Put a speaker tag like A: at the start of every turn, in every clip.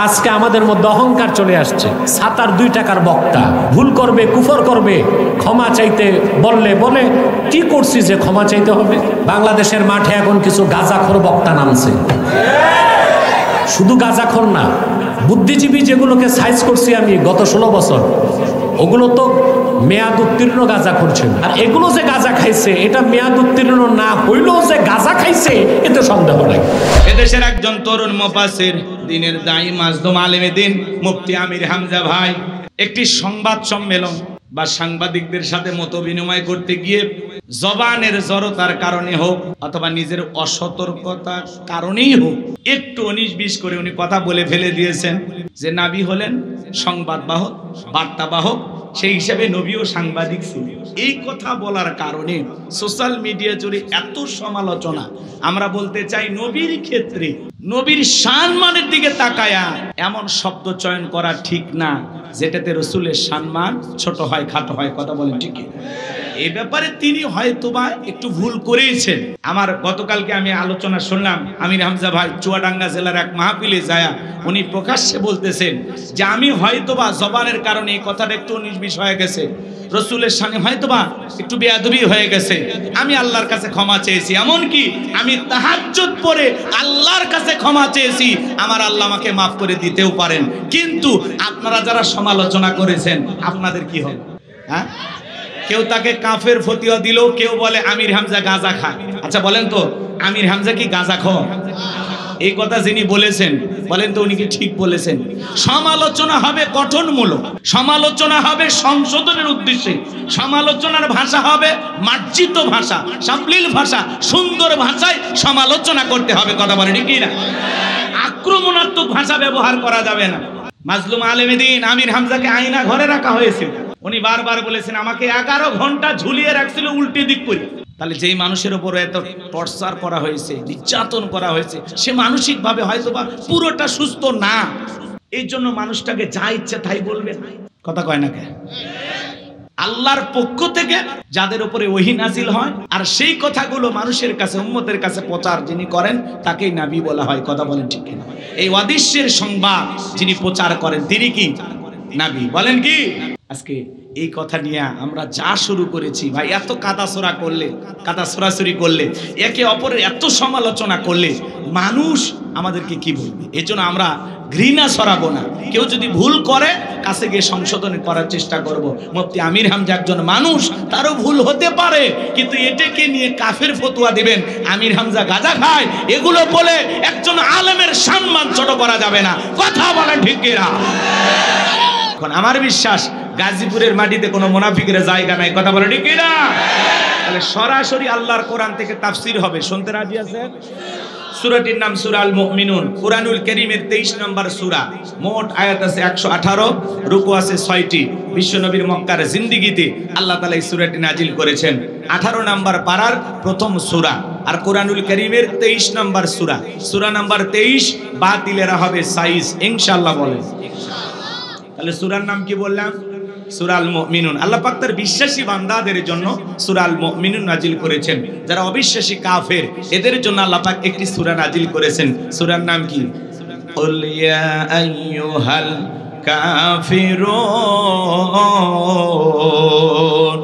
A: আজকে আমাদের মধ্যে অহংকার চলে আসছে। 7 আর 2 টাকার বক্তা ভুল করবে, কুফর করবে, ক্ষমা চাইতে বললে বলে কি করছি যে ক্ষমা চাইতে হবে। বাংলাদেশের মাঠে এখন কিছু গাঁজাখোর বক্তা নামছে। শুধু গাঁজাখোর না, বুদ্ধিজীবী যেগুলোকে সাইজ করছি আমি গত 16 বছর, ওগুলো তো মেয়াদ উত্তীর্ণ গাঁজাখোর ছিল। আর এগুলো যে গাঁজা খাইছে এটা মেয়াদ উত্তীর্ণ না হইলেও যে গাঁজা খাইছে এতে সন্দেহ নাই।
B: এদেশের একজন তরুণ মুফাসসির, দ্বীনের দাঈ, মাজলুম আলেমে দ্বীন মুফতি আমির হামজা ভাই একটি সংবাদ সম্মেলন বা সাংবাদিকদের সাথে মত বিনিময় করতে গিয়ে জবানের জড়তার কারণে হোক অথবা নিজের অসতর্কতার কারণেই হোক একটু 19-20 করে উনি কথা বলে ফেলে দিয়েছেন যে নবী হলেন সংবাদবাহক, বার্তাবাহক, সেই হিসাবে নবীও সাংবাদিক ছিলেন। এই কথা বলার কারণে সোশ্যাল মিডিয়া জুড়ে এত সমালোচনা। আমরা বলতে চাই নবীর ক্ষেত্রে নবীর সম্মানের দিকে তাকায়া এমন শব্দ চয়ন করা ঠিক না যেটাতে রাসূলের সম্মান ছোট হয়, খাটো হয়। কথা বলেন ঠিক কি? এই ব্যাপারে তিনি হয়তোবা একটু ভুল করেছেন। আমার গতকালকে আমি আলোচনা শুনলাম আমির হামজা ভাই চুয়াডাঙ্গা জেলার এক মাহফিলে যায় উনি প্রকাশ্যে বলতেছেন যে আমি হয়তোবা জবানের কারণে এই কথাটা একটু 19-20 হয়ে গেছে, রাসূলের সামনে হয়তোবা একটু বেয়াদবি হয়ে গেছে, আমি আল্লাহর কাছে ক্ষমা চেয়েছি। এমনকি আমি তাহাজ্জুদ পড়ে আল্লাহর কাছে ক্ষমা চেয়েছি, আমার আল্লাহ আমাকে মাফ করে দিতেও পারেন। কিন্তু আপনারা যারা সমালোচনা করেছেন আপনাদের কি হবে? হ্যাঁ, কেউ তাকে কাফের ফতোয়া দিল, কেউ বলে আমির হামজা গাঁজা খায়। আচ্ছা বলেন তো, আমির হামজা কি গাঁজা খায়? এই কথা যিনি বলেছেন বলেন তো উনি কি ঠিক বলেছেন? সমালোচনা হবে গঠনমূলক, সমালোচনা হবে সংশোধনের উদ্দেশ্যে, সমালোচনার ভাষা হবে মার্জিত ভাষা, সাবলীল ভাষা, সুন্দর ভাষায় সমালোচনা করতে হবে। কথা বলেন কি না? আক্রমণাত্মক ভাষা ব্যবহার করা যাবে না। মাজলুম আলেমে দ্বীন আমির হামজাকে আয়না ঘরে রাখা হয়েছিল। উনি বারবার বলেছেন আমাকে 11 ঘন্টা ঝুলিয়ে রাখছিল উল্টে দিক করে। তাহলে যেই মানুষের উপর এত টর্চার করা হয়েছে, নির্যাতন করা হয়েছে, সে মানসিকভাবে হয়তোবা পুরোটা সুস্থ না। এই জন্য মানুষটাকে যা ইচ্ছে তাই বলবে। কথা কয় না কে? আল্লাহর পক্ষ থেকে যাদের উপরে ওহী নাজিল হয় আর সেই কথাগুলো মানুষের কাছে, উম্মতের কাছে প্রচার যিনি করেন তাকেই নবী বলা হয়। কথা বলেন ঠিক কিনা? এই অদৃশ্যের সংবাদ যিনি প্রচার করেন তিনি কি নবী? বলেন কি? আজকে এই কথা নিয়ে আমরা যা শুরু করেছি ভাই, এত কাদাছোড়া করলে, কাদা ছোড়াছুরি করলে, একে অপরের এত সমালোচনা করলে মানুষ আমাদেরকে কি বলবে? এই জন্য আমরা ঘৃণা ছড়াবো না। কেউ যদি ভুল করে কাছে গিয়ে সংশোধন করার চেষ্টা করব। মুফতি আমির হামজা একজন মানুষ, তারও ভুল হতে পারে, কিন্তু এটাকে নিয়ে কাফের ফতোয়া দিবেন আমির হামজা গাঁজা খায় এগুলো বলে একজন আলেমের সম্মান ছোট করা যাবে না। কথা বলেন ঠিক কিনা? এখন আমার বিশ্বাস গাজীপুরের মাটিতে কোনো মুনাফিকের জায়গা নাই। কথা বলেন ঠিক কিনা? তাহলে সরাসরি আল্লাহর কোরআন থেকে তাফসীর হবে। শুনতে রাজি আছেন? সূরাটির নাম সূরা আল মুমিনুন, কুরআনুল কারীমের 23 নম্বর সূরা। মোট আয়াত আছে 118, রুকু আছে 6টি। বিশ্বনবীর মক্কার জিন্দেগিতে আল্লাহ তাআলা এই সূরাটি নাজিল করেছেন। 18 নম্বর পারার প্রথম সূরা আর কুরআনুল কারীমের 23 নম্বর সূরা। সূরা নাম্বার 23 বাতিলেরা হবে সাইজ ইনশাআল্লাহ। বলেন তাহলে সূরার নাম কি বললাম? সূরা আল মুমিনুন। আল্লাহ পাক তার বিশ্বাসী বান্দাদের জন্য সূরা আল মুমিনুন নাজিল করেছেন। যারা অবিশ্বাসী কাফের এদের জন্য আল্লাহ পাক একটি সূরা নাজিল করেছেন। সূরার নাম কি? কুল ইয়া আইয়ুহাল কাফিরুন।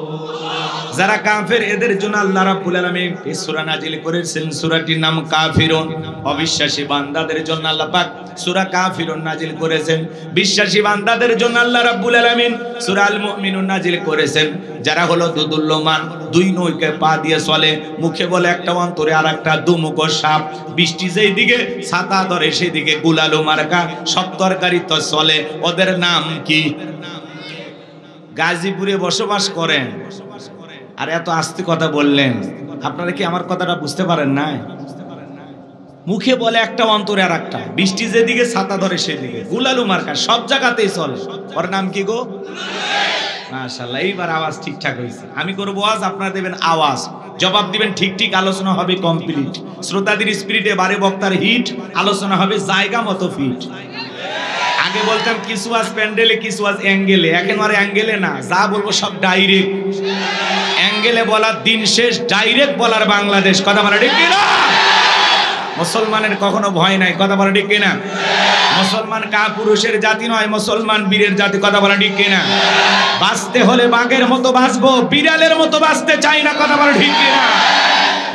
B: যারা কাফের এদের জন্য আল্লাহ রাব্বুল আলামিন এই সূরা নাজিল করেছেন। সূরাটির নাম কাফিরুন। অবিশ্বাসী বান্দাদের জন্য আল্লাহ পাক সূরা কাফিরুন নাজিল করেছেন। বিশ্বাসী বান্দাদের জন্য আল্লাহ রাব্বুল আলামিন সূরা আল মুমিনুন নাজিল করেছেন। যারা হলো দুদুল্যমান, দুই নৌকে পা দিয়ে চলে, মুখে বলে একটা, অন্তরে আরেকটা, দুমুখ সাপ, বৃষ্টি যেই দিকে ছাতা ধরে সেই দিকে গুলালো মার্কা, সব তরকারি তো চলে। ওদের নাম কি? গাজীপুরে বসবাস করেন আর এত আস্তে কথা বললেন, আপনারা কি আমার কথাটা বুঝতে পারেন না? মুখে বলে একটা, অন্তরে আর একটা, বৃষ্টি যেদিকে ছাতা ধরে সেদিকে, গুলালু মার্কা, সব জায়গাতেই চলে। ওর নাম কি গো? মাশাআল্লাহ, এইবার আওয়াজ ঠিকঠাক হয়েছে। আমি করবো আওয়াজ, আপনারা দেবেন আওয়াজ, জবাব দিবেন ঠিক ঠিক, আলোচনা হবে কমপ্লিট। শ্রোতাদের স্পিরিটে বারে বক্তার হিট, আলোচনা হবে জায়গা মতো ফিট। আগে বলতাম কিছু আজ প্যান্ডেলে, কিছু আজ অ্যাঙ্গেলে, একেবারে অ্যাঙ্গেলে না, যা বলবো সব ডাইরেক্ট। অ্যাঙ্গেলে বলার দিন শেষ, ডাইরেক্ট বলার বাংলাদেশ। কথা বলা ঠিক কিনা? মুসলমানের কখনো ভয় নাই। কথা বলা ঠিক কিনা? মুসলমান কাপুরুষের জাতি নয়, মুসলমান বীরের জাতি। কথা বলা ঠিক কিনা? বাঁচতে হলে বাঘের মতো বাঁচবো, বিড়ালের মতো বাঁচতে চাই না। কথা বলা ঠিক কিনা?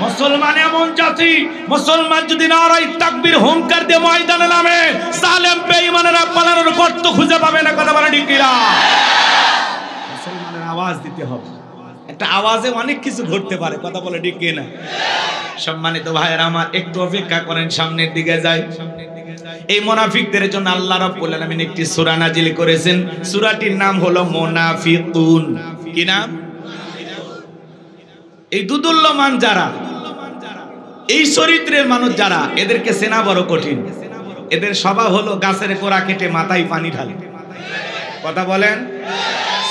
B: মুসলমান এমন জাতি, মুসলমান যদি নারায়ে তাকবীর হুঙ্কার দিয়ে ময়দানে নামে, জালেম বেঈমানেরা পালানোর গর্ত খুঁজে পাবে না। কথা বলা ঠিক কিনা? মুসলমানের আওয়াজ দিতে হবে। একটা আওয়াজে অনেক কিছু ঘটতে পারে। কথা বলা ঠিক কিনা? সম্মানিত ভাইয়েরা আমার, একটু অপেক্ষা করেন, সামনের দিকে যাই। এই মুনাফিকদের জন্য আল্লাহ রাব্বুল আলামিন একটি সূরা নাজিল করেছেন। সূরাটির নাম হলো মুনাফিকুন। কি নাম? এই দুদুল্যমান যারা, এই চরিত্রের মানুষ যারা, এদেরকে চেনা বড় কঠিন। এদের স্বভাব হলো গাছের কোড়া কেটে মাথায় পানি ঢালে। কথা বলেন?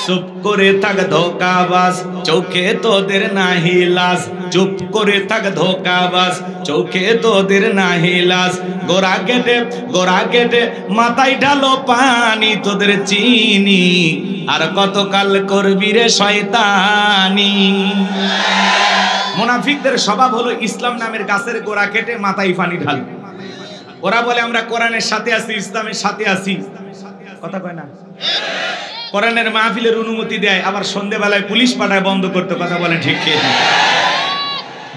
B: চুপ করে থাক ধোকাবাজ, চোখে তোদের নাহি লাজ। চুপ করে থাক ধোকাবাজ, চোখে তোদের নাহি লাজ। গোড়া কেটে মাথায় ঢালো পানি, তোদের চিনি আর কতকাল করবি রে শয়তানি। মুনাফিকদের স্বভাব হলো ইসলাম নামের গাছের গোড়া কেটে মাথায় পানি ঢাল। ওরা বলে আমরা কোরআনের সাথে আছি, ইসলামের সাথে আছি। কথা কয় না? কোরআনের মাহফিলের অনুমতি দেয়, আবার সন্ধ্যেবেলায় পুলিশ পাঠায় বন্ধ করতে। কথা বলে ঠিক কি?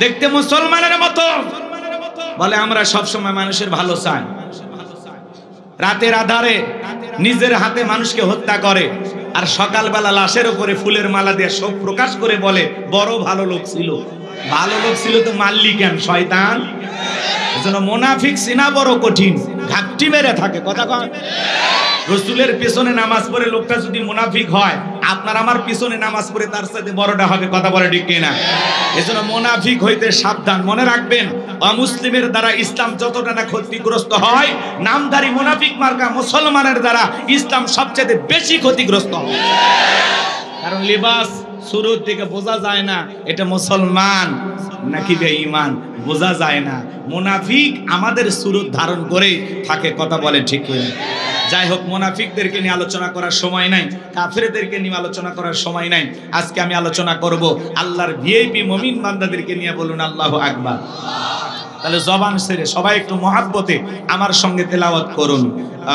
B: দেখতে মুসলমানের মতো বলে আমরা সব সময় মানুষের ভালো চাই। রাতের আধারে নিজের হাতে মানুষকে হত্যা করে, আর সকালবেলা লাশের উপরে ফুলের মালা দিয়ে শোক প্রকাশ করে বলে বড় ভালো লোক ছিল। ভালো লোক ছিল তো মারলি কেন? শয়তান। এজন্য মুনাফিক চিনা বড় কঠিন, ঘাপটি মেরে থাকে। কথা কয়? রাসূলের পেছনে নামাজ পড়ে লোকটা যদি মুনাফিক হয়, আপনার আমার পিছনে নামাজ পড়ে তার সাথে বড়টা হবে। কথা বলে ঠিক কিনা? এজন্য মুনাফিক হইতে সাবধান। মনে রাখবেন, অমুসলিমের দ্বারা ইসলাম যতটা না ক্ষতিগ্রস্ত হয়, নামধারী মুনাফিক মার্কা মুসলমানের দ্বারা ইসলাম সবচেয়ে বেশি ক্ষতিগ্রস্ত হয়। কারণ লিবাস শুরুর দিকে বোঝা যায় না এটা মুসলমান নাকি বেঈমান, বোঝা যায় না। মুনাফিক আমাদের সুরত ধারণ করে থাকে। কথা বলে ঠিক কিনা? যাই হোক, মুনাফিকদেরকে নিয়ে আলোচনা করার সময় নাই, কাফেরদেরকে নিয়ে আলোচনা করার সময় নাই। আজকে আমি আলোচনা করব আল্লাহর ভিআইপি মুমিন বান্দাদেরকে নিয়ে। বলুন আল্লাহু আকবার। তাহলে জবান ছেড়ে সবাই একটু মহাব্বতে আমার সঙ্গে তেলাওয়াত করুন।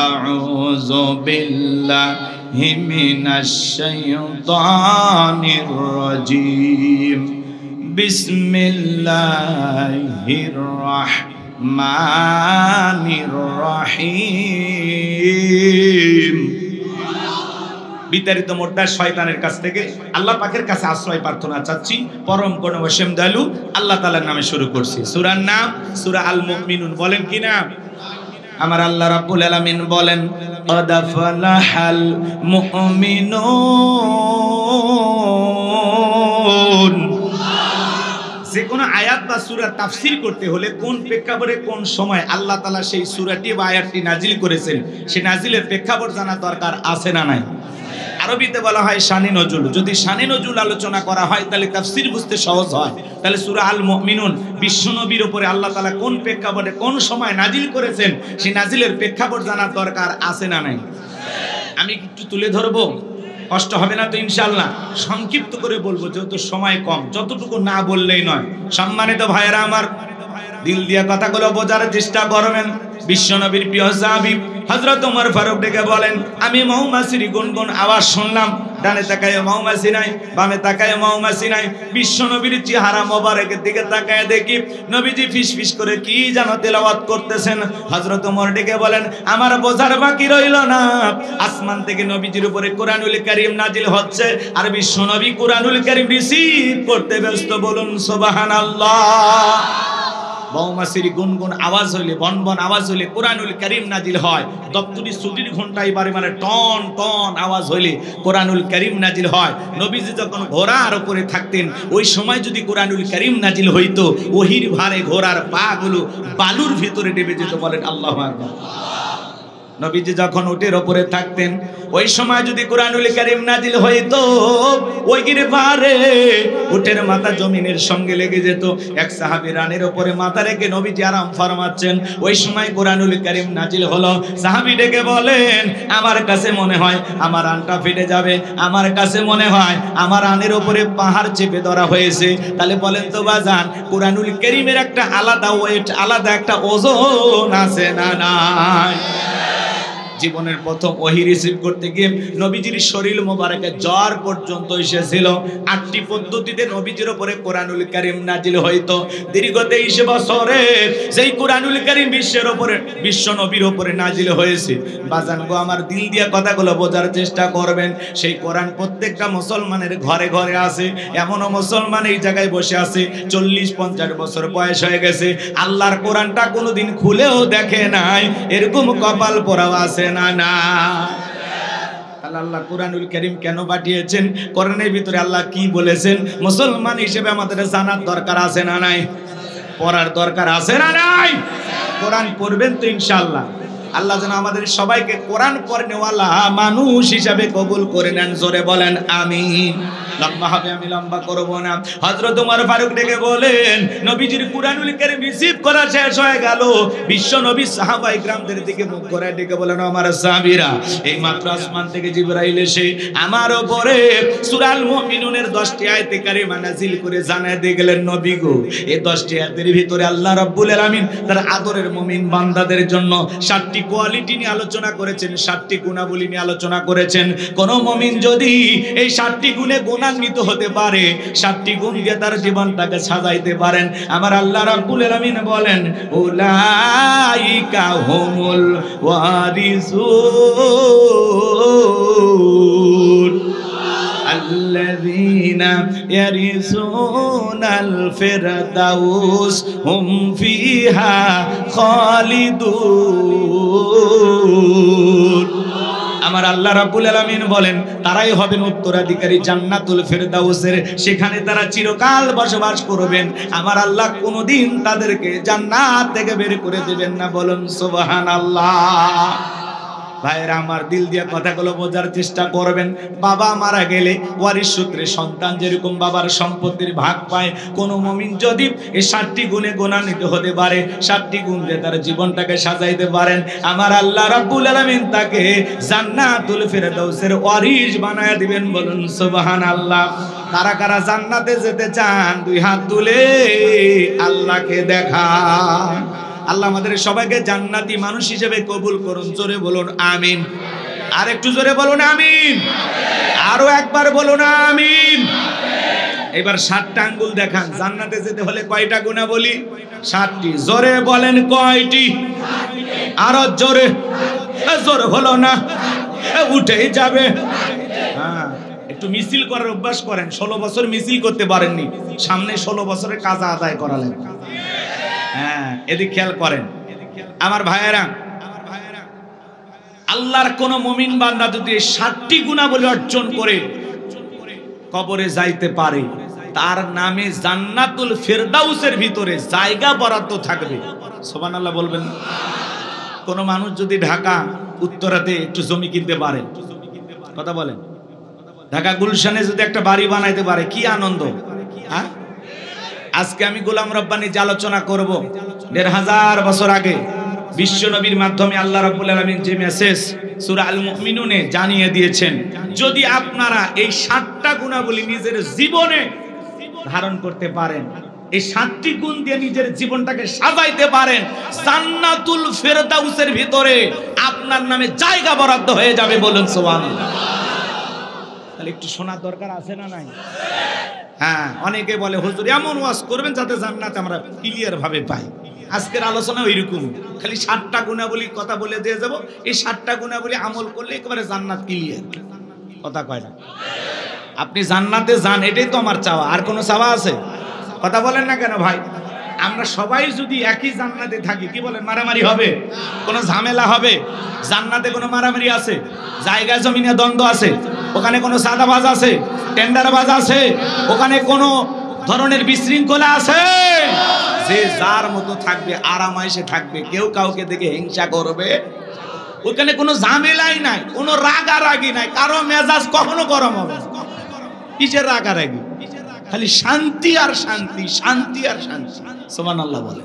B: আউযু বিল্লাহি মিনাশ শাইতানির রাজীম। বিসমিল্লাহির রাহমানির রহিম। বিতাড়িত মোর্দা শয়তানের কাছ থেকে আল্লাহ পাকের কাছে আশ্রয় প্রার্থনা চাচ্ছি। পরম করুণাময় দয়ালু আল্লাহ তাআলার নামে শুরু করছি। সূরার নাম সূরা আল মুমিনুন। বলেন কি নাম? আমার আল্লাহ রাব্বুল আলামিন বলেন ক্বাদ ফালাহাল মুমিনুন। যে কোনো আয়াত বা সূরা তাফসীর করতে হলে কোন প্রেক্ষাপটে কোন সময় আল্লাহ তাআলা সেই সূরাটি বা আয়াতটি নাজিল করেছেন, সেই নাজিলের প্রেক্ষাপট জানা দরকার আছে না নাই? আরবিতে বলা হয় শানে নজুল। যদি শানে নজুল আলোচনা করা হয় তাহলে তাফসীর বুঝতে সহজ হয়। তাহলে সূরা আল মুমিনুন বিশ্বনবীর উপরে আল্লাহ তাআলা কোন প্রেক্ষাপটে কোন সময় নাজিল করেছেন, সেই নাজিলের প্রেক্ষাপট জানার দরকার আছে না নাই? আমি একটু তুলে ধরবো, কষ্ট হবে না তো ইনশাআল্লাহ? সংক্ষিপ্ত করে বলবো যেহেতু সময় কম, যতটুকু না বললেই নয়। সম্মানিত ভাইয়েরা আমার, দিল দিয়া কথাগুলো বোঝার চেষ্টা করবেন। বিশ্বনবীর প্রিয় সাহাবী হযরত ওমর ফারুক ডেকে বলেন, আমি মৌমাছির গুনগুন আওয়াজ শুনলাম। ডানে তাকায় মৌমাছি নাই, বামে তাকায় মৌমাছি নাই। বিশ্বনবীর চেহারা মোবারকের দিকে তাকায় দেখি নবীজি ফিসফিস করে কি যেন তেলাওয়াত করতেছেন। হযরত ওমর ডেকে বলেন, আমার বোঝার বাকি রইল না। আসমান থেকে নবীজির উপরে কোরআনুল কারীম নাজিল হচ্ছে, আর বিশ্বনবী কোরআনুল কারীম রিসিভ করতে ব্যস্ত। বলুন সুবহানাল্লাহ। মৌমাছির গুনগুন আওয়াজ হইলে, বনবন আওয়াজ হইলে কোরআনুল কারীম নাজিল হয়। দপ্তরি ছুটির ঘন্টায় বারে মানে টন টন আওয়াজ হইলে কোরআনুল কারীম নাজিল হয়। নবীজি যখন ঘোড়ার উপরে থাকতেন, ওই সময় যদি কোরআনুল কারীম নাজিল হইতো, ওহির ভারে ঘোড়ার পা গুলো বালুর ভিতরে ডেবে যেত। বলেন আল্লাহু আকবার। নবীজি যখন উটের উপরে থাকতেন, ওই সময় যদি কোরআনুল কারীম নাজিল হইতো, ওই গিরবারে উটের মাথা জমিনের সঙ্গে লেগে যেত। এক সাহাবী রানের উপরে মাথা রেখে নবীজি আরাম ফরমাচ্ছেন, ওই সময় কোরআনুল কারীম নাজিল হলো। সাহাবী ডেকে বলেন, আমার কাছে মনে হয় আমার রানটা ফেটে যাবে, আমার কাছে মনে হয় আমার রানের উপরে পাহাড় চেপে ধরা হয়েছে। তাহলে বলেন তো বাজান, কোরআনুল কারীমের একটা আলাদা ওয়েট, আলাদা একটা ওজন আছে না নাই? জীবনের প্রথম ওহী রিসিভ করতে গিয়ে নবীজির শরীর মোবারকে জ্বর পর্যন্ত এসেছিল। 8টি পদ্ধতিতে নবীজির উপরে কোরআনুল কারীম নাজিল হইতো। দীর্ঘ 23 বছরে সেই কোরআনুল কারীম বিশ্বের উপরে, বিশ্ব নবীর উপরে নাজিল হয়েছে। বাজান গো, আমার দিল দিয়ে কথাগুলো বোঝার চেষ্টা করবেন। সেই কোরআন প্রত্যেকটা মুসলমানের ঘরে ঘরে আছে। এমনও মুসলমান এই জায়গায় বসে আছে 40-50 বছর বয়স হয়ে গেছে, আল্লাহর কোরআনটা কোনোদিন খুলেও দেখে নাই। এরকম কপাল পোড়াও আছে না? না। আল্লাহ কোরআনুল কারীম কেন পাঠিয়েছেন? কোরআনের ভিতরে আল্লাহ কি বলেছেন? মুসলমান হিসেবে আমাদের জানার দরকার আছে না নাই? পড়ার দরকার আছে না নাই? কোরআন পড়বেন তো ইনশাআল্লাহ। আল্লাহ যেন আমাদের সবাইকে কোরআন পড়নেওয়ালা মানুষ হিসাবে কবুল করে নেন। জোরে বলেন আমিন। লম্বা হবে, আমি লম্বা করব না। হযরত ওমর ফারুক ডেকে বলেন, নবীজির কুরআনুল কারীম রিসিভ করা শেষ হয়ে গেল। বিশ্ব নবী সাহাবায়ে কিরামদের দিকে মুখ করে ডেকে বলেন, আমার সাহাবীরা, এই মাত্র আসমান থেকে জিবরাইল এসে আমার উপরে সূরা আল মুমিনুনের 10টি আয়াতে কারিমা নাযিল করে জানায় দিয়ে গেলেন, নবী গো, এই 10টি আয়াতের ভিতরে আল্লাহ রাব্বুল আলামিন তার আদরের মুমিন বান্দাদের জন্য 7টি কোয়ালিটি নিয়ে আলোচনা করেছেন, 7টি গুণাবলী নিয়ে আলোচনা করেছেন। কোন মুমিন যদি এই 7টি গুণে গুণান্বিত হতে পারে, 7টি গুণ দিয়ে তার জীবনটাকে সাজাইতে পারেন, আমার আল্লাহ রাব্বুল আলামিন বলেন, উলাইকা হুমুল ওয়ারিসুন আল্লাযীনা ইয়ারিসুনাল ফিরদাউস হুম ফিহা খালিদুন। আমার আল্লাহ রাব্বুল আলামিন বলেন, তারাই হবেন উত্তরাধিকারী জান্নাতুল ফেরদাউসের। সেখানে তারা চিরকাল বসবাস করবেন। আমার আল্লাহ কোনোদিন তাদেরকে জান্নাত থেকে বের করে দেবেন না। বলুন সুবহানাল্লাহ। ভাইরা আমার, দিল দিয়ে কথাগুলো বোঝার চেষ্টা করবেন। বাবা মারা গেলে ওয়ারিশ সূত্রে সন্তান যেরকম বাবার সম্পত্তির ভাগ পায়, কোন মুমিন যদি এই 7টি গুণে গুণান্বিত হতে পারে, 7টি গুণ দিয়ে তার জীবনটাকে সাজাইতে পারেন, আমার আল্লাহ রাব্বুল আলামিন তাকে জান্নাতুল ফেরদাউসের ওয়ারিশ বানায়া দিবেন। বলুন সুবহানাল্লাহ। কারা কারা জান্নাতে যেতে চান? 2 হাত তুলে আল্লাহকে দেখান। আল্লাহ আমাদের সবাইকে জান্নাতি মানুষ হিসেবে কবুল করুন। জোরে বলুন আমিন। আর একটু জোরে বলুন আমিন। আরো একবার বলুন আমিন। এবার 7টা আঙ্গুল দেখান। জান্নাতে যেতে হলে কয়টা গুণাবলী? 7টি। জোরে বলেন কয়টি? আরো জোরে। জোরে হলো না, উঠেই যাবে। হ্যাঁ, একটু মিছিল করার অভ্যাস করেন। 16 বছর মিছিল করতে পারেননি, সামনে 16 বছরের কাজা আদায় করা লাগবে। হ্যাঁ, এদিক খেয়াল করেন আমার ভাইয়েরা। আল্লাহর কোন মুমিন বান্দা যদি 7টি গুণাবলী অর্জন করে কবরে যাইতে পারে, তার নামে জান্নাতুল ফেরদাউসের ভিতরে জায়গা বরাদ্দ থাকবে। সুবহানাল্লাহ বলবেন। কোন মানুষ যদি ঢাকা উত্তরাতে একটু জমি কিনতে পারে, কথা বলেন, ঢাকা গুলশানে যদি একটা বাড়ি বানাইতে পারে, কি আনন্দ। হ্যাঁ, আজকে আমি গোলাম রব্বানী যে আলোচনা করব, 1500 বছর আগে বিশ্ব নবীর মাধ্যমে আল্লাহ রাব্বুল আলামিন যে মেসেজ সূরা আল মুমিনুনে জানিয়ে দিয়েছেন, যদি আপনারা এই 7টা গুণাবলী নিজের জীবনে ধারণ করতে পারেন, এই 7টি গুণ দিয়ে নিজের জীবনটাকে সাজাইতে পারেন, জান্নাতুল ফেরদাউসের ভিতরে আপনার নামে জায়গা বরাদ্দ হয়ে যাবে। বলুন সুবহানাল্লাহ। তাহলে একটু শোনার দরকার আছে না নাই? হ্যাঁ, অনেকে বলে হুজুর এমন ওয়াজ করবেন যাতে জান্নাত আমরা ক্লিয়ার ভাবে পাই। আজকের আলোচনা ওইরকম, খালি 7টা গুণাবলী কথা বলে দিয়ে যাব। এই 7টা গুণাবলী আমল করলে একেবারে জান্নাত ক্লিয়ার। কথা কয় না? আপনি জান্নাতে যান, এটাই তো আমার চাওয়া। আর কোনো চাওয়া আছে? কথা বলেন না কেন ভাই? আমরা সবাই যদি একই জান্নাতে থাকি, কি বলেন, মারামারি হবে? কোনো ঝামেলা হবে? জান্নাতে কোনো মারামারি আছে? জায়গা জমিনে দ্বন্দ্ব আছে? ওখানে কোনো সাদাবাজ আছে? টেন্ডারবাজ আছে? ওখানে কোনো ধরনের বিশৃঙ্খলা আছে? যে যার মতো থাকবে, আরামাইশে থাকবে, কেউ কাউকে দেখে হিংসা করবে। ওখানে কোনো ঝামেলাই নাই, কোনো রাগারাগি নাই, কারো মেজাজ কখনো গরম হবে না। কিসের রাগারাগি? খালি শান্তি আর শান্তি, শান্তি আর শান্তি। সুবহানাল্লাহ বলে।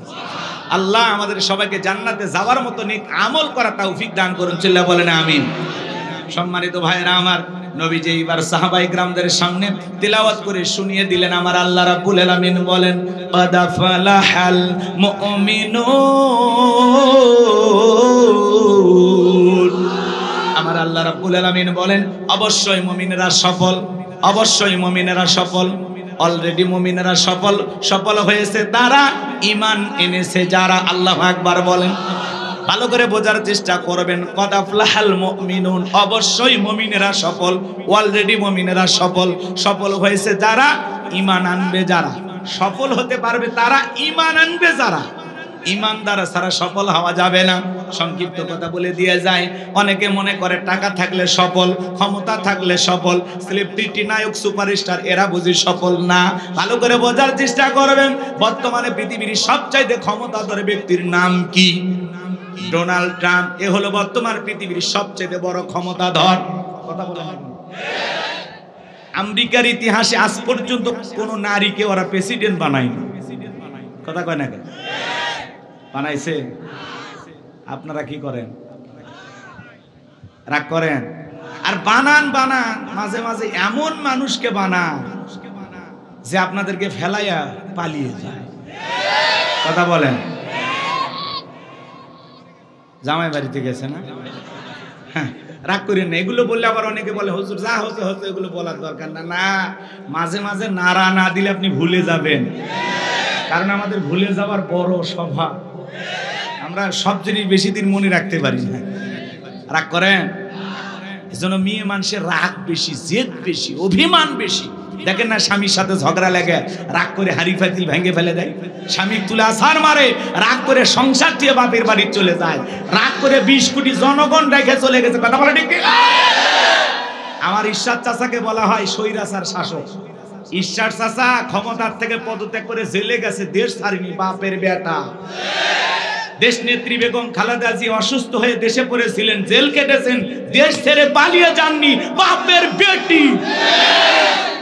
B: আল্লাহ আমাদের সবাইকে জান্নাতে যাওয়ার মতো নেক আমল করা তৌফিক দান করুন। চিল্লা বলেন আমিন। সম্মানিত ভাইরা আমার, নবীজি এইবার সাহাবায়ে কিরামদের সামনে তেলাওয়াত করে শুনিয়ে দিলেন। আমার আল্লাহ রাব্বুল আলামিন বলেন, ক্বাদ ফালাহাল মুমিনুন আমার আল্লাহ রাব্বুল আলামিন বলেন অবশ্যই মুমিনেরা সফল, অবশ্যই মুমিনেরা সফল। অলরেডি মুমিনেরা সফল হয়েছে তারা, ঈমান এনেছে যারা। আল্লাহু আকবার বলেন। ভালো করে বোঝার চেষ্টা করবেন, কদ আফলাহাল মুমিনুন, অবশ্যই মুমিনেরা সফল, অলরেডি মুমিনেরা সফল হয়েছে যারা, ঈমান আনবে যারা। সফল হতে পারবে তারা, ঈমান আনবে যারা। ঈমানদার ছাড়া সফল হওয়া যাবে না। সংক্ষিপ্ত কথা বলে দিয়ে যায়, অনেকে মনে করে টাকা থাকলে সফল, ক্ষমতা থাকলে সফল, সেলিব্রিটি, নায়ক, সুপারস্টার এরা বুঝি সফল না। ভালো করে বোঝার চেষ্টা করবেন, বর্তমানে পৃথিবীর সবচাইতে ক্ষমতাধর ব্যক্তির নাম কি? Donald Trump. এ হলো বর্তমান পৃথিবীর সবচেয়ে বড় ক্ষমতাধর। কথা বলেন। আমেরিকার ইতিহাসে আজ পর্যন্ত কোন নারীকে ওরা প্রেসিডেন্ট বানায়নি। কথা কয় না? বানাইছে? আপনারা কি করেন? রাগ করেন? আর বানান মাঝে মাঝে এমন মানুষকে বানান যে আপনাদেরকে ফেলাইয়া পালিয়ে যায়। কথা বলেন। জামাই বাড়িতে গেছে না? হ্যাঁ, রাগ করেন না। এগুলো বললে আবার অনেকে বলে হুজুর যা হচ্ছে এগুলো বলার দরকার না। না, মাঝে মাঝে নাড়া না দিলে আপনি ভুলে যাবেন। কারণ আমাদের ভুলে যাওয়ার বড় স্বভাব, আমরা সব জিনিস বেশি দিন মনে রাখতে পারি না। রাগ করেন? এজন্য মেয়ে মানুষের রাগ বেশি, জেদ বেশি, অভিমান বেশি। দেখেন না, স্বামীর সাথে ঝগড়া লেগে রাগ করে হাড়ি পাতিল ভেঙে ফেলে দেয়, স্বামী তুলে আছাড় মারে, রাগ করে সংসার দিয়ে বাপের বাড়ি চলে যায়, রাগ করে 20 কোটি জনগণ রেখে চলে গেছে। কথা বলে ঠিক? আমার ঈশ্বর চাচাকে বলা হয় স্বৈরাচার শাসক। ঈশ্বর চাচা ক্ষমতার থেকে পদত্যাগ করে জেলে গেছে, দেশ ছাড়েনি, বাপের বেটা। দেশ নেত্রী বেগম খালেদা জিয়া অসুস্থ হয়ে দেশে পড়েছিলেন, জেল কেটেছেন, দেশ ছেড়ে পালিয়ে যাননি, বাপের বেটি।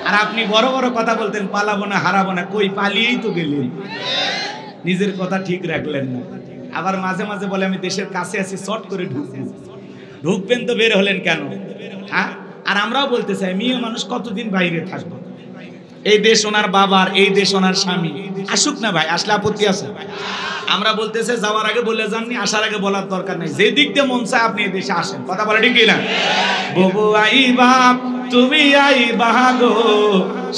B: আর আপনি বড় বড় কথা বলতেন পালাবো না, হারাবো না, কই পালিয়েই তো গেলেন, নিজের কথা ঠিক রাখলেন না। আবার মাঝে মাঝে বলে আমি দেশের কাছে আছি, শর্ট করে ঢুকবেন তো বের হলেন কেন? হ্যাঁ, আর আমরাও বলতে চাই মেয়ে মানুষ কতদিন বাইরে থাকবে? এই দেশ ওনার বাবার, এই দেশ ওনার স্বামী, আসুক না ভাই, আসলে আপত্তি আছে? আমরা বলতেছে যাওয়ার আগে বলে যাননি, আসার আগে বলার দরকার নাই, যে দিক দিয়ে মন চায় আপনি এই দেশে আসেন। কথা বলে ঠিক না? বুবু আইবা তুমি আইবা গো,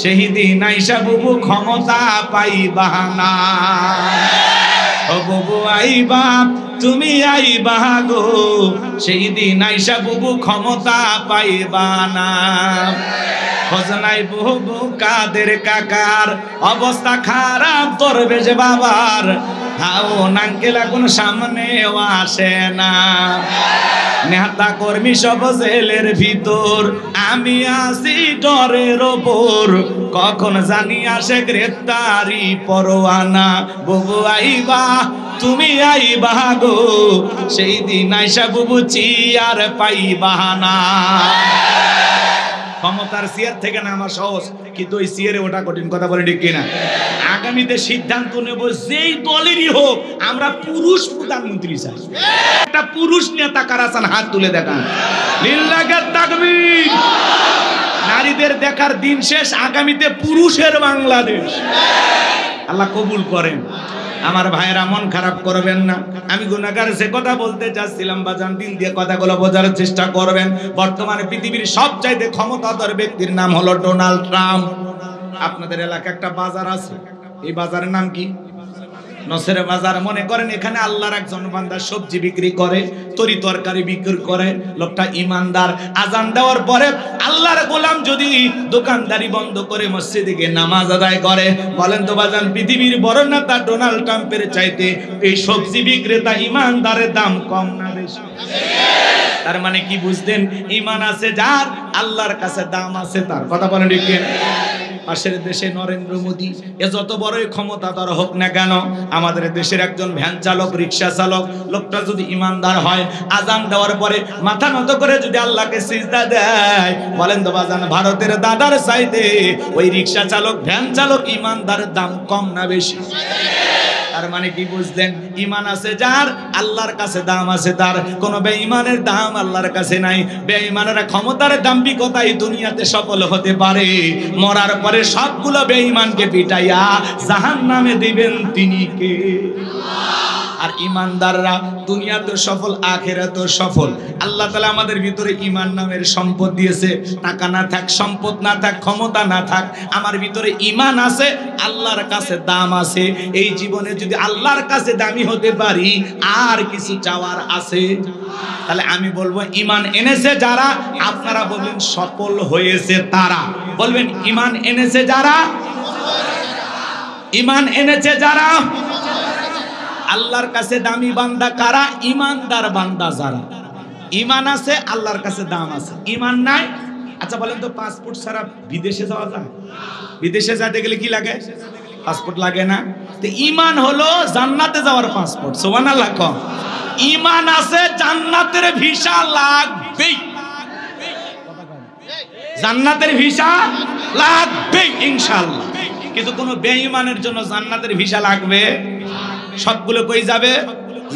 B: সেই দিন আইসা বুবু ক্ষমতা পাইবা না। ও বুবু আইবা তুমি আইবা গো, সেই দিন আইসা বুবু ক্ষমতা পাইবা না। খোঁজনাই বুবু কাদের কাকার, অবস্থা খারাপ করবে যে বাবার, হাও নাঙ্কেল এখন সামনেও আসে না। নেতা কর্মী সব জেলের ভিতর, আমি আসি ডরের ওপর, কখন জানি আসে গ্রেফতারি পরোয়ানা। বুবু আইবা তুমি আইবা গো, সেই দিন আইসা বুবু চিয়ার পাইবা না। ক্ষমতার চেয়ার থেকে নামা সহজ, কিন্তু ওই চেয়ারে ওটা কঠিন। কথা বলে ঠিক কিনা? আগামীতে সিদ্ধান্ত নেব যেই দলেরই হোক, আমরা পুরুষ প্রধানমন্ত্রী চাই। একটা পুরুষ নেতা কারা চান? হাত তুলে দেখান। লিল্লাহি তাকবীর। নারীদের দেখার দিন শেষ, আগামীতে পুরুষের বাংলাদেশ। আল্লাহ কবুল করেন। আমার ভাইয়েরা মন খারাপ করবেন না, আমি গুনাহগার যে কথা বলতে চাচ্ছিলাম বাজান, দিল দিয়ে কথাগুলো বোঝার চেষ্টা করবেন। বর্তমানে পৃথিবীর সবচাইতে ক্ষমতাধর ব্যক্তির নাম হলো ডোনাল্ড ট্রাম্প। আপনাদের এলাকায় একটা বাজার আছে, এই বাজারের নাম কি? নসের বাজার। মনে করেন এখানে আল্লাহর একজন বান্দা সবজি বিক্রি করে, তরি তরকারি বিক্রি করে, লোকটা ইমানদার। আজান দেওয়ার পরে আল্লাহর গোলাম যদি দোকানদারি বন্ধ করে মসজিদে গিয়ে নামাজ আদায় করে, বলেন তো বাজান, পৃথিবীর বড় নেতা ডোনাল্ড ট্রাম্পের চাইতে এই সবজি বিক্রেতা ইমানদারের দাম কম না বেশি? তার মানে কি বুঝলেন? ইমান আছে যার, আল্লাহর কাছে দাম আছে তার। কথা বলেন ঠিক কিনা? পাশের দেশে নরেন্দ্র মোদী, এ যত বড়ই ক্ষমতাধর হোক না কেন, আমাদের দেশের একজন ভ্যান চালক, রিক্সা চালক, লোকটা যদি ইমানদার হয়, আজান দেওয়ার পরে মাথা নত করে যদি আল্লাহকে সিজদা দেয়, বলেন তো বাজান, ভারতের দাদার চাইতে ওই রিক্সা চালক, ভ্যান চালক ইমানদারের দাম কম না বেশি? তার মানে কি বুঝলেন? ইমান আছে যার, আল্লাহর কাছে দাম আছে তার। কোন বেঈমানের দাম আল্লাহর কাছে নাই। বেঈমানেরা ক্ষমতার দাম্ভিকতায় দুনিয়াতে সফল হতে পারে, মরার পরে সবগুলো বেঈমানকে পিটাইয়া জাহান্নামে দিবেন তিনি কে? আর ইমানদাররা দুনিয়াতেও সফল, আখিরাতেও সফল। আল্লাহ তাআলা আমাদের ভিতরে ঈমান নামের সম্পদ দিয়েছে। টাকা না থাক, সম্পদ না থাক, ক্ষমতা না থাক, আমার ভিতরে ঈমান আছে, আল্লাহর কাছে দাম আছে। এই জীবনে যদি আল্লাহর কাছে দামি হতে পারি, আর কিছু চাওয়ার আছে? তাহলে আমি বলবো ঈমান এনেছে যারা, আপনারা বলবেন সফল হয়েছে তারা। বলবেন ঈমান এনেছে যারা, ঈমান এনেছে যারা। আল্লাহর কাছে দামি বান্দা কারা? ঈমানদার বান্দা যারা। ঈমান আছে, আল্লাহর কাছে দাম আছে। ঈমান নাই, আচ্ছা বলেন তো, পাসপোর্ট ছাড়া বিদেশে যাওয়া যায়? বিদেশে যেতে গেলে কি লাগে? পাসপোর্ট লাগে না? তো ঈমান হলো জান্নাতে যাওয়ার পাসপোর্ট। সুবহানাল্লাহ। কম ঈমান আছে, জান্নাতের ভিসা লাগবেই। জান্নাতের ভিসা লাগবেই ইনশাআল্লাহ। কিন্তু কোন বেঈমানের জন্য জান্নাতের ভিসা লাগবে? সবগুলো কই যাবে?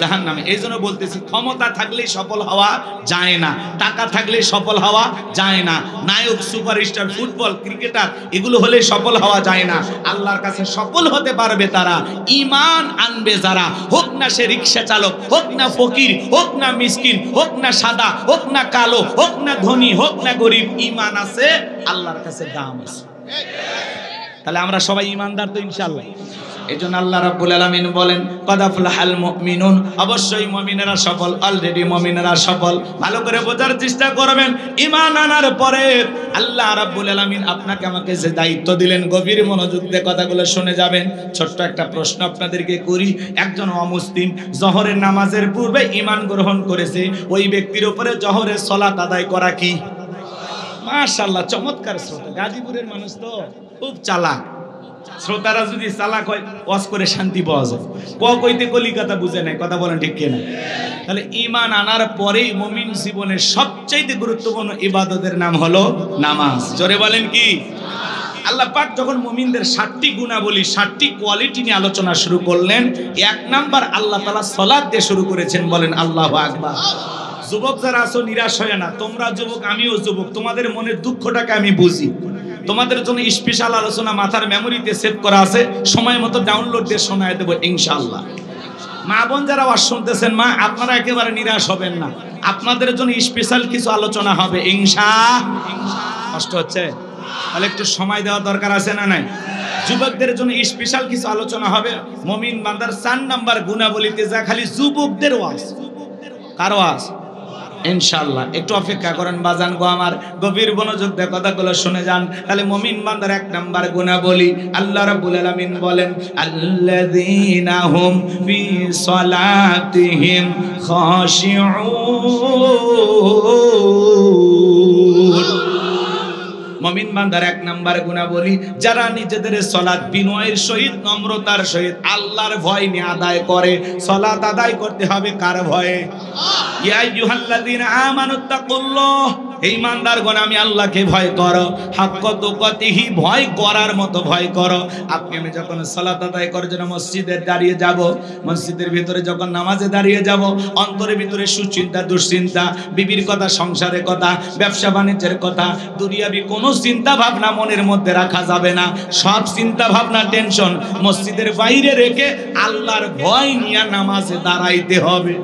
B: জাহান্নামে। এই জন্য বলতেছি, ক্ষমতা থাকলেই সফল হওয়া যায় না, টাকা থাকলেই সফল হওয়া যায় না, নায়ক, সুপারস্টার, ফুটবল, ক্রিকেটার এগুলো হলে সফল হওয়া যায় না। আল্লাহর কাছে সফল হতে পারবে তারা ঈমান আনবে যারা। হোক না সে রিক্সা চালক, হোক না ফকির, হোক না মিসকিন, হোক না সাদা, হোক না কালো, হোক না ধনী, হোক না গরিব, ঈমান আছে, আল্লাহর কাছে দাম আছে। তাহলে আমরা সবাই ঈমানদার তো ইনশাআল্লাহ। এজন্য আল্লাহ রাব্বুল আলামিন বলেন কদ আফলাহাল মুমিনুন, অবশ্যই মুমিনেরা সফল, অলরেডি মুমিনেরা সফল। ভালো করে বোঝার চেষ্টা করবেন। ঈমান আনার পরে আল্লাহ রাব্বুল আলামিন আপনাকে আমাকে যে দায়িত্ব দিলেন, গভীর মনোযোগ দিয়ে কথাগুলো শুনে যাবেন। ছোট্ট একটা প্রশ্ন আপনাদেরকে করি। একজন অমুসলিম জোহরের নামাজের পূর্বে ঈমান গ্রহণ করেছে, ওই ব্যক্তির উপরে জোহরের সালাত আদায় করা কি? মাশাআল্লাহ, চমৎকার শ্রোতা। গাজীপুরের মানুষ তো খুব চালাক। শ্রোতারা যদি চালাক হয়, ওয়াজ করে শান্তি পাওয়া যায়। কইতে কলিকাতা বুঝে নাই, কথা বলেন ঠিক কিনা? তাহলে ঈমান আনার পরেই মুমিন জীবনের সবচেয়ে গুরুত্বপূর্ণ ইবাদতের নাম হলো নামাজ। জোরে বলেন কি? আল্লাহ পাক যখন মুমিনদের 7টি গুণাবলী, 7টি কোয়ালিটি নিয়ে আলোচনা শুরু করলেন, 1 নাম্বার আল্লাহ তাআলা সালাত দিয়ে শুরু করেছেন। বলেন আল্লাহু আকবার। যুবক যারা আছো, নিরাশ হয় না। তোমরা যুবক, আমিও যুবক, তোমাদের মনের দুঃখটাকে আমি বুঝি। তোমাদের জন্য স্পেশাল আলোচনা মাথার মেমোরিতে সেভ করা আছে, সময় মতো ডাউনলোড দিয়ে শোনায় দেবো ইনশাআল্লাহ। মা বোন যারা ওয়াজ শুনতেছেন, মা আপনারা একেবারে নিরাশ হবেন না, আপনাদের জন্য স্পেশাল কিছু আলোচনা হবে ইনশাআল্লাহ। কষ্ট হচ্ছে? তাহলে একটু সময় দেওয়া দরকার আছে না নাই? যুবকদের জন্য স্পেশাল কিছু আলোচনা হবে। মুমিন বান্দার 4 নাম্বার গুণাবলীতে যা খালি যুবকদের ওয়াজ। কার ওয়াজ? ইনশাআল্লাহ। একটু অপেক্ষা করেন বাজান গো আমার, গভীর মনোযোগ দিয়ে কথাগুলো শুনে যান। তাহলে মুমিন বান্দার 1 নাম্বার গুণাবলী, আল্লাহ রাব্বুল আলামিন বলেন আল্লাযীনা হুম ফি সালাতিহিম খাশিউন। মুমিন বান্দার 1 নাম্বার গুণাবলী, যারা নিজেদের সালাত বিনয়ের সহিত, নম্রতার সহিত, আল্লাহর ভয় নিয়ে আদায় করে। সালাত আদায় করতে হবে কার ভয়ে? ইয়া আইয়ুহাল্লাযীনা আমানুত্তাকুল্লাহ, হে ঈমানদারগণ আমি আল্লাহকে ভয় করো। হাক্কা তুকাতিহি, ভয় করার মতো ভয় করো। আপনি আমি যখন সালাত আদায় করার জন্য মসজিদে দাঁড়িয়ে যাব, মসজিদের ভিতরে যখন নামাজে দাঁড়িয়ে যাব, অন্তরের ভিতরে সুচিন্তা, দুশ্চিন্তা, বিবির কথা, সংসারের কথা, ব্যবসা বাণিজ্যের কথা, দুনিয়াবি কোনো চিন্তা ভাবনা মনের মধ্যে রাখা যাবে না। সব চিন্তা ভাবনা, টেনশন মসজিদের বাইরে রেখে আল্লাহর ভয় নিয়ে নামাজে দাঁড়াইতে হবে।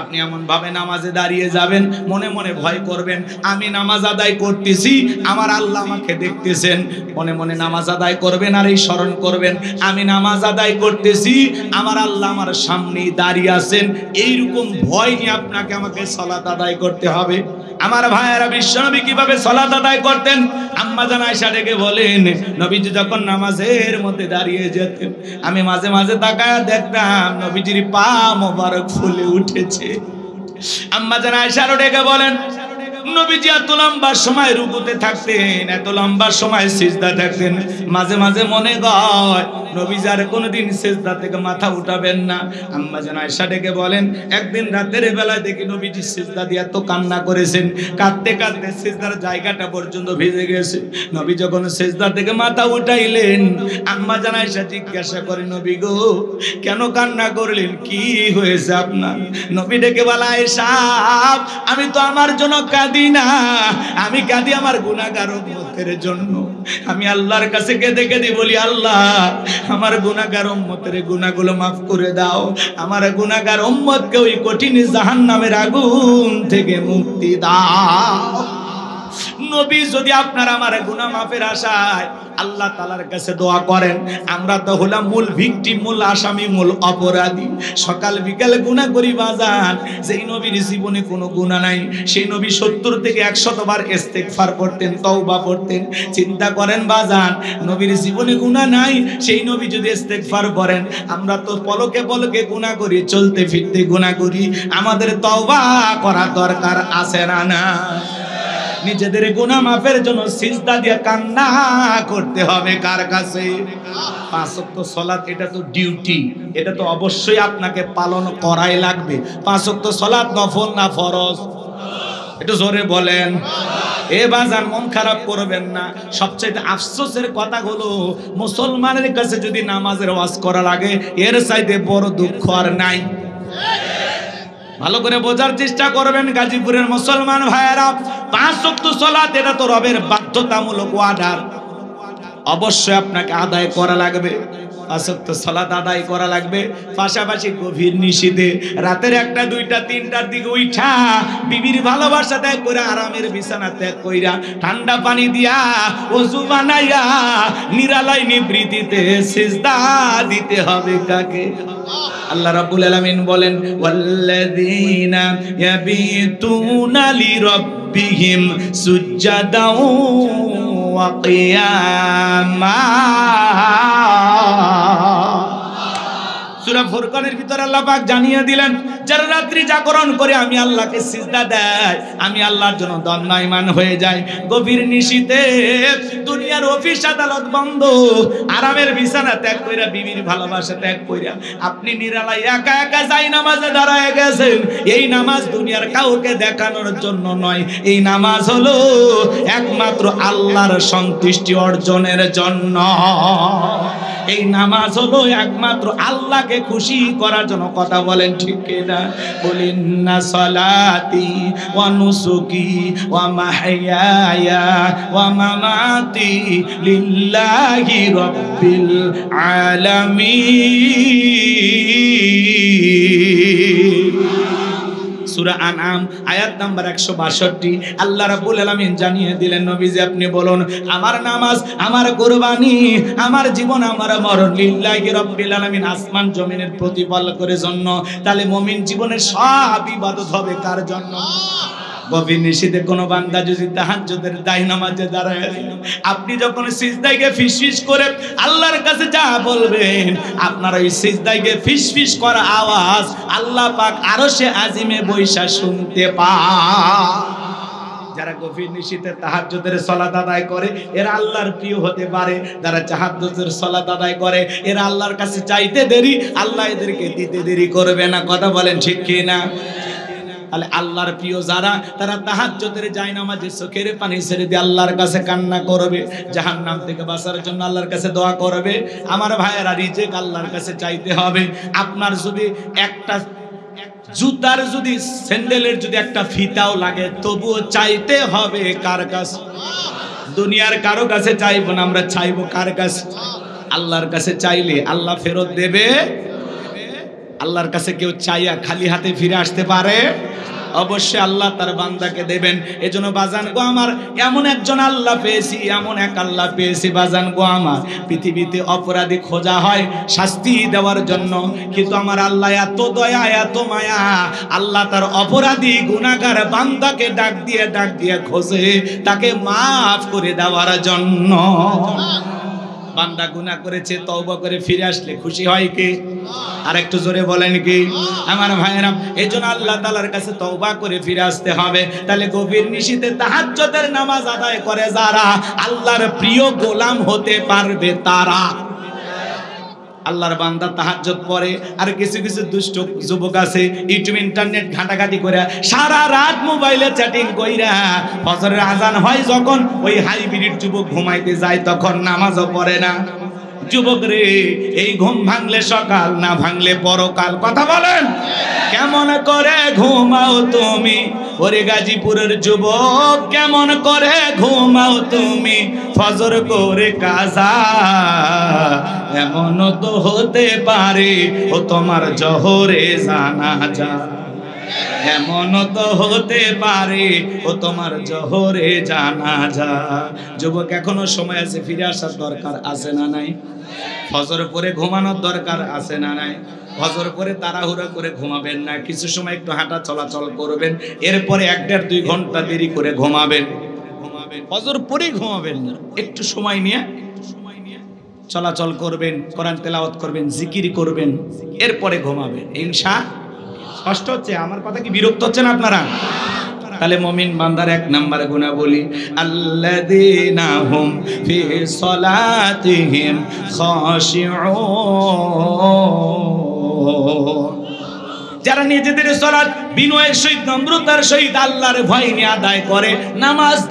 B: আপনি এমন ভাবে নামাজে দাঁড়িয়ে যাবেন, মনে মনে ভয় করবেন, আমি নামাজ আদায় করতেছি, আমার আল্লাহ আমাকে দেখতেছেন। মনে মনে নামাজ আদায় করবেন আর এই স্মরণ করবেন, আমি নামাজ আদায় করতেছি, আমার আল্লাহ আমার সামনেই দাঁড়িয়ে আছেন। এইরকম ভয় নিয়ে আপনাকে আমাকে সালাত আদায় করতে হবে। আমার ভাইয়েরা, বিশ্বনবী কিভাবে সালাত আদায় করতেন? আম্মা জান আয়েশা ডেকে বলেন, নবীজি যখন নামাজের মধ্যে দাঁড়িয়ে যেতেন, আমি মাঝে মাঝে তাকায় দেখতাম নবীজির পা মোবারক ফুলে উঠেছে। আম্মা জান আয়েশা ডেকে বলেন, নবীজি এত লম্বা সময় রুকুতে থাকতেন, এত লম্বা সময় সিজদা থাকতেন, মাঝে মাঝে মনে হয় নবীজি আর কোনোদিন সিজদা থেকে মাথা উঠাবেন না। আম্মা জান আয়েশা ডেকে বলেন, একদিন রাতের বেলায় দেখি নবীজি সিজদা দিয়ে এত কান্না করেছেন, কাঁদতে কাঁদতে সিজদার জায়গাটা পর্যন্ত ভিজে গেছে। নবী যখন সিজদা থেকে মাথা উঠাইলেন, আম্মা জান আয়েশা জিজ্ঞাসা করে, নবী গো কেন কান্না করলেন, কি হয়েছে আপনার? নবী ডেকে বলে, আয়েশা আমি তো আমার জন্য কাঁদি কাঁদি না, আমি কাঁদি আমার গুনাহগার উম্মতের জন্য। আমি আল্লাহর কাছে কেঁদে কেঁদে বলি, আল্লাহ আমার গুনাহগার উম্মতের গুনাহগুলো মাফ করে দাও, আমার গুনাহগার উম্মতকে ওই কঠিন জাহান্নামের আগুন থেকে মুক্তি দাও। নবী যদি আপনার আমার গুনাহ মাফের আশায় আল্লাহ তাআলার কাছে দোয়া করেন, আমরা তো হলাম মূল ভিকটিম, মূল আসামি, মূল অপরাধী। সকাল বিকাল গুনাহ করি বাজান। যেই নবীর জীবনে কোনো গুনাহ নাই, সেই নবী 70 থেকে 100 বার ইস্তেগফার করতেন, তওবা করতেন। চিন্তা করেন বাজান, নবীর জীবনে গুনাহ নাই, সেই নবী যদি ইস্তেগফার করেন, আমরা তো পলকে পলকে গুনাহ করি, চলতে ফিরতে গুনাহ করি। আমাদের তওবা করা দরকার আছে না না? নিজেদের গুনাহ মাফের জন্য সিজদা দিয়ে কান্না করতে হবে কার কাছে? 5 ওয়াক্ত সালাত, এটা তো ডিউটি, এটা তো অবশ্যই আপনাকে পালন করাই লাগবে। 5 ওয়াক্ত সালাত নফল না ফরজ? একটু জোরে বলেন। এ বাজান মন খারাপ করবেন না। সবচেয়ে আফসোসের কথা হলো, মুসলমানের কাছে যদি নামাজের ওয়াজ করা লাগে, এর চাইতে বড় দুঃখ আর নাই। ভালো করে বোঝার চেষ্টা করবেন গাজীপুরের মুসলমান ভাইয়েরা, 5 ওয়াক্ত সালাত এটা তো রবের বাধ্যতামূলক অর্ডার, অবশ্যই আপনাকে আদায় করা লাগবে। 5 ওয়াক্ত সালাত আদায় করা লাগবে। পাশাপাশি গভীর নিশীথে রাতের 1টা 2টা 3টার দিকে উঠা বিবির ভালোবাসা ত্যাগ করে, আরামের বিছানা ত্যাগ কইরা, ঠান্ডা পানি দিয়া ওযু বানাইয়া নিরালায় নিবৃত্তিতে সিজদা দিতে হবে কাকে? আল্লাহ রাব্বুল আলামিন বলেন, ওয়াল্লাযীনা ইয়াবিতুনা লিরাব্বিহিম সুজদাও ওয়া কিয়ামা। সূরা ফুরকানের ভিতর আল্লাহ পাক জানিয়ে দিলেন, যারা রাত্রি জাগরণ করে আমি আল্লাহকে সিজদা দেয়, আমি আল্লাহর জন্য দণ্ডায়মান হয়ে যায়। গভীর নিশীথে দুনিয়ার অফিস আদালত বন্ধ, আরামের বিছানা ত্যাগ কইরা, বিবির ভালোবাসা ত্যাগ কইরা আপনি নিরালায় একা একা যাই নামাজে দাঁড়ায় গেছেন। এই নামাজ দুনিয়ার কাউকে দেখানোর জন্য নয়, এই নামাজ হলো একমাত্র আল্লাহর সন্তুষ্টি অর্জনের জন্য। এই নামাজ হলো একমাত্র আল্লাহকে খুশি করার জন্য। কথা বলেন ঠিক কিনা? বলেন না, সালাতি ওয়া নুসুকি ওয়া মাহইয়ায়া ওয়া মামাতি লিল্লাহি রাব্বিল আলামিন। সূরা আনআম আয়াত নাম্বার 162 আল্লাহ রাব্বুল আলামিন জানিয়ে দিলেন, নবীজি আপনি বলুন, আমার নামাজ, আমার কুরবানি, আমার জীবন, আমার মরণ লিল্লাহি রাব্বিল আলামিন, আসমান জমিনের প্রতিপাল করে জন্য। তাহলে মুমিন জীবনের সব ইবাদত হবে কার জন্য? গভীর নিশীথে কোন বান্দা যদি তাহাজ্জুদের দায় নামাজে দাঁড়ায়, আপনি যখন সিজদায় গিয়ে ফিসফিস করে আল্লাহর কাছে যা বলবেন, আপনার ওই সিজদায় গিয়ে ফিসফিস করা আওয়াজ আল্লাহ পাক আরশে আজিমে বৈশা শুনতে পায়। যারা গভীর নিশীথে তাহাজ্জুদের সালাত আদায় করে, এরা আল্লাহর প্রিয় হতে পারে। যারা তাহাজ্জুদের সালাত আদায় করে, এরা আল্লাহর কাছে চাইতে দেরি, আল্লাহ এদেরকে দিতে দেরি করবে না। কথা বলেন ঠিক কি না? তাহলে আল্লাহর প্রিয় যারা, তারা তাহাজ্জুদের জায়নামাজে চোখের পানি ছেড়ে দিয়ে আল্লাহর কাছে কান্না করবে, জাহান্নাম থেকে বাঁচার জন্য আল্লাহর কাছে দোয়া করবে। আমার ভাইয়েরা, রিজিক আল্লাহর কাছে চাইতে হবে। আপনার যদি একটা জুতার, যদি স্যান্ডেলের যদি একটা ফিতাও লাগে, তবুও চাইতে হবে কার কাছে? দুনিয়ার কারো কাছে চাইবো না, আমরা চাইবো কার কাছে? আল্লাহর কাছে চাইলে আল্লাহ ফেরত দেবে। আল্লাহর কাছে কেউ চাইয়া খালি হাতে ফিরে আসতে পারে? অবশ্যই আল্লাহ তার বান্দাকে দেবেন। এজন্য বাজান গো আমার, এমন একজন আল্লাহ পেয়েছি, এমন এক আল্লাহ পেয়েছি বাজান গো আমার। পৃথিবীতে অপরাধী খোঁজা হয় শাস্তি দেওয়ার জন্য, কিন্তু আমার আল্লাহ এত দয়া, এত মায়া, আল্লাহ তার অপরাধী গুনাহগার বান্দাকে ডাক দিয়ে খোঁজে, তাকে মাফ করে দেওয়ার জন্য। বান্দা গুনাহ করেছে, তওবা করে ফিরে আসলে খুশি হয় কে? আর একটু জোরে বলেন কি? আমার ভাইয়েরা, এজন্য আল্লাহ তাআলার কাছে তওবা করে ফিরে আসতে হবে। তাহলে গভীর নিশীথে তাহাজ্জুদের নামাজ আদায় করে যারা, আল্লাহর প্রিয় গোলাম হতে পারবে তারা। আল্লাহর বান্দা তাহাজ্জুদ পড়ে, আর কিছু কিছু দুষ্ট যুবক আছে ইউটিউব ইন্টারনেট ঘাটাঘাটি করে সারা রাত মোবাইলে চ্যাটিং কইরা ফজরের আজান হয় যখন, ওই হাইব্রিড যুবক ঘুমাইতে যায় তখন নামাজও পড়ে না। যুবক রে, এই ঘুম ভাঙলে সকাল, না ভাঙলে পরকাল। কথা বলেন, কেমন করে ঘুমাও তুমি ওরে গাজীপুরের যুবক, কেমন করে ঘুমাও তুমি ফজর করে কাজা? এমন তো হতে পারে ও তোমার জোহরে জানাজা, এমন তো হতে পারে ও তোমার জোহরে জানাজা। যুবক, এখনো সময় আছে, ফিরে আসার দরকার আছে না নাই? ফজর পরে ঘুমানোর দরকার আছে না নাই? ফজর পরে তাড়াহুড়া করে ঘুমাবেন না, কিছু সময় একটু হাঁটা চলাচল করবেন, এরপরে 1-1.5-2 ঘন্টা দেরি করে ঘুমাবেন। ফজর পরেই ঘুমাবেন না, একটু সময় নিয়ে চলাচল করবেন, কোরআন তেলাওয়াত করবেন, জিকির করবেন, এরপরে ঘুমাবেন ইনশাআল্লাহ। কষ্ট হচ্ছে আমার কথা, কি বিরক্ত হচ্ছেন আপনারা? তাহলে মুমিন বান্দার 1 নম্বরে গুনাহ বলি, আল্লাযীনা হুম ফি সলাতিহিম খাশিউন, যারা নিজেদের সালাত বিনয়ের সহিত, নম্রতার সহিত আল্লাহর ভয় নিয়ে আদায় করে।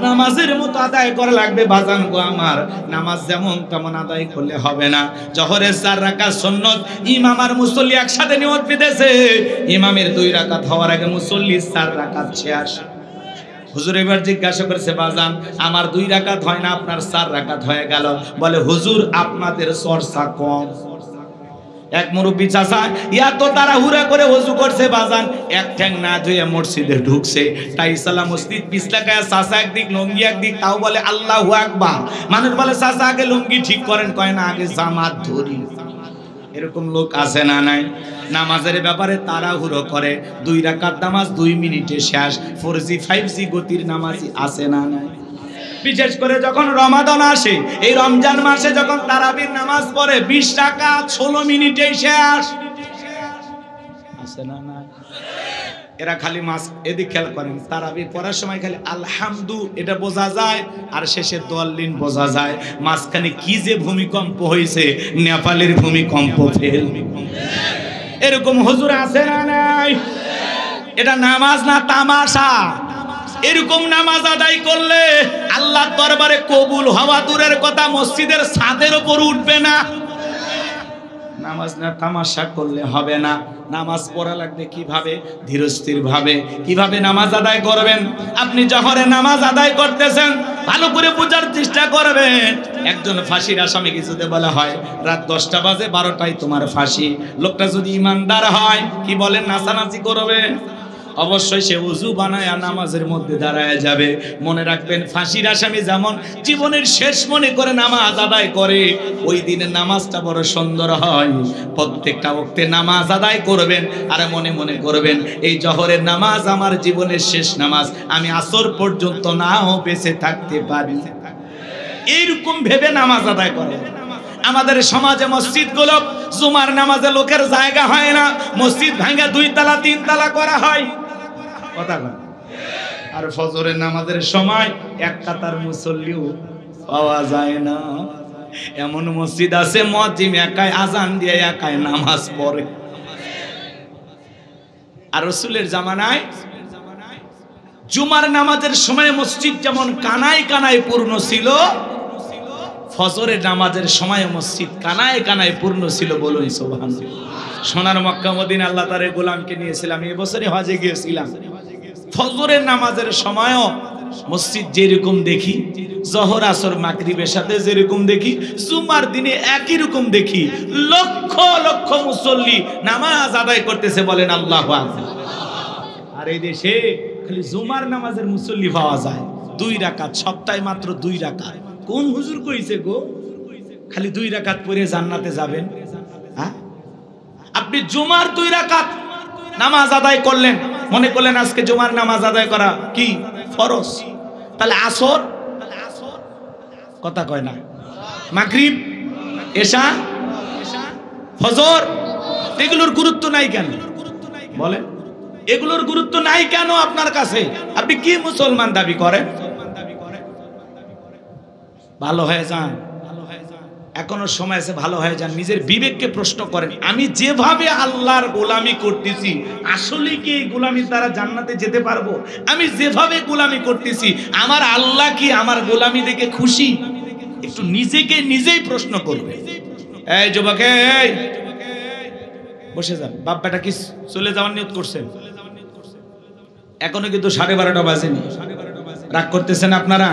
B: নামাজের মতো আদায় করা লাগবে বাজান গো আমার। নামাজ যেমন তেমন আদায় করলে হবে না। জোহরের 4 রাকাত সুন্নাত, ইমাম আর মুসল্লি একসাথে নিয়ত পেতেছে, ইমামের 2 রাকাত হওয়ার আগে মুসল্লি 4 রাকাত শেষ। হুজুর এবার জিজ্ঞাসা করেছে, বাজান আমার 2 রাকাত হয় না, আপনার 4 রাকাত হয়ে গেল। বলে, হুজুর আপনাদের চর্চা কম। এক মুরব্বী চাচা এত তাড়াহুড়া করে ওযু করছে বাজান, এক ঠ্যাং না ধুয়ে মসজিদে ঢুকছে। টাইসালা মসজিদ পিছলাকায়, চাচা একদিক লুঙ্গি একদিক, তাও বলে আল্লাহু আকবার। মানুষ বলে চাচা আগে লুঙ্গি ঠিক করেন, কয় না আগে জামাত ধরি। এরকম লোক আছে না নাই? নামাজের ব্যাপারে তাড়াহুড়ো করে, 2 রাকাত নামাজ 2 মিনিটে শেষ। 4G 5G গতির নামাজি আছে না নাই? বিশেষ করে যখন রমাদান আসে, এই রমজান মাসে যখন তারাবির নামাজ পড়ে 20 রাকাত 16 মিনিটে শেষ। আছে না না? এরা খালি মাস এদিক খেয়াল করেন, তারাবি পড়ার সময় খালি আলহামদু এটা বোঝা যায়, আর শেষে দোয়াল্লিন বোঝা যায়। মাঝখানে কি যে ভূমিকম্প হয়েছে, নেপালের ভূমিকম্প ফেল। এরকম হুজুর আছে না নাই? এটা নামাজ না তামাশা। এরকম নামাজ আদায় করলে আল্লাহর দরবারে কবুল হওয়া দূরের কথা, মসজিদের ছাদের উপর উঠবে না। নামাজ না তামাশা করলে হবে না। নামাজ পড়া লাগবে কিভাবে? ধীরস্থির ভাবে। কিভাবে নামাজ আদায় করবেন? আপনি জোহরে নামাজ আদায় করতেছেন, ভালো করে বোঝার চেষ্টা করবেন। একজন ফাঁসির আসামি কিছুতে বলা হয় রাত 10টা বাজে, 12টায় তোমার ফাঁসি। লোকটা যদি ইমানদার হয়, কি বলেন, নাচানাচি করবে? অবশ্যই সে ওযু বানায় নামাজের মধ্যে দাঁড়ায় যাবে। মনে রাখবেন, ফাঁসির আসামি যেমন জীবনের শেষ মনে করে নামাজ আদায় করে, ওই দিনের নামাজটা বড় সুন্দর হয়। প্রত্যেকটা ওয়াক্তে নামাজ আদায় করবেন, আর মনে মনে করবেন এই জোহরের নামাজ আমার জীবনের শেষ নামাজ, আমি আসর পর্যন্ত নাও বেঁচে থাকতে পারি। এইরকম ভেবে নামাজ আদায় করে। আমাদের সমাজে মসজিদগুলো জুমার নামাজে লোকের জায়গা হয় না, মসজিদ ভাঙা 2 তলা 3 তলা করা হয়। কথা বল। আর ফজরের নামাজের সময় 1 কাতার মুসল্লিও পাওয়া যায় না। এমন মসজিদ আছে মুয়াজ্জিন একাই আজান দিয়ে একাই নামাজ পড়ে। আর রাসূলের জামানায় জুমার নামাজের সময় মসজিদ যেমন কানায় কানায় পূর্ণ ছিল, ফজরের নামাজের সময় মসজিদ কানায় কানায় পূর্ণ ছিল। বলুন সুবহানাল্লাহ। সোনার মক্কা মদিনা আল্লাহ তাআলার গোলামকে নিয়েছিলাম, এই বছরই হজে গিয়েছিলাম। ফজরের নামাজের সময়ও মসজিদ যেরকম দেখি, জোহর আসর মাগরিবের সাথে যেরকম দেখি, জুমার দিনে একই রকম দেখি। লক্ষ লক্ষ মুসল্লি নামাজ আদায় করতেছে, বলেন আল্লাহু আকবার। আর এই দেশে খালি জুমার নামাজের মুসল্লি পাওয়া যায় 2 রাকাত, সপ্তাহে মাত্র 2 রাকাত। কোন হুজুর কইছে গো খালি 2 রাকাত পড়ে জান্নাতে যাবেন? হ্যাঁ, আপনি জুমার 2 রাকাত নামাজ আদায় করলেন, মনে করলেন আজকে জুমার নামাজ আদায় করা কি ফরজ। তাহলে আসর কথা কয় না, মাগরিব, এশা, ফজর, এগুলোর গুরুত্ব নাই কেন? বলেন, এগুলোর গুরুত্ব নাই কেন আপনার কাছে? আপনি কি মুসলমান দাবি করেন? ভালো হয়ে যান, এখনো সময় আছে, ভালো হয়ে যান। নিজের বিবেককে প্রশ্ন করেন, আমি যেভাবে আল্লাহর গোলামি করতেছি, আসলে কি এই গোলামির দ্বারা জান্নাতে যেতে পারবো? আমি যেভাবে গোলামি করতেছি, আমার আল্লাহ কি আমার গোলামি দেখে খুশি? একটু নিজেকে নিজেই প্রশ্ন করবে। এই যুবক, এই বসে যান। বাপ বেটা কি চলে যাওয়ার নিয়ত করছেন? এখনো কিন্তু 12:30 বাজেনি। রাগ করতেছেন আপনারা?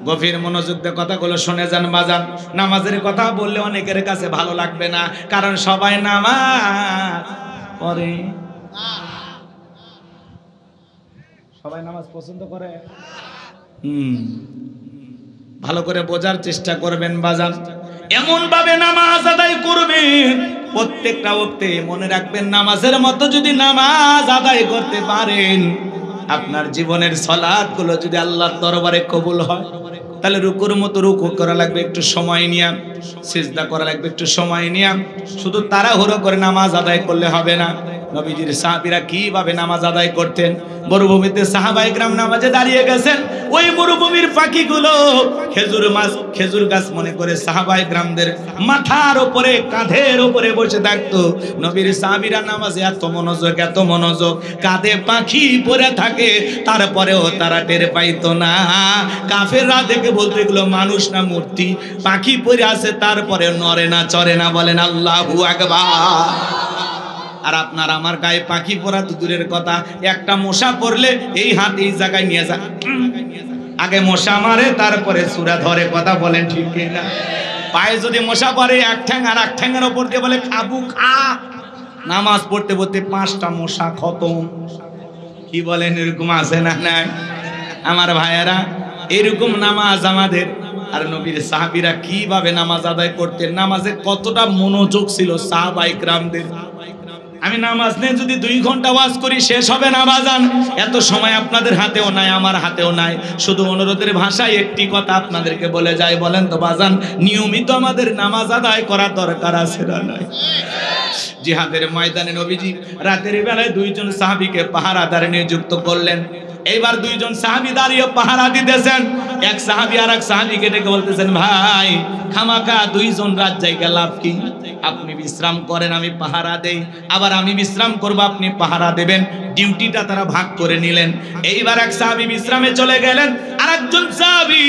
B: গভীর মনোযোগ দিয়ে কথাগুলো শুনে যান বাজান। নামাজের কথা বললে অনেকের কাছে ভালো লাগবে না, কারণ সবাই নামাজ পড়ে। সবাই নামাজ পছন্দ করে। ভালো করে বোঝার চেষ্টা করবেন বাজান। এমন ভাবে নামাজ আদায় করবেন প্রত্যেকটা ওয়াক্তে, মনে রাখবেন নামাজের মতো যদি নামাজ আদায় করতে পারেন, আপনার জীবনের সালাতগুলো যদি আল্লাহর দরবারে কবুল হয়, তাহলে রুকুর মতো রুকু করা লাগবে একটু সময় নিয়ে, সিজদা করা লাগবে একটু সময় নিয়ে। শুধু তাড়াহুড়ো করে নামাজ আদায় করলে হবে না। নবীজির সাহাবীরা কিভাবে নামাজ আদায় করতেন? মরুভূমিতে সাহাবায়ে কেরাম নামাজে দাঁড়িয়ে গেছেন, ওই মরুভূমির পাখিগুলো খেজুর গাছ মনে করে সাহাবায়ে কেরামদের মাথার উপরে, কাঁধের উপরে বসে থাকতো। নবীর সাহাবীরা নামাজে এত মনোযোগ, কাঁধে পাখি পড়ে থাকে, তারপরেও তারা টের পাইতো না। কাফেররা দেখে বলতে এগুলো মানুষ না মূর্তি, পাখি পড়ে আছে, তারপরে নড়ে না চড়ে না। বলেন আল্লাহু আকবার। আর আপনার আমার গায়ে পাখি পড়া তো দূরের কথা, একটা মশা পড়লে এই হাত এই জায়গায় নিয়ে যায়, আগে মশা মারে তারপরে সূরা ধরে। কথা বলেন ঠিক না? পায়ে যদি মশা পড়ে, এক ঠ্যাং আর এক ঠ্যাংয়ের ওপর দিয়ে বলে খাবু খা। নামাজ পড়তে পড়তে 5টা মশা খতম। কি বলেন? এরকম আছে না? নাই আমার ভাইয়েরা, এরকম নামাজ আমাদের। আর নবীর সাহাবীরা কিভাবে নামাজ আদায় করতেন, নামাজে কতটা মনোযোগ ছিল সাহাবায়ে কেরামদের। আমি নামাজ নিয়ে যদি 2 ঘন্টা ওয়াজ করি শেষ হবে না বাজান। এত সময় আপনাদের হাতেও নাই, আমার হাতেও নাই। শুধু অনুরোধের ভাষায় একটি কথা আপনাদেরকে বলে যাই, বলেন তো বাজান, নিয়মিত আমাদের নামাজ আদায় করা দরকার আছে না নাই? জিহাদের ময়দানে নবীজি রাতের বেলায় 2 জন সাহাবীকে পাহারাদার নিযুক্ত করলেন। এইবার 2 জন সাহাবী দাঁড়িয়ে পাহারা দিতেছেন। এক সাহাবী আর এক সাহাবীকে ডেকে বলতেছেন, ভাই খামাকা 2 জন রাত জায়গা লাভ কি? আপনি বিশ্রাম করেন, আমি পাহারা দেই, আবার আমি বিশ্রাম করব, আপনি পাহারা দেবেন। ডিউটিটা তারা ভাগ করে নিলেন। এইবার এক সাহাবী বিশ্রামে চলে গেলেন, আর একজন সাহাবী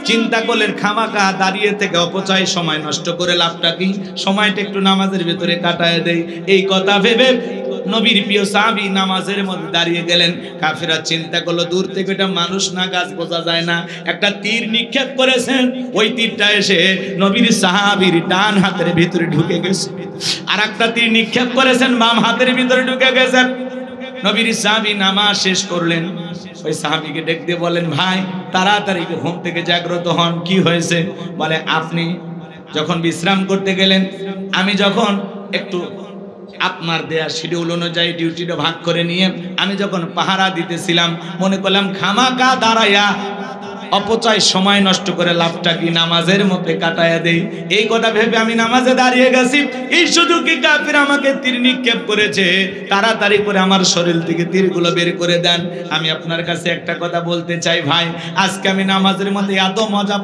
B: চিন্তা করলেন, খামাকা দাঁড়িয়ে থেকে অপচয় সময় নষ্ট করে লাভটা কি? সময়টা একটু নামাজের ভিতরে কাটায় দেই। এই কথা ভেবে নবীর প্রিয় সাহাবী নামাজের মধ্যে দাঁড়িয়ে গেলেন। কাফেররা চিন্তা করলো, দূর থেকে এটা মানুষ না গাছ বোঝা যায় না, একটা তীর নিক্ষেপ করেছেন, ওই তীরটা এসে নবীর সাহাবীর ডান হাতের ভিতরে ঢুকে গেছে। আর একটা তীর নিক্ষেপ করেছেন, বাম হাতের ভিতরে ঢুকে গেছে। নবীর সাহাবী নামাজ শেষ করলেন, ওই সাহাবীকে ডেকে দিয়ে বলেন, ভাই তাড়াতাড়ি ঘুম থেকে জাগ্রত হন। কি হয়েছে? বলে, আপনি যখন বিশ্রাম করতে গেলেন, আমি যখন একটু আপনার দেয়া শিডিউল অনুযায়ী ডিউটিটা ভাগ করে নিয়ে আমি যখন পাহারা দিতেছিলাম, মনে করলাম খামাকা দাঁড়াইয়া অপচয় সময় নষ্ট করে লাভটা কি? নামাজের মধ্যে কাটায়া দেই। এই কথা ভেবে আমি নামাজে দাঁড়িয়ে গেছি। এই সুযোগে কাফির আমাকে তীর নিক্ষেপ করেছে, তাড়াতাড়ি করে আমার শরীর থেকে তীরগুলো বের করে দেন। আমি আপনার কাছে একটা কথা বলতে চাই ভাই, আজকে আমি নামাজের মধ্যে এত মজা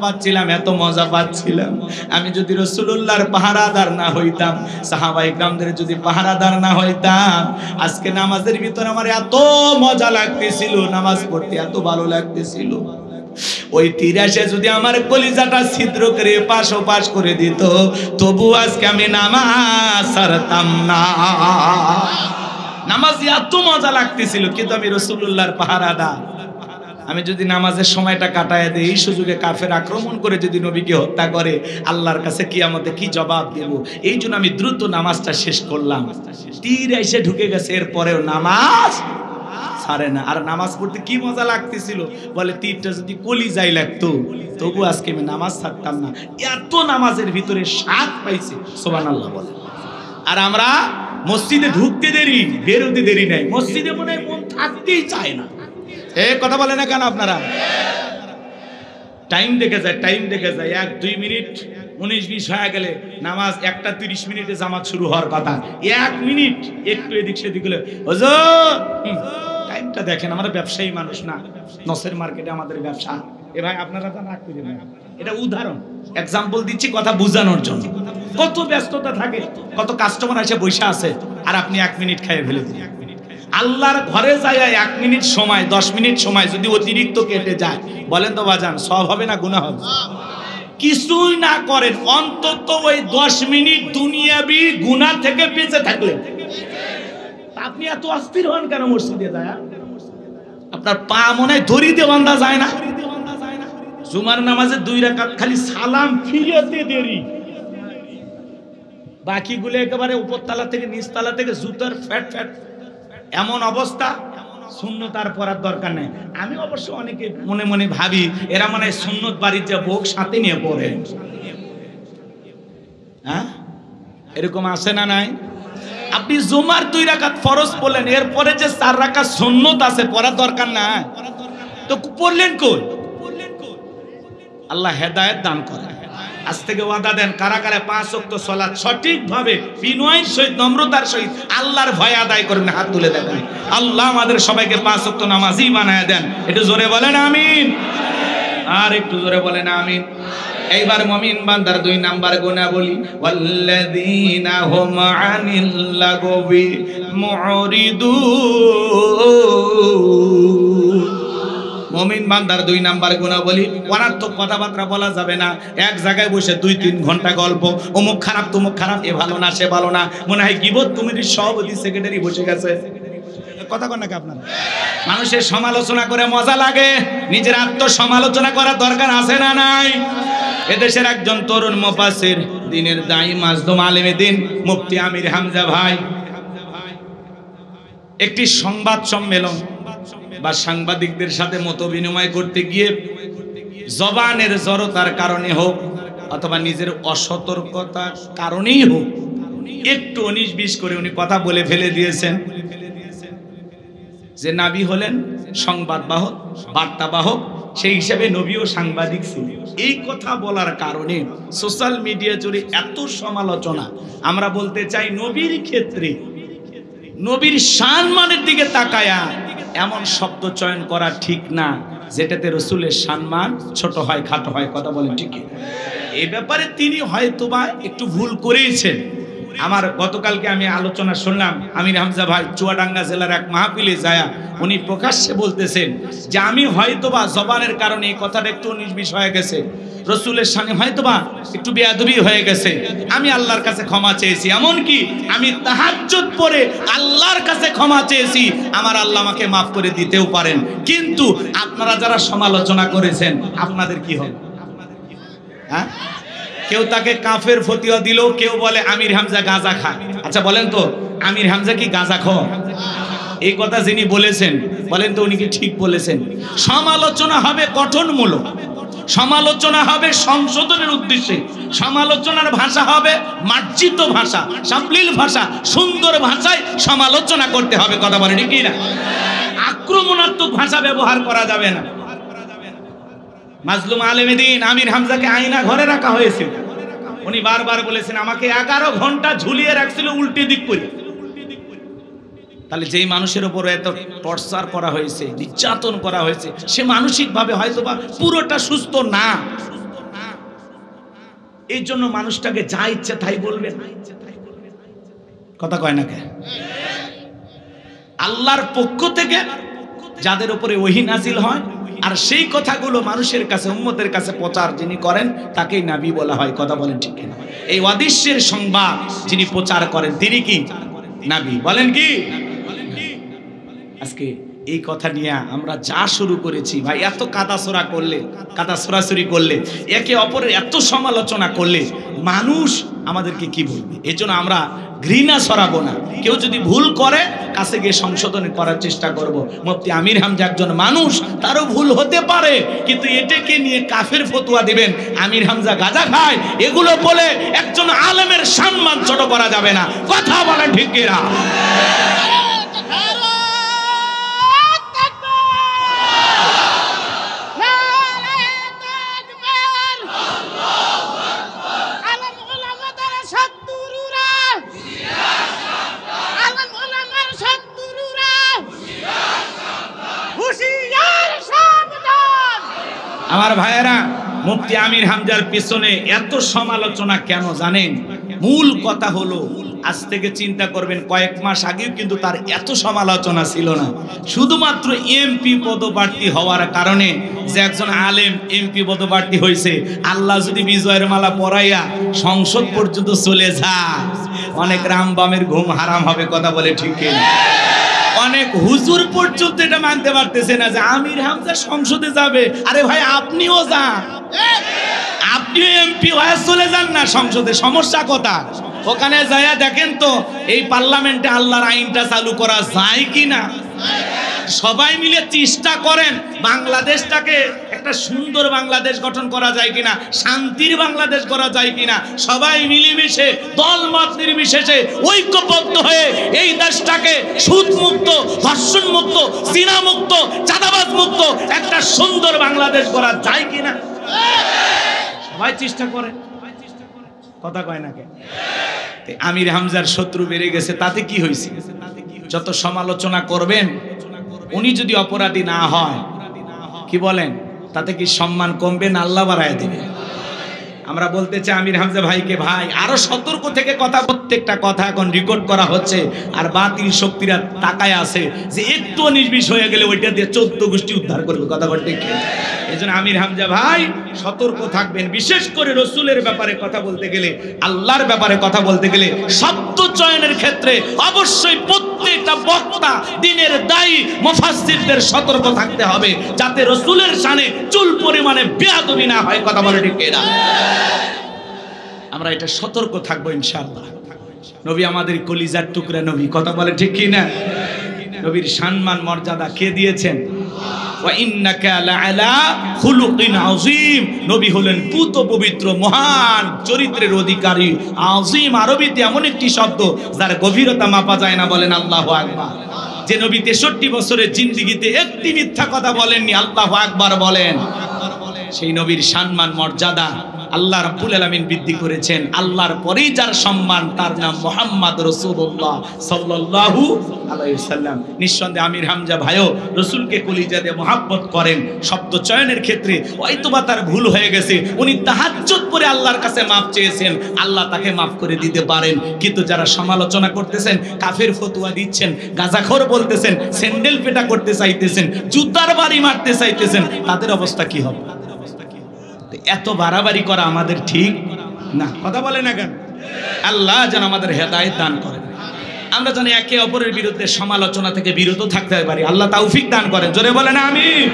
B: পাচ্ছিলাম, আমি যদি রাসূলুল্লাহর পাহারাদার না হইতাম, সাহাবায়ে কেরামদের যদি পাহারাদার না হইতাম, আজকে নামাজের ভিতরে আমার এত মজা লাগতেছিল, নামাজ পড়তে এত ভালো লাগতেছিল। ওই তীর এসে যদি আমার কলিজাটা ছিদ্র করে পাশ ও পাশ করে দিত, তবু আজকে আমি নামাজ ছাড়তাম না। নামাজ এত মজা লাগতেছিল, কিন্তু আমি রাসূলুল্লাহর পাহারাদার। আমি যদি নামাজের সময়টা কাটায় দেই, এই সুযোগে কাফের আক্রমণ করে যদি নবীকে হত্যা করে, আল্লাহর কাছে কিয়ামতে কি জবাব দেব? এই জন্য আমি দ্রুত নামাজটা শেষ করলাম। তীর এসে ঢুকে গেছে, এরপরেও নামাজ ছাড়ে না। আর নামাজ পড়তে কি মজা লাগতেছিল, বলে তীরটা যদি কলিজায় লাগতো, তবু আজকে আমি নামাজ ছাড়তাম না। এত নামাজের ভিতরে স্বাদ পাইছে, সুবহানাল্লাহ বলে। আর আমরা মসজিদে ঢুকতে দেরি, বেরোতে দেরি নাই, মসজিদে মনে হয় মন থাকতেই চায় না। এই কথা বলে না কেন আপনারা? টাইম দেখে যায় 1-2 মিনিট 19-20 হয়ে গেলে নামাজ 1টা 30 মিনিটে জামাত শুরু হওয়ার কথা, 1 মিনিট একটু এদিক সেদিক হলে হুজুর টাইমটা দেখেন। আমরা ব্যবসায়ী মানুষ না, নসের মার্কেটে আমাদের ব্যবসা। এ ভাই আপনারা তো রাগ করেন না, এটা উদাহরণ, এক্সাম্পল দিচ্ছি কথা বোঝানোর জন্য। কত ব্যস্ততা থাকে, কত কাস্টমার এসে বসে আছে, আর আপনি 1 মিনিট খাইয়ে ফেলেছেন। আল্লাহর ঘরে যায় 1 মিনিট সময়, 10 মিনিট সময় যদি অতিরিক্ত কেটে যায়, বলেন তো বাজান, সওয়াব হবে না গুনাহ হবে? কিছুই না করেন, অন্তত ওই 10 মিনিট দুনিয়াবি গুনাহ থেকে বেঁচে থাকলেন। আপনি এত অস্থির হন কেন মসজিদে যায়? আপনার পা মনে হয় দড়ি দিয়ে বাঁধা যায় না? জুমার নামাজে 2 রাকাত খালি সালাম ফিরাতে দেরি, বাকিগুলো একেবারে উপরতলা থেকে নিচতলা থেকে জুতার ফ্যাট ফ্যাট এমন অবস্থা। সুন্নত আর পড়ার দরকার নেই। আমি অবশ্য অনেকে মনে মনে ভাবি এরা মনে হয় সুন্নত বাড়ির যে বোক সাথে নিয়ে পড়ে। হ্যাঁ, এরকম আছে না নাই? আপনি জুমার 2 রাকাত ফরজ পড়লেন, এরপরে যে 4 রাকাত সুন্নত আছে পড়ার দরকার না, তো পড়লেন কই? আল্লাহ হেদায়েত দান করেন। আজ থেকে ওয়াদা দেন, কারা কারা 5 ওয়াক্ত সালাত সঠিকভাবে বিনয়ের সহিত নম্রতার সহিত আল্লাহর ভয় আদায় করবেন, হাত তুলে দেবেন। আল্লাহ আমাদের সবাইকে 5 ওয়াক্ত নামাজি বানায় দেন। একটু জোরে বলেন আমিন, আর একটু জোরে বলেন আমিন। এইবার মুমিন বান্দার 2 নাম্বার গুনাহ বলি, ওয়াল্লাযীনা হুম আনিল লাগবি মুরিদুন। মুমিন বান্দার 2 নাম্বার গুনাহ বলি, অনার্থক কথাবার্তা বলা যাবে না। এক জায়গায় বসে 2-3 ঘন্টা গল্প, অমুক খারাপ তমুক খারাপ, এ ভালো না সে ভালো না, মনে হয় গীবত কমিটির সভাপতি সেক্রেটারি বসে গেছে। কথা কন নাকি আপনার? মানুষের সমালোচনা করে মজা লাগে, নিজের আত্মসমালোচনা করার দরকার আছে না নাই? এদেশের একজন তরুণ মুফাসসির, দ্বীনের দায়ী, মাজলুম আলেমে দ্বীন মুফতি আমির হামজা ভাই একটি সংবাদ সম্মেলন বা সাংবাদিকদের সাথে মত বিনিময় করতে গিয়ে জবানের জড়তার কারণে হোক অথবা নিজের অসতর্কতার কারণেই হোক একটু 19-20 করে উনি কথা বলে ফেলে দিয়েছেন যে নবী হলেন সংবাদবাহক, বার্তাবাহক, সেই হিসাবে নবীও সাংবাদিক ছিলেন। এই কথা বলার কারণে সোশ্যাল মিডিয়া জুড়ে এত সমালোচনা। আমরা বলতে চাই, নবীর ক্ষেত্রে নবীর সম্মানের দিকে তাকায়া এমন শব্দ চয়ন করা ঠিক না যেটাতে রাসূলের সম্মান ছোট হয়, খাটো হয়। কথা বলেন ঠিক কি? এই ব্যাপারে তিনি হয়তোবা একটু ভুল করেছেন। আমার গতকালকে আমি আলোচনা শুনলাম, আমির হামজা ভাই চুয়াডাঙ্গা জেলার এক মাহফিলে যায় উনি প্রকাশ্যে বলতেছেন যে আমি হয়তোবা জবানের কারণে এই কথাটা একটু 19-20 হয়ে গেছে, রাসূলের সামনে হয়তোবা একটু বেয়াদবি হয়ে গেছে, আমি আল্লাহর কাছে ক্ষমা চেয়েছি। এমনকি আমি তাহাজ্জুদ পড়ে আল্লাহর কাছে ক্ষমা চেয়েছি, আমার আল্লাহ আমাকে মাফ করে দিতেও পারেন। কিন্তু আপনারা যারা সমালোচনা করেছেন আপনাদের কি হবে? হ্যাঁ, কেউ তাকে কাফের ফতোয়া দিল, কেউ বলে আমির হামজা গাঁজা খায়। আচ্ছা বলেন তো, আমির হামজা কি গাঁজা খায়? এই কথা যিনি বলেছেন বলেন তো উনি কি ঠিক বলেছেন? সমালোচনা হবে গঠনমূলক, সমালোচনা হবে সংশোধনের উদ্দেশ্যে, সমালোচনার ভাষা হবে মার্জিত ভাষা, সাবলীল ভাষা, সুন্দর ভাষায় সমালোচনা করতে হবে। কথা বলেন কি না? আক্রমণাত্মক ভাষা ব্যবহার করা যাবে না। মাজলুম আলেমে দ্বীন আমির হামজাকে আয়না ঘরে রাখা হয়েছিল। উনি বারবার বলেছেন আমাকে 11 ঘন্টা ঝুলিয়ে রাখছিল উল্টে দিক করে। তাহলে যেই মানুষের উপর এত টর্চার করা হয়েছে, নির্যাতন করা হয়েছে, সে মানসিকভাবে হয়তোবা পুরোটা সুস্থ না। এই জন্য মানুষটাকে যা ইচ্ছে তাই বলবে। কথা কয় না কে? আল্লাহর পক্ষ থেকে যাদের উপরে ওহী নাজিল হয় আর সেই কথাগুলো মানুষের কাছে, উম্মতের কাছে প্রচার যিনি করেন তাকেই নবী বলা হয়। কথা বলেন ঠিক কিনা? এই অদৃশ্যের সংবাদ যিনি প্রচার করেন তিনি কি নবী? বলেন কি? আজকে এই কথা নিয়ে আমরা যা শুরু করেছি ভাই, এত কাদাছোড়া করলে, কাদা ছোড়াছুরি করলে, একে অপরের এত সমালোচনা করলে মানুষ আমাদেরকে কি বলবে? এই জন্য আমরা ঘৃণা ছড়াবো না। কেউ যদি ভুল করে কাছে গিয়ে সংশোধন করার চেষ্টা করব। মুফতি আমির হামজা একজন মানুষ, তারও ভুল হতে পারে, কিন্তু এটাকে নিয়ে কাফের ফতোয়া দিবেন আমির হামজা গাঁজা খায় এগুলো বলে একজন আলেমের সম্মান ছোট করা যাবে না। কথা বলেন ঠিক কিনা? আমার ভাইয়েরা, মুফতি আমির হামজার পিছনে এত সমালোচনা কেন জানেন? মূল কথা হলো আজ থেকে চিন্তা করবেন কয়েক মাস আগেও কিন্তু তার এত সমালোচনা ছিল না, শুধুমাত্র এমপি পদপ্রার্থী হওয়ার কারণে যে একজন আলেম এমপি পদপ্রার্থী হয়েছে, আল্লাহ যদি বিজয়ের মালা পরাইয়া সংসদ পর্যন্ত চলে যায়, অনেক রামবামের ঘুম হারাম হবে। কথা বলে ঠিক কিনা? অনেক হুজুর পর্যন্ত এটা মানতে পারতেছে না যে আমির হামজা সংসদে যাবে। আরে ভাই আপনিও যান, আপনিও এমপি হয়ে চলে যান না সংসদে, সমস্যা কথা? ওখানে যাইয়া দেখেন তো এই পার্লামেন্টে আল্লাহর আইনটা চালু করা যায় কিনা। সবাই মিলে চেষ্টা করেন বাংলাদেশটাকে একটা সুন্দর বাংলাদেশ গঠন করা যায় কিনা, শান্তির বাংলাদেশ করা যায় কিনা। সবাই মিলেমিশে দলমত নির্বিশেষে ঐক্যবদ্ধ হয়ে এই দেশটাকে সুদ মুক্ত, ধর্ষণ মুক্ত, জিনা মুক্ত, চাঁদাবাজ মুক্ত একটা সুন্দর বাংলাদেশ করা যায় কিনা সবাই চেষ্টা করে। কথা কয় না কেন? আমির হামজার শত্রু বেড়ে গেছে, তাতে কি হয়েছে? যত সমালোচনা করবেন, উনি যদি অপরাধী না হয়, কি বলেন, তাতে কি সম্মান কমবে না আল্লাহ বাড়ায় দেবে? আমরা বলতে চাই আমির হামজা ভাইকে, ভাই আরো সতর্ক থেকে কথা, প্রত্যেকটা কথা এখন রেকর্ড করা হচ্ছে, আর বাতিল শক্তিরা তাকায় আছে যে একটু নির্বিষ হয়ে গেলে ওইটা দিয়ে 14 গোষ্ঠী উদ্ধার করবে। কথা বলতে কি? এই জন্য আমির হামজা ভাই সতর্ক থাকবেন, বিশেষ করে রসুলের ব্যাপারে কথা বলতে গেলে, আল্লাহর ব্যাপারে কথা বলতে গেলে, শব্দ চয়নের ক্ষেত্রে অবশ্যই প্রত্যেকটা বক্তা, দিনের দায়ী, মুফাসসিরদের সতর্ক থাকতে হবে, যাতে রসুলের শানে চুল পরিমাণে বেয়াদবি না হয়। কথা বলে ঠিক কিনা? আমরা এটা সতর্ক থাকবো ইনশাআল্লাহ। নবী আমাদের কলিজার টুকরা নবী। কথা বলে ঠিক কিনা? নবীর সম্মান মর্যাদা কে দিয়েছেন? ওয়া ইন্নাকা লাআলা খুলুকিন আযীম। নবী হলেন পুত পবিত্র মহান চরিত্রের অধিকারী। আযীম আরবিতে এমন একটি শব্দ যার গভীরতা মাপা যায় না। বলেন আল্লাহু আকবার। যে নবী 63 বছরের জিন্দেগিতে একটি মিথ্যা কথা বলেননি, আল্লাহু আকবার বলেন। সেই নবীর সম্মান মর্যাদা আল্লাহ রাব্বুল আলামিন বৃদ্ধি করেছেন। আল্লাহর পরেই যার সম্মান, তার নাম মুহাম্মদ রাসূলুল্লাহ সাল্লাল্লাহু আলাইহি ওয়াসাল্লাম। নিঃসন্দেহে আমির হামজা ভাইও রাসূলকে কলিজা দিয়ে মহব্বত করেন। শব্দ চয়নের ক্ষেত্রে হয়তোবা তার ভুল হয়ে গেছে, উনি তাহাজ্জুদ পড়ে আল্লাহর কাছে মাফ চেয়েছেন, আল্লাহ তাকে মাফ করে দিতে পারেন। কিন্তু যারা সমালোচনা করতেছেন, কাফের ফতোয়া দিচ্ছেন, গাঁজাখোর বলতেছেন, স্যান্ডেল পেটা করতে চাইতেছেন, জুতার বাড়ি মারতে চাইতেছেন, তাদের অবস্থা কি হবে? এত বাড়াবাড়ি করা আমাদের ঠিক না। কথা বলে না কেন? আল্লাহ যেন আমাদের হেদায়েত দান করেন, আমরা যেন একে অপরের বিরুদ্ধে সমালোচনা থেকে বিরত থাকতে পারি। আল্লাহ তৌফিক দান করেন। জোরে বলেন আমিন।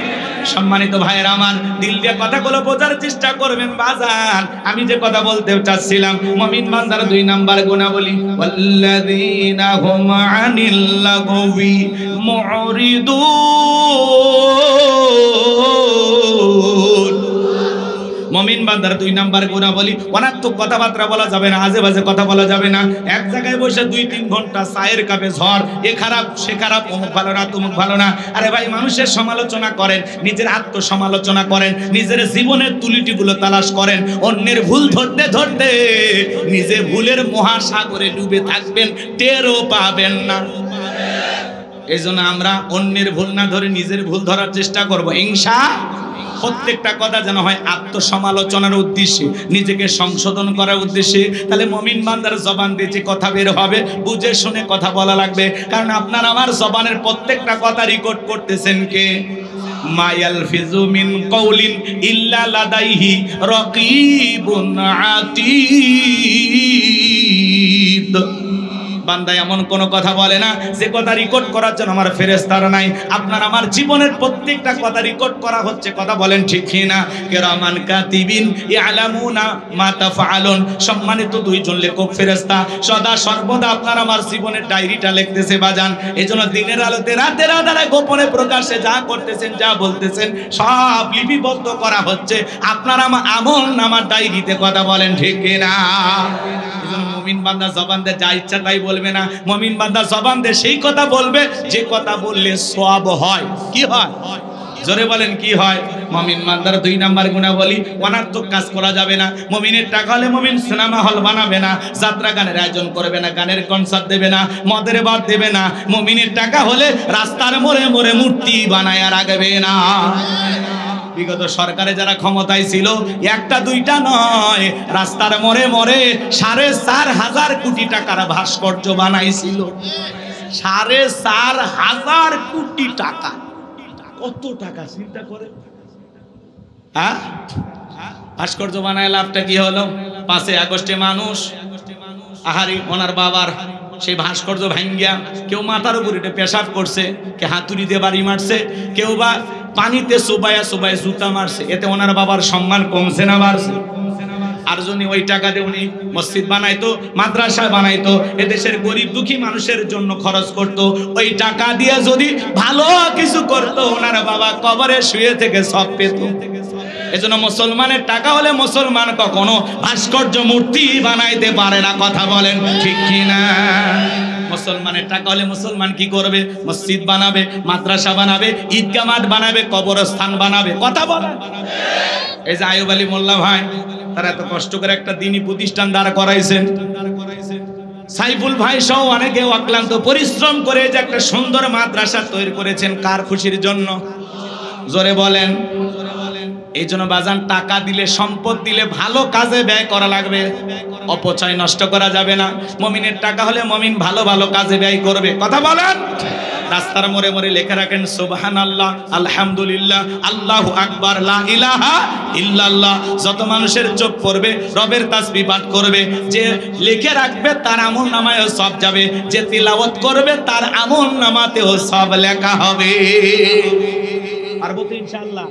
B: সম্মানিত ভাইয়েরা আমার, দিল দিয়ে কথাগুলো বোঝার চেষ্টা করবেন বাজান। আমি যে কথা বলতে চাচ্ছিলাম, মুমিন বান্দার 2 নাম্বার গুণাবলী, ওয়াল্লাযীনা হুম আনিল লাগবি মুরিদুন। মুমিন বান্দার 2 নাম্বার গুণাবলী, অনাত্মক কথাবার্তা বলা যাবে না, আজে বাজে কথা বলা যাবে না। এক জায়গায় বসে 2-3 ঘন্টা চায়ের কাপে ঝড়, এ খারাপ সে খারাপ, অমুক ভালো না তমুক ভালো না। আরে ভাই, মানুষের সমালোচনা করেন, নিজের আত্মসমালোচনা করেন, নিজের জীবনের তুলিটিগুলো তালাশ করেন। অন্যের ভুল ধরতে ধরতে নিজে ভুলের মহাসাগরে ডুবে থাকবেন, টেরও পাবেন না। এই জন্য আমরা অন্যের ভুল না ধরে নিজের ভুল ধরার চেষ্টা করব ইনশাআল্লাহ। প্রত্যেকটা কথা যেন হয় আত্মসমালোচনার উদ্দেশ্যে, নিজেকে সংশোধন করার উদ্দেশ্যে। তাহলে মুমিন বান্দার জবান দিয়ে যে কথা বের হবে, বুঝে শুনে কথা বলা লাগবে। কারণ আপনার আমার জবানের প্রত্যেকটা কথা রেকর্ড করতেছেন কে? মা ইয়ালফিজু মিন কাউলিন ইল্লা লাদাইহি রাকিবুন আতীদ। বান্দা এমন কোন কথা বলে না যে কথা রেকর্ড করার জন্য আমার ফেরেশতারা নাই। আপনার আমার জীবনের প্রত্যেকটা কথা রেকর্ড করা হচ্ছে। কথা বলেন ঠিক কি না? কিরামান কাতিবিন ইয়ালামুনা মা তাফআলুন। সম্মানিত 2 জন লেখক ফেরেশতা সদা সর্বদা আপনার আমার জীবনের ডায়েরিটা লিখতেছে বাজান। এজন্য দিনের আলোতে রাতের আধারে গোপনে প্রকাশ্যে যা করতেছেন, যা বলতেছেন, সব লিপিবদ্ধ করা হচ্ছে আপনার আমার আমল নামার ডায়েরিতে। কথা বলেন ঠিক কি না? মুমিন বান্দা জবান দিয়ে যা ইচ্ছা তাই বলবে না। মুমিন বান্দা জবান দিয়ে সেই কথা বলবে যে কথা বললে সওয়াব হয়। কি হয়? জোরে বলেন কি হয়? মুমিন বান্দার 2 নাম্বার গুণাবলী, অনার্থক কাজ করা যাবে না। মুমিনের টাকা হলে মুমিন সিনেমা হল বানাবে না, যাত্রা গানের আয়োজন করবে না, গানের কনসার্ট দেবে না, মদের বার দেবে না। মুমিনের টাকা হলে রাস্তার মোড়ে মোড়ে মূর্তি বানায় রাখবে না। বিগত সরকারে যারা ক্ষমতায় ছিল একটা দুইটা নয়, রাস্তার মোড়ে মোড়ে 4,500 কোটি টাকার ভাস্কর্য বানাইছিল। 4,500 কোটি টাকা। কত টাকা চিন্তা করে, হ্যাঁ? ভাস্কর্য বানায় লাভটা কি হলো? 5 আগস্টে মানুষ আহারি ওনার বাবার সেই ভাস্কর্য ভাঙ্গিয়া কেউ মাথার উপর উঠে পেশাব করছে, কে হাতুড়ি দিয়ে বাড়ি মারছে, কেউ বা পানিতে চুবায়া চুবায়া জুতা মারছে। এতে ওনার বাবার সম্মান কমছে না বাড়ছে? আর যদি ওই টাকা দিয়ে উনি মসজিদ বানাইতো, মাদ্রাসা বানাইতো, এদেশের গরিব দুঃখী মানুষের জন্য খরচ করত, ওই টাকা দিয়ে যদি ভালো কিছু করত, ওনার বাবা কবরে শুয়ে থেকে সব পেত। এজন্য মুসলমানের টাকা হলে মুসলমান কখনো ভাস্কর্য মূর্তি বানাইতে পারে না। কথা বলেন ঠিক কি না? মুসলমানের টাকা হলে মুসলমান কি করবে? মসজিদ বানাবে, মাদ্রাসা বানাবে, ঈদগাহ মাঠ বানাবে, কবরস্থান বানাবে। কথা বলেন। এই যে আয়ুব আলী মোল্লা ভাই, তারা এত কষ্ট করে একটা দ্বীনি প্রতিষ্ঠান দাঁড় করাইছেন। সাইফুল ভাই সহ অনেকে অক্লান্ত পরিশ্রম করে যে একটা সুন্দর মাদ্রাসা তৈরি করেছেন। কার খুশির জন্য? জোরে বলেন। এই জন্য বাজান, টাকা দিলে, সম্পদ দিলে ভালো কাজে ব্যয় করা লাগবে, অপচয় নষ্ট করা যাবে না। মুমিনের টাকা হলে মুমিন ভালো ভালো কাজে ব্যয় করবে। কথা বলেন। রাস্তার মোড়ে মোড়ে লেখা রাখেন সুবহানাল্লাহ, আলহামদুলিল্লাহ, আল্লাহু আকবার, লা ইলাহা ইল্লাল্লাহ। যত মানুষের চোখ পড়বে রবের তাসবিহ পাঠ করবে, যে লিখে রাখবে তার আমলনামায়ও সব যাবে, যে তিলাওয়াত করবে তার আমলনামাতেও সব লেখা হবে। পারবো তো ইনশাআল্লাহ?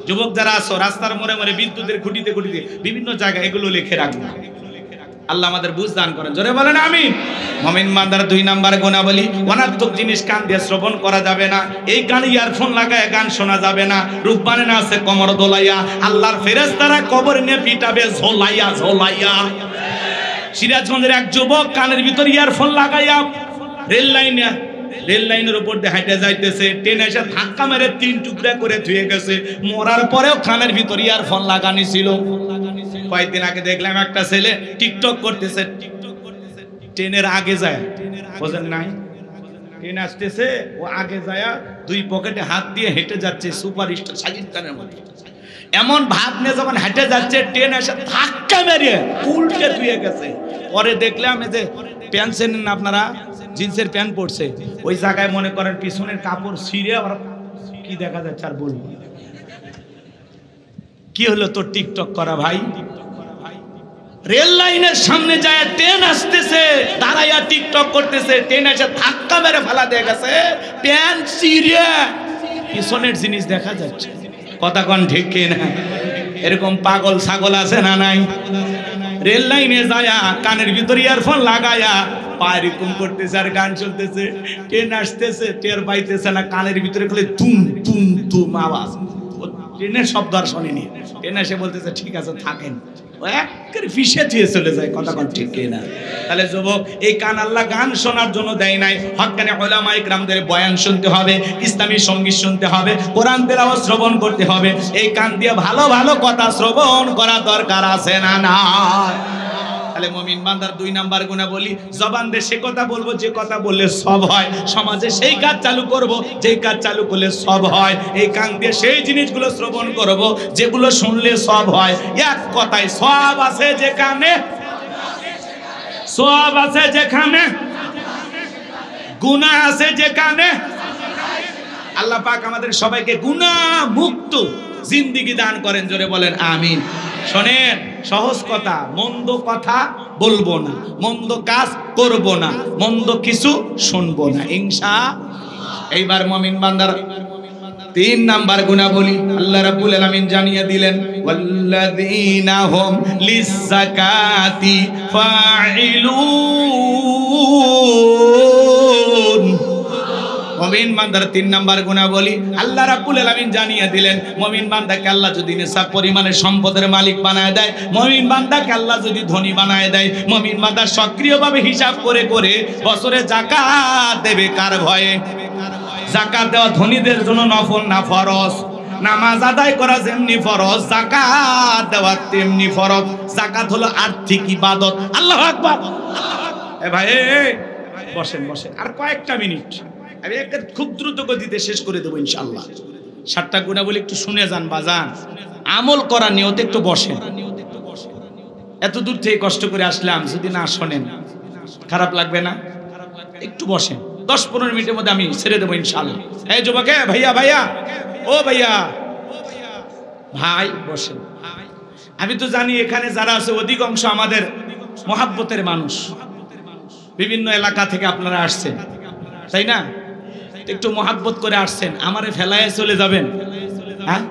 B: যুবক যারা আছো, রাস্তার মোড়ে মোড়ে, বিদ্যুতের খুঁটিতে খুঁটিতে, বিভিন্ন জায়গায় এগুলো লিখে রাখবে। আল্লাহ আমাদের বুঝ দান করেন। জোরে বলেন আমিন। মুমিন বান্দার 2 নাম্বার গুণাবলী, অনার্থক জিনিস কান দিয়ে শ্রবণ করা যাবে না। এই কানে ইয়ারফোন লাগায় গান শোনা যাবে না। রূপবানে না আছে কোমর দোলাইয়া, আল্লাহর ফেরেশতারা কবর নিয়ে পিটাবে ঝোলাইয়া ঝোলাইয়া। সিরাজগঞ্জের এক যুবক কানের ভিতর ইয়ারফোন লাগাইয়া রেল লাইনের উপর দিয়ে হাঁটে যাইতেছে, ট্রেন এসে ধাক্কা মেরে 3 টুকরা করে ধুয়ে গেছে। মরার পরেও কানের ভিতর ইয়ারফোন লাগানি ছিল। কয়েকদিন আগে দেখলাম একটা ছেলে টিকটক করতেছে, ট্রেনের আগে যায়, বোঝেন নাই? ট্রেন আসতেছে, ও আগে যায় 2 পকেটে হাত দিয়ে হেঁটে যাচ্ছে, সুপারস্টার শাকিব খানের মতো। এমন ভাব নিয়ে যখন হেঁটে যাচ্ছে, ট্রেন এসে ধাক্কা মেরে উল্টে ধুয়ে গেছে। পরে দেখলাম এই যে প্যান্ট চেনেন না আপনারা, জিন্সের প্যান্ট পরছে, ওই জায়গায় মনে করেন পিছনের কাপড় ছিঁড়ে আবার কি দেখা যাচ্ছে আর বলবো। কি হলো তোর টিকটক করা ভাই? রেল লাইনের সামনে যায়, ট্রেন আসতেছে, দাঁড়াইয়া টিকটক করতেছে, ট্রেন এসে ধাক্কা মেরে ফেলা দিয়ে গেছে, প্যান্ট ছিঁড়ে পিছনের জিনিস দেখা যাচ্ছে। কথা কোন ঠিক কিনা? এরকম পাগল ছাগল আছে না নাই? রেল লাইনে যায়া কানের ভিতর ইয়ারফোন লাগায়া পায়ে এরকম করতেছে আর গান চলতেছে, ট্রেন আসতেছে, টের পাইতেছে না, কানের ভিতরে খালি তুম তুম তুম আওয়াজ। ট্রেনের শব্দ আর শোনেনি। ট্রেন এসে বলতেছে ঠিক আছে থাকেন, ও একেবারে ফিসে দিয়ে চলে যায়। কথা কোন ঠিক কিনা? তাহলে যুবক, এই কান আল্লাহ গান শোনার জন্য দেয় নাই। হক্কানি উলামা ইকরামদের বয়ান শুনতে হবে, ইসলামী সঙ্গীত শুনতে হবে, কোরআন তেলাওয়াত শ্রবণ করতে হবে। এই কান দিয়ে ভালো ভালো কথা শ্রবণ করা দরকার আছে না না? তাহলে মুমিন বান্দার 2 নাম্বার গুণাবলী, জবান দিয়ে সে কথা বলবো যে কথা বললে সব হয়, সমাজে সেই কাজ চালু করব যেই কাজ চালু করলে সব হয়। এই কান দিয়ে সেই জিনিসগুলো শ্রবণ করব যেগুলো শুনলে সব হয়। এক কথায় সব আছে যেখানে, সব আছে যেখানে, গুনাহ আছে যেখানে। আল্লাহ পাক আমাদের সবাইকে গুনাহ মুক্ত জিন্দেগি দান করেন। জোরে বলেন আমিন। শোনেন, সহজ কথা, মন্দ কথা বলবো না, মন্দ কাজ করব না, মন্দ কিছু শুনবো না ইনশাআল্লাহ। এইবার মুমিন বান্দার 3 নাম্বার গুণাবলী আল্লাহ রাব্বুল আলামিন জানিয়ে দিলেন, ওয়াল্লাযীনা হুম লিয-যাকাতি ফাঈলুন। মুমিন বান্দার 3 নাম্বার গুণাবলী আল্লাহ রাব্বুল আলামিন জানিয়ে দিলেন, মুমিন বান্দাকে আল্লাহ যদি নিসাব পরিমাণে সম্পদের মালিক বানায় দেয়, মুমিন বান্দাকে আল্লাহ যদি ধনী বানায় দেয়, মুমিন বান্দা সক্রিয়ভাবে হিসাব করে করে বছরে যাকাত দেবে কার ভয়ে? যাকাত দেওয়া ধনীদের জন্য নফল না ফরজ। নামাজ আদায় করা যেমনি ফরজ, যাকাত দেওয়া তেমনি ফরজ। যাকাত হলো আর্থিক ইবাদত। আল্লাহু আকবার। এ ভাই বসেন বসেন, আর কয়েকটা মিনিট, আমি একটা খুব দ্রুত গতিতে শেষ করে দেবো ইনশাআল্লাহ। 7টা গুণাবলী একটু শুনে যান বাজান, আমল করার নিয়তে একটু বসেন। এত দূর থেকে কষ্ট করে আসলাম, যদি না শোনেন খারাপ লাগবে না? একটু বসেন, 10-15 মিনিটের মধ্যে আমি ছেড়ে দেবো ইনশাআল্লাহ। এই যুবক, ভাইয়া ভাইয়া, ও ভাইয়া ভাই বসেন। আমি তো জানি এখানে যারা আছে অধিকাংশ আমাদের মহাব্বতের মানুষ, বিভিন্ন এলাকা থেকে আপনারা আসছেন, তাই না? একটু মহাব্বত করে আসছেন, আমারে ফেলায় চলে যাবেন? হ্যাঁ,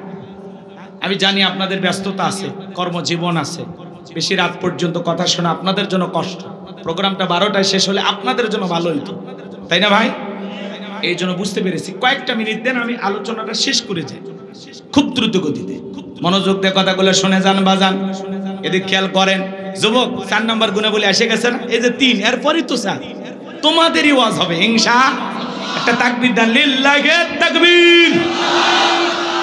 B: আমি জানি আপনাদের ব্যস্ততা আছে, কর্মজীবন আছে, বেশি রাত পর্যন্ত কথা শোনা আপনাদের জন্য কষ্ট। প্রোগ্রামটা 12টায় শেষ হলে আপনাদের জন্য ভালো হইতো, তাই না ভাই? এই জন্য বুঝতে পেরেছি, কয়েকটা মিনিট দেন, আমি আলোচনাটা শেষ করে যাই খুব দ্রুত গতিতে। মনোযোগ দিয়ে কথাগুলো শুনে যান বাজান, এদিকে খেয়াল করেন। যুবক, 4 নম্বর গুণাবলী এসে গেছে না? এই যে 3, এরপরই তো 4, তোমাদেরই ওয়াজ হবে ইনশাআল্লাহ। একটা তাকবীর দেন, লিল্লাহি তাকবীর।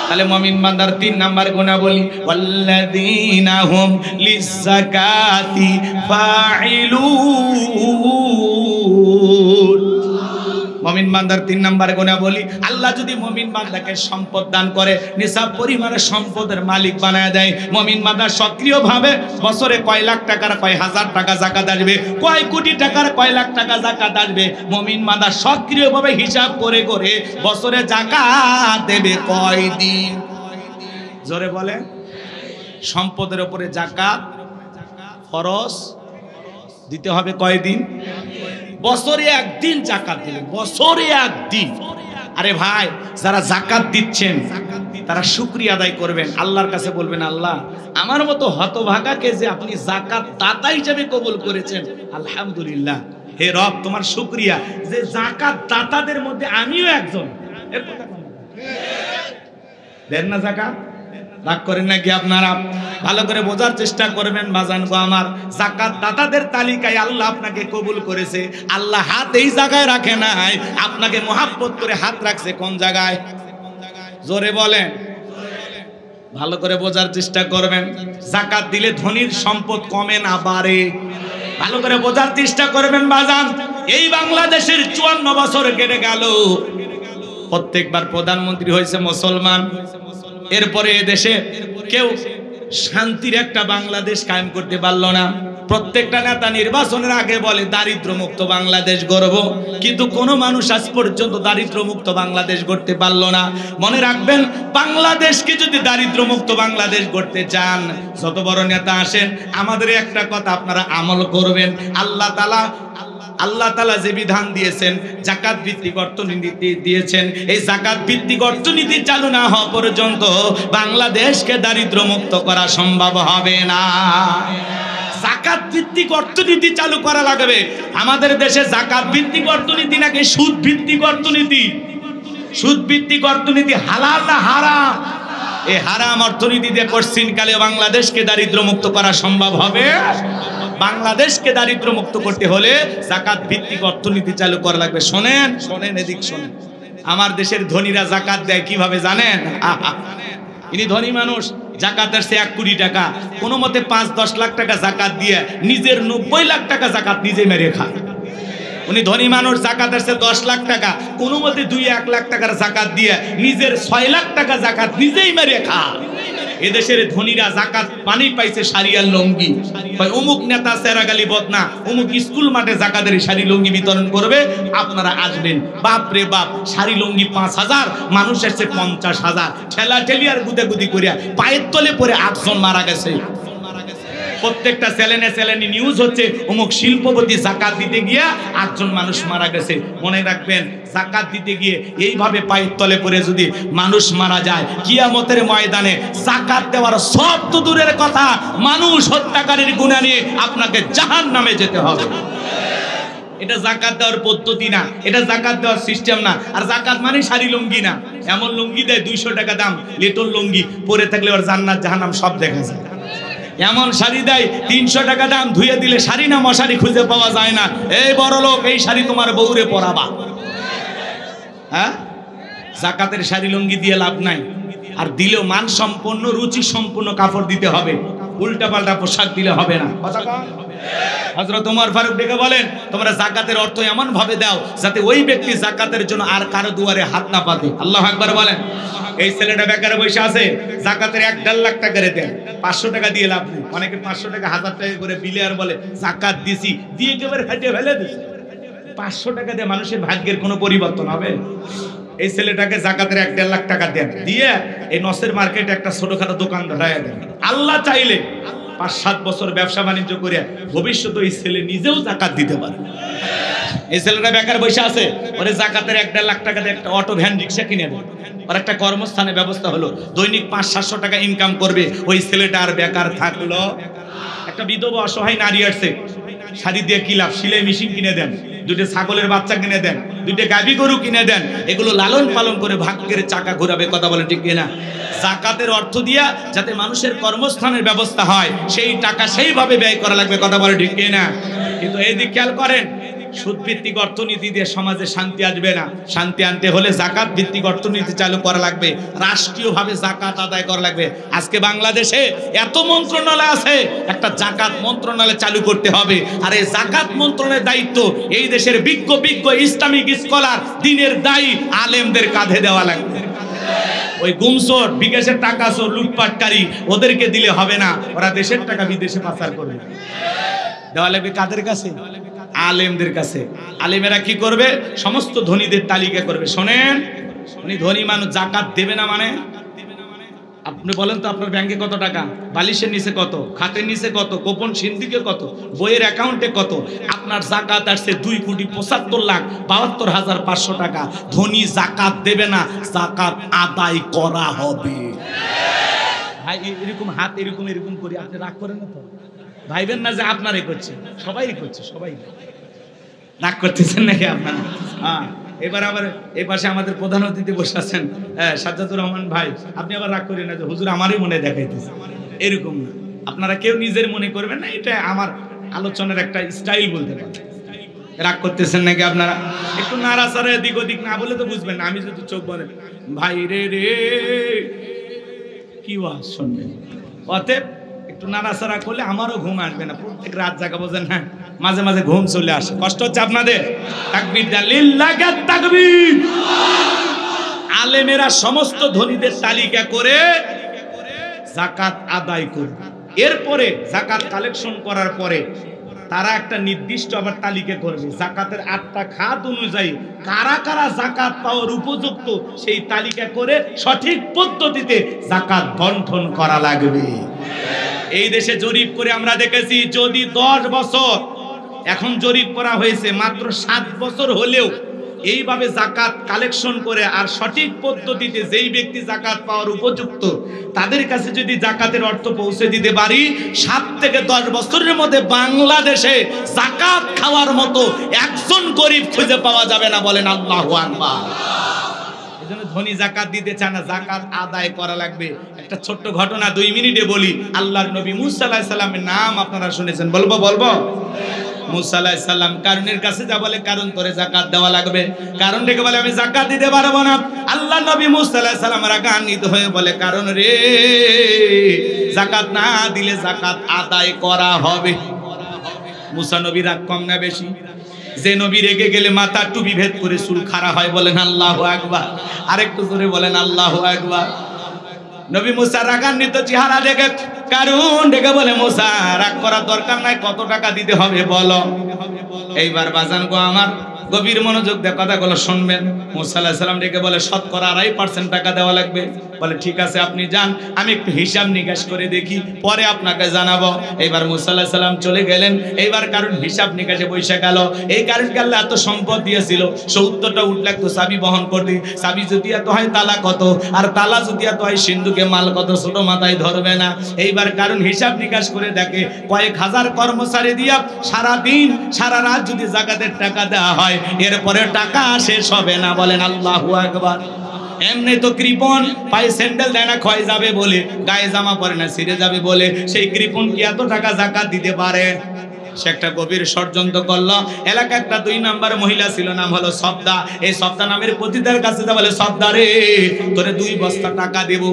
B: তাহলে মুমিন বান্দার 3 নাম্বার গুণাবলী, ওয়াল্লাযীনা হুম লিযাকাতি ফাইলুন। মুমিন বান্দার 3 নাম্বার গুণাবলী, আল্লাহ যদি মুমিন বান্দাকে সম্পদ দান করে, নিসাব পরিমাণের সম্পদের মালিক বানায় দেয়, মুমিন বান্দা সক্রিয়ভাবে বছরে কয় লাখ টাকার, কয় হাজার টাকা যাকাত আসবে, কয় কোটি টাকার, কয় লাখ টাকা যাকাত আসবে, মুমিন বান্দা সক্রিয়ভাবে হিসাব করে করে বছরে যাকাত দেবে কয় দিন? জোরে বলে। সম্পদের উপরে যাকাত ফরজ দিতে হবে কয় দিন? বছরে 1 দিন যাকাত দিলেন, বছরে 1 দিন। আরে ভাই, যারা যাকাত দিচ্ছেন তারা শুকরিয়া আদায় করবেন, আল্লাহর কাছে বলবেন, আল্লাহ আমার মতো হতভাগাকে যে আপনি যাকাত দাতা হিসেবে কবুল করেছেন, আলহামদুলিল্লাহ। হে রব, তোমার শুকরিয়া যে যাকাত দাতাদের মধ্যে আমিও একজন। দেন না যাকাত? রাগ করেন নাকি আপনারা? ভালো করে বোঝার চেষ্টা করবেন বাজান গো আমার। যাকাত দাতাদের তালিকায় আল্লাহ আপনাকে কবুল করেছে। আল্লাহ হাত এই জায়গায় রাখে নাই, আপনাকে মহাব্বত করে হাত রাখছে কোন জায়গায়? জোরে বলেন। ভালো করে বোঝার চেষ্টা করবেন। যাকাত দিলে ধনীর সম্পদ কমে না বাড়ে। ভালো করে বোঝার চেষ্টা করবেন বাজান। এই বাংলাদেশের 54 বছর কেটে গেল, প্রত্যেকবার প্রধানমন্ত্রী হয়েছে মুসলমান, এরপরে দেশে কেউ শান্তির একটা বাংলাদেশ কায়েম করতে পারলো না। প্রত্যেকটা নেতা নির্বাচনের আগে বলে দারিদ্র মুক্ত বাংলাদেশ গড়ব, কিন্তু কোনো মানুষ আজ পর্যন্ত দারিদ্র মুক্ত বাংলাদেশ গড়তে পারলো না। মনে রাখবেন, বাংলাদেশকে যদি দারিদ্র মুক্ত বাংলাদেশ গড়তে চান, যত বড় নেতা আসেন, আমাদের একটা কথা আপনারা আমল করবেন। আল্লাহ তাআলা যে বিধান দিয়েছেন, যাকাত ভিত্তিক অর্থনীতি দিয়েছেন, এই যাকাত ভিত্তিক অর্থনীতি চালু না হওয়া পর্যন্ত বাংলাদেশকে দারিদ্র মুক্ত করা সম্ভব হবে না। যাকাত ভিত্তিক অর্থনীতি চালু করা লাগবে। আমাদের দেশে যাকাত ভিত্তিক অর্থনীতি নাকি সুদ ভিত্তিক অর্থনীতি? সুদ ভিত্তিক অর্থনীতি হালাল না হারাম? এই হারাম অর্থনীতিতে পশ্চিমকালে বাংলাদেশকে দারিদ্র মুক্ত করা সম্ভব হবে? বাংলাদেশকে দারিদ্র মুক্ত করতে হলে যাকাত ভিত্তিক অর্থনীতি চালু করা লাগবে। শোনেন শোনেন, এদিক শোনেন। আমার দেশের ধনীরা যাকাত দেয় কিভাবে জানেন? ইনি ধনী মানুষ, যাকাত আসছে 1 কোটি টাকা, কোনো মতে 5-10 লাখ টাকা যাকাত দিয়ে নিজের 90 লাখ টাকা যাকাত নিজে মেরে খায়। উনি ধনী মানুষ, যাকাত আসছে 10 লাখ টাকা, কোনো মতে 2-1 লাখ টাকার যাকাত দিয়ে নিজের 6 লাখ টাকা যাকাত নিজেই মেরে খায়। এদেশের ধনীরা যাকাত পানি পাইছে শাড়ি আর লুঙ্গি। অমুক নেতা সেরাগালি বদনা অমুক স্কুল মাঠে যাকাতের শাড়ি লুঙ্গি বিতরণ করবে, আপনারা আসবেন। বাপ রে বাপ, শাড়ি লুঙ্গি 5000, মানুষ আসছে 50,000। ঠেলা ঠেলি আর গুদাগুদি করিয়া পায়ের তলে পরে 8 জন মারা গেছে। প্রত্যেকটা চ্যানেলে নিউজ হচ্ছে অমুক শিল্পপতি যাকাত দিতে গিয়া 8 জন মানুষ মারা গেছে। মনে রাখবেন, যাকাত দিতে গিয়ে এইভাবে পায়ের তলে পড়ে যদি মানুষ মারা যায়, কিয়ামতের ময়দানে যাকাত দেওয়ার সব তো দূরের কথা, মানুষ হত্যাকারীর গুনাহ নিয়ে আপনাকে জাহান্নামে যেতে হবে। এটা যাকাত দেওয়ার পদ্ধতি না, এটা যাকাত দেওয়ার সিস্টেম না। আর যাকাত মানে শাড়ি লুঙ্গি না। এমন লুঙ্গি দেয় 200 টাকা দাম, লেটল লুঙ্গি, পরে থাকলে ওর জান্নাত জাহান্নাম সব দেখা যায়। এমন শাড়ি দেয় 300 টাকা দাম, ধুয়ে দিলে শাড়ি না মশারি খুঁজে পাওয়া যায় না। এই বড় লোক, এই শাড়ি তোমার বউরে পরাবা। হ্যাঁ, যাকাতের শাড়ি লুঙ্গি দিয়ে লাভ নাই। আর দিলেও মানসম্পন্ন রুচি সম্পন্ন কাপড় দিতে হবে, উল্টা পাল্টা পোশাক দিলে হবে না। কথা হযরত ওমর ফারুক ডেকে বলেন, তোমরা যাকাতের অর্থ এমন ভাবে দাও যাতে ওই ব্যক্তি যাকাতের জন্য আর কারো দুয়ারে হাত না পাতে। আল্লাহু আকবার বলেন। এই ছেলেটা বেকারে বসে আছে, যাকাতের 1.5 লাখ টাকা করে দেন, 500 টাকা দিয়ে লাভ নেই। অনেকে 500 টাকা 1000 টাকা করে বিলে আর বলে যাকাত দিছি, দিয়ে একেবারে হাঁটিয়ে ফেলে দিছে। 500 টাকা দিয়ে মানুষের ভাগ্যের কোনো পরিবর্তন হবে? এই ছেলেটাকে যাকাতের 1.5 লাখ টাকা দেন, দিয়ে এই নসের মার্কেটে একটা ছোটখাটো দোকান ধরায় দেন। আল্লাহ চাইলে 5-7 বছর ব্যবসা বাণিজ্য করে ভবিষ্যতে এই ছেলে নিজেও যাকাত দিতে পারে। এই ছেলেটা বেকার বসে আছে, ওরে যাকাতের 1.5 লাখ টাকা দিয়ে একটা অটো ভ্যান রিক্সা কিনে দেন, ওর একটা কর্মস্থানের ব্যবস্থা হলো, দৈনিক 500-700 টাকা ইনকাম করবে। ওই ছেলেটা আর বেকার থাকলো। একটা বিধবা অসহায় নারী আসছে, শাড়ি দিয়ে কি লাভ, সেলাই মেশিন কিনে দেন, 2টা ছাগলের বাচ্চা কিনে দেন, 2টা গাভী গরু কিনে দেন, এগুলো লালন পালন করে ভাগ্যের চাকা ঘোরাবে। কথা বলে ঠিক কিনা? যাকাতের অর্থ দিয়া যাতে মানুষের কর্মস্থানের ব্যবস্থা হয়, সেই টাকা সেইভাবে ব্যয় করা লাগবে। কথা বলে ঠিক কিনা? কিন্তু এই দিক খেয়াল করেন, সুদ ভিত্তিক অর্থনীতি দিয়ে সমাজে শান্তি আসবে না। শান্তি আনতে হলে যাকাত ভিত্তিক অর্থনীতি চালু করা লাগবে, রাষ্ট্রীয়ভাবে যাকাত আদায় করা লাগবে। আজকে বাংলাদেশে এত মন্ত্রণালয় আছে, একটা যাকাত মন্ত্রণালয় চালু করতে হবে। আর এই যাকাত মন্ত্রণালয়ের দায়িত্ব এই দেশের বিজ্ঞ ইসলামিক স্কলার, দ্বীনের দায়ী আলেমদের কাঁধে দেওয়া লাগবে। ওই গুমসোর, বিকাশের টাকা চোর, লুটপাটকারী ওদেরকে দিলে হবে না, ওরা দেশের টাকা বিদেশে পাচার করবে। দেওয়া লাগবে কাদের কাছে? আলেমদের কাছে। আলেমেরা কি করবে? সমস্ত ধনীদের তালিকা করবে। শোনেন, উনি ধনী মানুষ, যাকাত দেবে না মানে? আপনি বলেন তো, আপনার ব্যাংকে কত টাকা, বালিশের নিচে কত, খাটের নিচে কত, গোপন সিন্দিকে কত, বইয়ের অ্যাকাউন্টে কত? আপনার যাকাত আসছে 2,75,72,500 টাকা। ধনী যাকাত দেবে না, যাকাত আদায় করা হবে। ভাই এরকম হাত এরকম এরকম করি, আপনি রাগ করেন না তো? ভাইবেন না যে আপনারই করছে, সবাই করছে, সবাই রাগ করতেছেন নাকি আপনারা? হ্যাঁ, এবার আবার এই পাশে আমাদের প্রধান অতিথি বসে আছেন, সাজ্জাদুর রহমান ভাই, আপনি আবার রাগ করেন না যে হুজুর আমারই মনে দেখাইতেছে। এরকম না, আপনারা কেউ নিজের মনে করবেন না, এটা আমার আলোচনার একটা স্টাইল বলতে পারেন। রাগ করতেছেন নাকি আপনারা? একটু নাড়াচাড়া এদিক ওদিক না বলে তো বুঝবেন না। আমি যদি চোখ বলেন ভাই রে রে কি ওয়াজ শুনবেন, অতএব একটু নাড়াচাড়া করলে আমারও ঘুম আসবে না। প্রত্যেক রাত জাগা বোঝেন, হ্যাঁ, মাঝে মাঝে ঘুম চলে আসে, কষ্ট হচ্ছে আপনাদের। তাকবীর দেন, লিল্লাহি তাকবীর। আলেমেরা সমস্ত ধনীদের তালিকা করে যাকাত আদায় করবে। এরপরে যাকাত কালেকশন করার পরে তারা একটা নির্দিষ্ট আবার তালিকা করবে, যাকাতের 8টা খাত অনুযায়ী কারা কারা যাকাত পাওয়ার উপযুক্ত, সেই তালিকা করে সঠিক পদ্ধতিতে যাকাত বন্টন করা লাগবে। এই দেশে জরিপ করে আমরা দেখেছি, যদি 10 বছর, এখন জরিপ করা হয়েছে মাত্র 7 বছর হলেও এইভাবে যাকাত কালেকশন করে আর সঠিক পদ্ধতিতে যেই ব্যক্তি যাকাত পাওয়ার উপযুক্ত তাদের কাছে যদি যাকাতের অর্থ পৌঁছে দিতে পারি, 7 থেকে 10 বছরের মধ্যে বাংলাদেশে যাকাত খাওয়ার মতো একজন গরিব খুঁজে পাওয়া যাবে না। বলেন আল্লাহু আকবার। এজন্য ধনী যাকাত দিতে চায় না, যাকাত আদায় করা লাগবে। একটা ছোট্ট ঘটনা 2 মিনিটে বলি। আল্লাহর নবী মুসা আলাইহিস সালামের নাম আপনারা শুনেছেন, বলবো? মুসা আলাইহিস সালাম কারণের কাছে যা বলে, কারণ তোরে যাকাত দেওয়া লাগবে। কারণ ডেকে বলে আমি যাকাত দিতে পারবো না। আল্লাহ নবী মুসা আলাইহিস সালাম রাগান্বিত হয়ে বলে, কারণ রে, যাকাত না দিলে যাকাত আদায় করা হবে। মুসা নবী রাগ কম না বেশি? যে নবী রেগে গেলে মাথা টুপি ভেদ করে চুল খাড়া হয়। বলেন আল্লাহু আকবার। আরেকটু জোরে বলেন আল্লাহু আকবার। নবী মুসা রাগান্বিত চেহারা দেখে কারণ ডেকে বলে, মুসা রাগ করার দরকার নাই, কত টাকা দিতে হবে বলো। এইবার বাজান গো আমার, গভীর মনোযোগ দিয়ে কথাগুলো শুনবেন। মুসা আলাইহিস সালাম ডেকে বলে, শতকরা 2.5% টাকা দেওয়া লাগবে। বলে ঠিক আছে, আপনি যান, আমি একটু হিসাব নিকাশ করে দেখি, পরে আপনাকে জানাবো। এইবার মুসা আলাইহিস সালাম চলে গেলেন। এইবার কারণ হিসাব নিকাশে বসে গেল। এই কারণকে আল্লাহ এত সম্পদ দিয়েছিল, 70টা উট লাগতো চাবি বহন করতে। চাবি যদি এত হয় তালা কত, আর তালা যদি এত হয় সিন্ধুকে মাল কত, ছোট মাথায় ধরবে না। এইবার কারণ হিসাব নিকাশ করে দেখে, কয়েক হাজার কর্মচারী দিয়া সারা দিন সারা রাত যদি যাকাতের টাকা দেওয়া হয়, এরপরে টাকা শেষ হবে না। বলেন আল্লাহু আকবার। এমনি তো কৃপণ, পায়ে স্যান্ডেল দেয় না ক্ষয় যাবে বলে, গায়ে জামা পরে না ছিঁড়ে যাবে বলে, সেই কৃপণ কি এত টাকা যাকাত দিতে পারে? সে একটা গভীর ষড়যন্ত্র করলো। এলাকা একটা 2 নাম্বার মহিলা ছিল, নাম হলো সবদা। এই সবদা নামের পতিতার কাছে যা বলে, সবদা রে, তোরে 2 বস্তা টাকা দেব।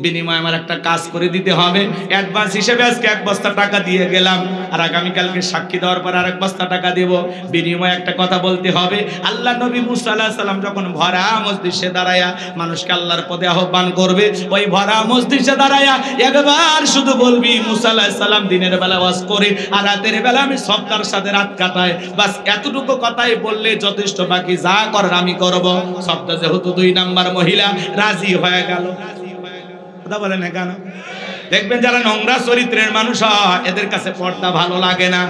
B: বিনিময়ে আমার একটা কাজ করে দিতে হবে। অ্যাডভান্স হিসেবে আজকে 1 বস্তা টাকা দিয়ে গেলাম, আর আগামীকালকে সাক্ষী দেওয়ার পর আর 1 বস্তা টাকা দেব, বিনিময়ে একটা কথা বলতে হবে। আল্লাহ নবী মুসা আলাইহিস সালাম যখন ভরা মজলিসে দাঁড়ায়া মানুষকে আল্লাহর পথে আহ্বান করবে, ওই ভরা মজলিসে দাঁড়ায়া একবার শুধু বলবি মুসা আলাইহিস সালাম দিনের বেলা ওয়াজ করে আর রাতের বেলা আমি সবটার সাথে রাত কাটায়, বাস এতটুকু কথাই বললে যথেষ্ট, বাকি যা করার আমি করব। সবটা যেহেতু 2 নাম্বার মহিলা রাজি হয়ে গেল। কথা বলে না কেন? দেখবেন যারা নোংরা চরিত্রের মানুষ হয় এদের কাছে পর্দা ভালো লাগে না।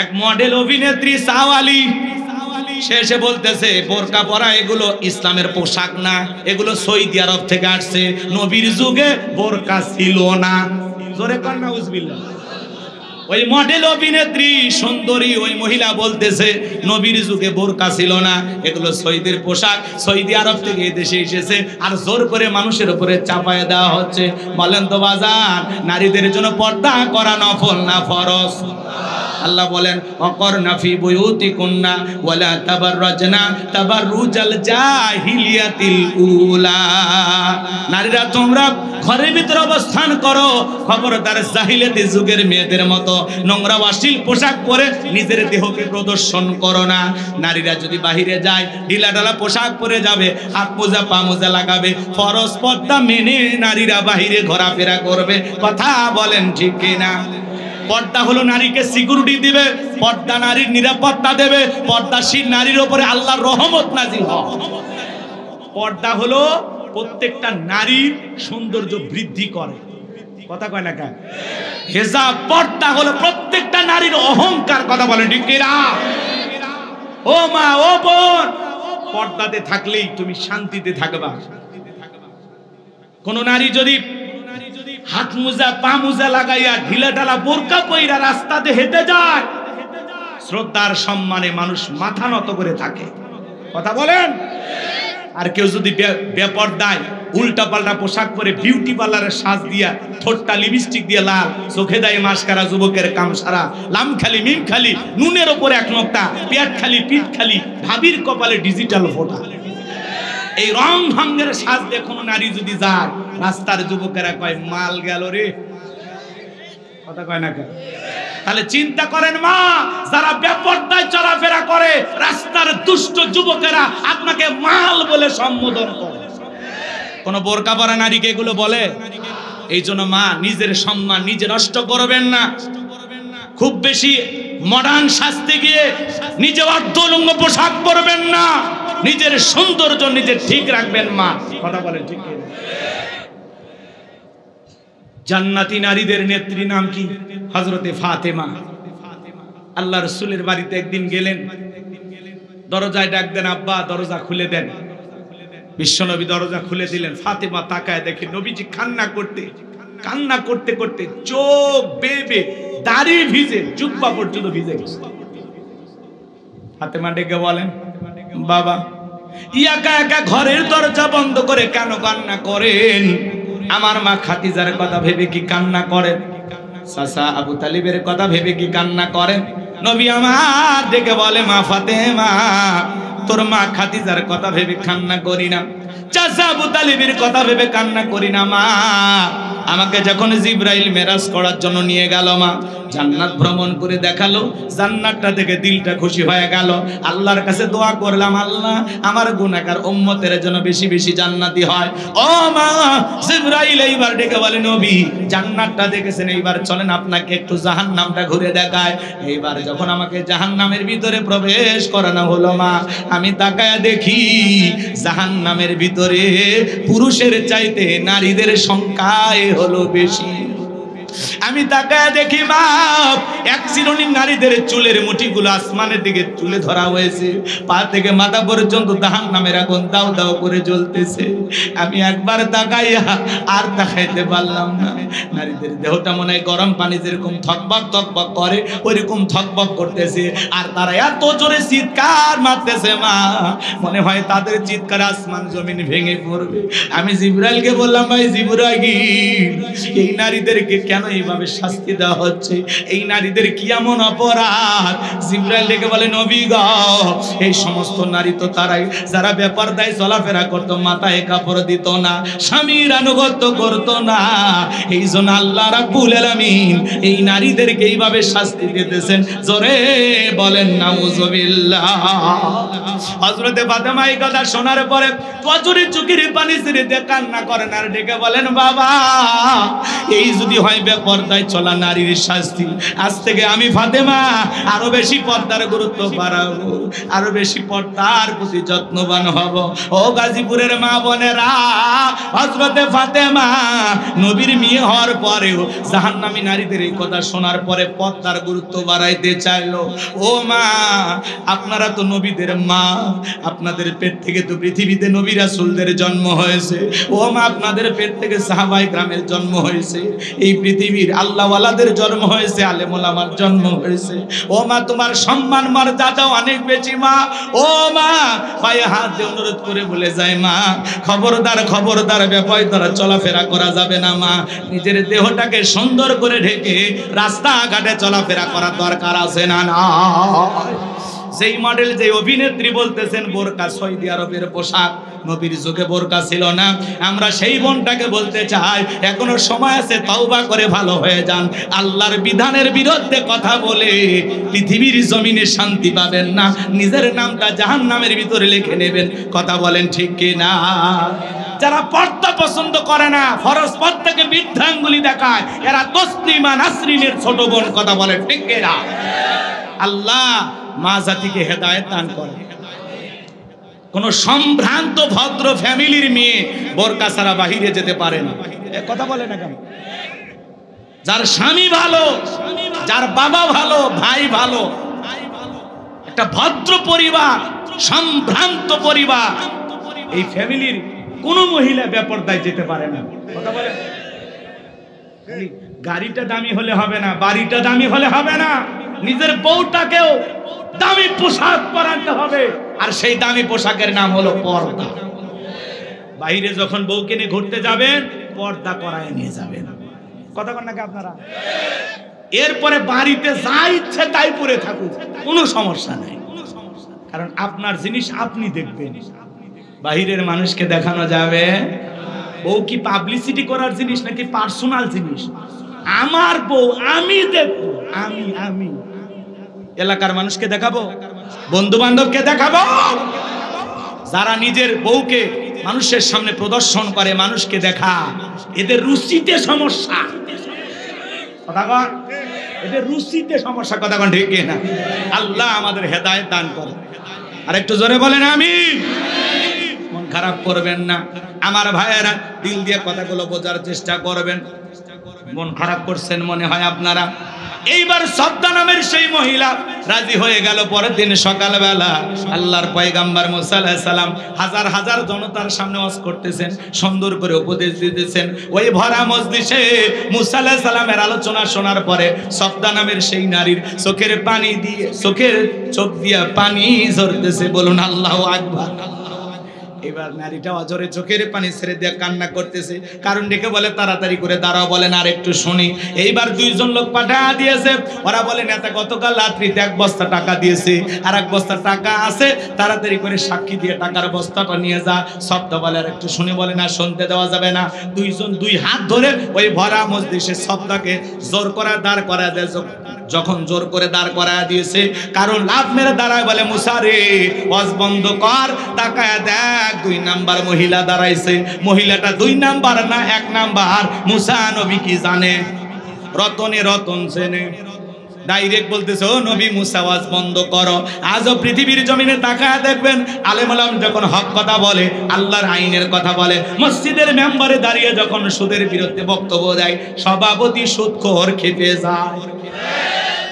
B: এক মডেল অভিনেত্রী সাওয়ালি শেষে বলতেছে বোরকা পরা এগুলো ইসলামের পোশাক না, এগুলো সৌদি আরব থেকে আসছে, নবীর যুগে বোরকা ছিল না। জোরে কর না উজবিল্লাহ। ওই মডেল অভিনেত্রী সুন্দরী ওই মহিলা বলতেছে নবীর যুগে বোরকা ছিল না, এগুলো সৌদির পোশাক, সৌদি আরব থেকে এদেশে এসেছে, আর জোর করে মানুষের উপরে চাপায় দেওয়া হচ্ছে। বলেন তো বাজান, নারীদের জন্য পর্দা করা নফল না ফরজ? আল্লাহ বলেন অকরনা ফি বুয়ুতিকুন্না ওয়ালা তাবাররাজনা তাবাররুজাল জাহিলিয়াতিল উলা। নারীরা তোমরা ঘরের ভিতরে অবস্থান করো, খবরদার জাহিলিয়াতি যুগের মেয়েদের মতো নোংরা অশ্লীল পোশাক পরে নিজের দেহকে প্রদর্শন করো না। নারীরা যদি বাহিরে যায় ঢিলাঢালা পোশাক পরে যাবে, হাত মোজা পা মোজা লাগাবে, ফরজ পর্দা মেনে নারীরা বাহিরে ঘোরাফেরা করবে। কথা বলেন ঠিক কিনা? পর্দা হলো নারীকে সিকিউরিটি দিবে, পর্দা নারীর নিরাপত্তা দেবে, পর্দাশীল নারীর উপরে আল্লাহর রহমত নাজিল হবে। পর্দা হলো প্রত্যেকটা নারীর সৌন্দর্য বৃদ্ধি করে। কথা কয় না কেন? হিজাব পর্দা হলো প্রত্যেকটা নারীর অহংকার। কথা বলেন ঠিক কিনা? ও মা ও বোন, পর্দাতে থাকলেই তুমি শান্তিতে থাকবা। কোন নারী যদি হাত মোজা পা মোজা লাগাইয়া ঢিলা ঢালা বোরকা পইরা রাস্তাতে হেঁটে যায়, শ্রদ্ধার সম্মানে মানুষ মাথা নত করে থাকে। কথা বলেন? আর কেউ যদি বেপরদায় উল্টা পাল্টা পোশাক পরে বিউটি পার্লারের সাজ দিয়া, ঠোঁটটা লিপস্টিক দিয়ে লাল, চোখে দেয় মাস্কারা, যুবকের কাম সারা, লাম খালি মিম খালি, নুনের ওপরে 1 নোকটা, পেট খালি পিঠ খালি, ভাবির কপালে ডিজিটাল ফোঁটা, এই রং ঢঙ্গের সাজ দিয়ে কোনো নারী যদি যায়, রাস্তার যুবকেরা কয় মাল গেল রে। কথা কয় না কেন? তাহলে চিন্তা করেন মা, যারা বেপরদায় চলাফেরা করে রাস্তার দুষ্ট যুবকেরা আপনাকে মাল বলে সম্বোধন করে। কোন বোরকা পরা নারীকে এগুলো বলে? এই জন্য মা, নিজের সম্মান নিজে নষ্ট করবেন না। খুব বেশি মডার্ন সাজতে গিয়ে নিজে অর্ধলঙ্গ পোশাক পরবেন না, নিজের সৌন্দর্য নিজে ঠিক রাখবেন মা। কথা বলেন ঠিক কি? জান্নাতি নারীদের নেত্রী নাম কি? হযরতে ফাতেমা। আল্লাহ রাসূলের বাড়িতে একদিন গেলেন, দরজায় ডাক দেন, আব্বা দরজা খুলে দেন। বিশ্বনবী দরজা খুলে দিলেন। ফাতেমা তাকায় দেখে নবীজি কান্না করতে করতে চোখ বেবে, দাড়ি ভিজে, জুব্বা পর্যন্ত ভিজে গেছে। ফাতেমা ডেকে বলেন, বাবা একা একা ঘরের দরজা বন্ধ করে কেন কান্না করেন? আমার মা খাদিজার কথা ভেবে কি কান্না করেন? চাচা আবু তালিবের কথা ভেবে কি কান্না করেন? নবী আমার ডেকে বলে, মা ফাতেমা, তোর মা খাদিজার কথা ভেবে কান্না করি না, চাচা আবু তালিবের কথা ভেবে কান্না করি না। মা, আমাকে যখন জিবরাইল মেরাজ করার জন্য নিয়ে গেল, মা জান্নাত ভ্রমণ করে দেখালো, জান্নাতটা দেখে দিলটা খুশি হয়ে গেল। আল্লাহর কাছে দোয়া করলাম, আল্লাহ আমার গুনাহগার উম্মতের জন্য বেশি বেশি জান্নাতি হয়। ও মা, জিবরাইল এইবার ডেকে বলে, নবী জান্নাতটা দেখেছেন, এইবার চলেন আপনাকে একটু জাহান্নামটা ঘুরে দেখায়। এইবার যখন আমাকে জাহান্নামের ভিতরে প্রবেশ করানো হলো, মা আমি তাকায়া দেখি জাহান্নামের ভিতরে পুরুষের চাইতে নারীদের সংখ্যাই হলো বেশি। আমি তাকায় দেখি মা, এক শ্রেণীর নারীদের চুলের মুঠিগুলো আসমানের দিকে তুলে ধরা হয়েছে, পা থেকে মাথা পর্যন্ত জাহান্নামের আগুন দাও দাও করে জ্বলতেছে। আমি একবার তাকাইয়া আর তাকাইতে পারলাম না। নারীদের দেহটা মনে হয় গরম পানি যেরকম থকবক থকবক করে ওইরকম থকবক করতেছে, আর তারা এত জোরে চিৎকার মারতেছে মা, মনে হয় তাদের চিৎকার আসমান জমিন ভেঙে পড়বে। আমি জিবরাইলকে বললাম, ভাই জিবরাইল, এই নারীদেরকে কেন কেন এইভাবে শাস্তি দেওয়া হচ্ছে? এই নারীদের কি এমন অপরাধ? জিবরাইল ডেকে বলে, নবী গো, এই সমস্ত নারী তো তারাই যারা বেপরদায় চলাফেরা করতো, মাথায় কাপড় দিত না, স্বামীর আনুগত্য করতো না। এই জন্য আল্লাহ রাব্বুল আলামিন এই নারীদেরকে এইভাবে শাস্তি দিতেছেন। জোরে বলেন নাউজুবিল্লাহ। হযরতে ফাতেমা এই কথা শোনার পরে প্রচুর চোখের পানি ছেড়ে দিয়ে কান্না করেন আর ডেকে বলেন, বাবা, এই যদি হয় বেপরদায় চলা নারীর শাস্তি, আজ থেকে আমি ফাতেমা আরো বেশি পর্দার গুরুত্ব বাড়াবো, আরো বেশি পর্দার প্রতি যত্নবান হব। ও গাজীপুরের মা বোনেরা, হযরতে ফাতেমা নবীর মেয়ে হওয়ার পরেও জাহান্নামী নারীদের এই কথা শোনার পরে পর্দার গুরুত্ব বাড়াইতে চাইলো। ও মা, আপনারা তো নবীদের মা, আপনাদের পেট থেকে তো পৃথিবীতে নবী রাসূলদের জন্ম হয়েছে। ও মা, আপনাদের পেট থেকে সাহাবায়ে কেরামের জন্ম হয়েছে, এই পৃথিবীর আল্লাহওয়ালাদের জন্ম হয়েছে, আলেম ওলামার জন্ম হয়েছে। ও মা, তোমার সম্মান মর্যাদা অনেক বেশি মা। ও মা, পায়ে হাত দিয়ে অনুরোধ করে বলে যায়, মা খবরদার খবরদার, বেপরদা চলাফেরা করা যাবে না মা। নিজের দেহটাকে সুন্দর করে ঢেকে রাস্তাঘাটে চলাফেরা করার দরকার আছে না? না, যেই মডেল, যে অভিনেত্রী বলতেছেন বোরকা সৌদি আরবের পোশাক, নবীর যুগে বোরকা ছিল না। আমরা সেই বোনটাকে বলতে চাই, এখনো সময় আছে, তওবা করে ভালো হয়ে যান। আল্লাহর বিধানের বিরুদ্ধে কথা বলে পৃথিবীর জমিনে শান্তি পাবেন না, নিজের নামটা জাহান্নামের ভিতরে লিখে নেবেন। কথা বলেন ঠিক কি না? যারা পর্দা পছন্দ করে না, ফরজ পর্দাকে বৃদ্ধাঙ্গুলি দেখায়, এরা তসলিমা নাসরিনের ছোট বোন। কথা বলেন ঠিক কি না? আল্লাহ মা জাতিকে হেদায়েত দান করে। কোন সম্ভ্রান্ত ভদ্র ফ্যামিলির মেয়ে বোরকা ছাড়া বাহিরে যেতে পারে না। কথা বলে না কেন? যার স্বামী ভালো, যার বাবা ভালো, ভাই ভালো, একটা ভদ্র পরিবার, সম্ভ্রান্ত পরিবার, এই ফ্যামিলির কোন মহিলা বেপরদায় যেতে পারে না। কথা বলে, গাড়িটা দামি হলে হবে না, বাড়িটা দামি হলে হবে না, নিজের বউটাকেও দামি পোশাক পরাতে হবে, আর সেই দামি পোশাকের নাম হলো পর্দা। বাইরে যখন বউকে নিয়ে ঘুরতে যাবেন, পর্দা করায় নিয়ে যাবেন। কথা বলেন নাকি আপনারা? এরপরে বাড়িতে যা ইচ্ছে তাই পরে থাকুক, কোনো সমস্যা নাই, কারণ আপনার জিনিস আপনি দেখবেন। বাহিরের মানুষকে দেখানো যাবে। বউ কি পাবলিসিটি করার জিনিস নাকি পার্সোনাল জিনিস? আমার বউ আমি দেখবো, আমি এলাকার মানুষকে দেখাবো, বন্ধু বান্ধবকে দেখাবো। যারা নিজের বউকে মানুষের সামনে প্রদর্শন করে, মানুষকে দেখা, এদের রুচিতে সমস্যা। কথা কন, এদের রুচিতে সমস্যা। কথা কন ঠিক না? আল্লাহ আমাদের হেদায়েত দান করে। আর একটু জোরে বলেন আমিন। মন খারাপ করবেন না আমার ভাইয়েরা, দিল দিয়ে কথাগুলো বোঝার চেষ্টা করবেন। মন খারাপ করছেন মনে হয় আপনারা। এইবার সদ্দা নামের সেই মহিলা রাজি হয়ে গেল। পরের দিন সকালবেলা আল্লাহর পয়গাম্বর মুসা আলাইহিস সালাম হাজার হাজার জনতার সামনে ওয়াজ করতেছেন, সুন্দর করে উপদেশ দিতেছেন। ওই ভরা মজলিসে মুসা আলাইহিস সালামের আলোচনা শোনার পরে সদ্দা নামের সেই নারীর চোখের পানি দিয়ে, চোখ দিয়ে পানি ঝরতেছে। বলুন আল্লাহু আকবার। এবার নারীটা অজরে চোখের পানি ছেড়ে দিয়ে কান্না করতেছে। কারণ ডেকে বলে, তাড়াতাড়ি করে দাঁড়াও, বলেন আর একটু শুনি। এইবার দুইজন লোক পাঠা দিয়েছে। ওরা বলে, নেতা গতকাল রাত্রিতে 1 বস্তা টাকা দিয়েছে, আর 1 বস্তা টাকা আছে, তাড়াতাড়ি করে সাক্ষী দিয়ে টাকার বস্তাটা নিয়ে যা। শব্দ বলে, আর একটু শুনি। বলে, না, শুনতে দেওয়া যাবে না। দুইজন 2 হাত ধরে ওই ভরা মজলিসে শব্দকে জোর করে দাঁড় করা দেয়। যখন জোর করে দাঁড় করায় দিয়েছে, কারণ লাভ মেরে দাঁড়ায়, বলে, মুসা রে, ওয়াজ বন্ধ কর, তাকায় দেখ 2 নাম্বার মহিলা দাঁড়াইছে। মহিলাটা 2 নাম্বার না, 1 নাম্বার। মুসা নবী কি জানে? রতনে রতন চেনে। ডাইরেক্ট বলতেছে, ও নবী মুসা, ওয়াজ বন্ধ করো। আজও পৃথিবীর জমিনে তাকায় দেখবেন, আলেম ওলামা যখন হক কথা বলে, আল্লাহর আইনের কথা বলে, মসজিদের মেম্বারে দাঁড়িয়ে যখন সুদের বিরুদ্ধে বক্তব্য দেয়, সভাপতি সুদখোর খেপে যায়।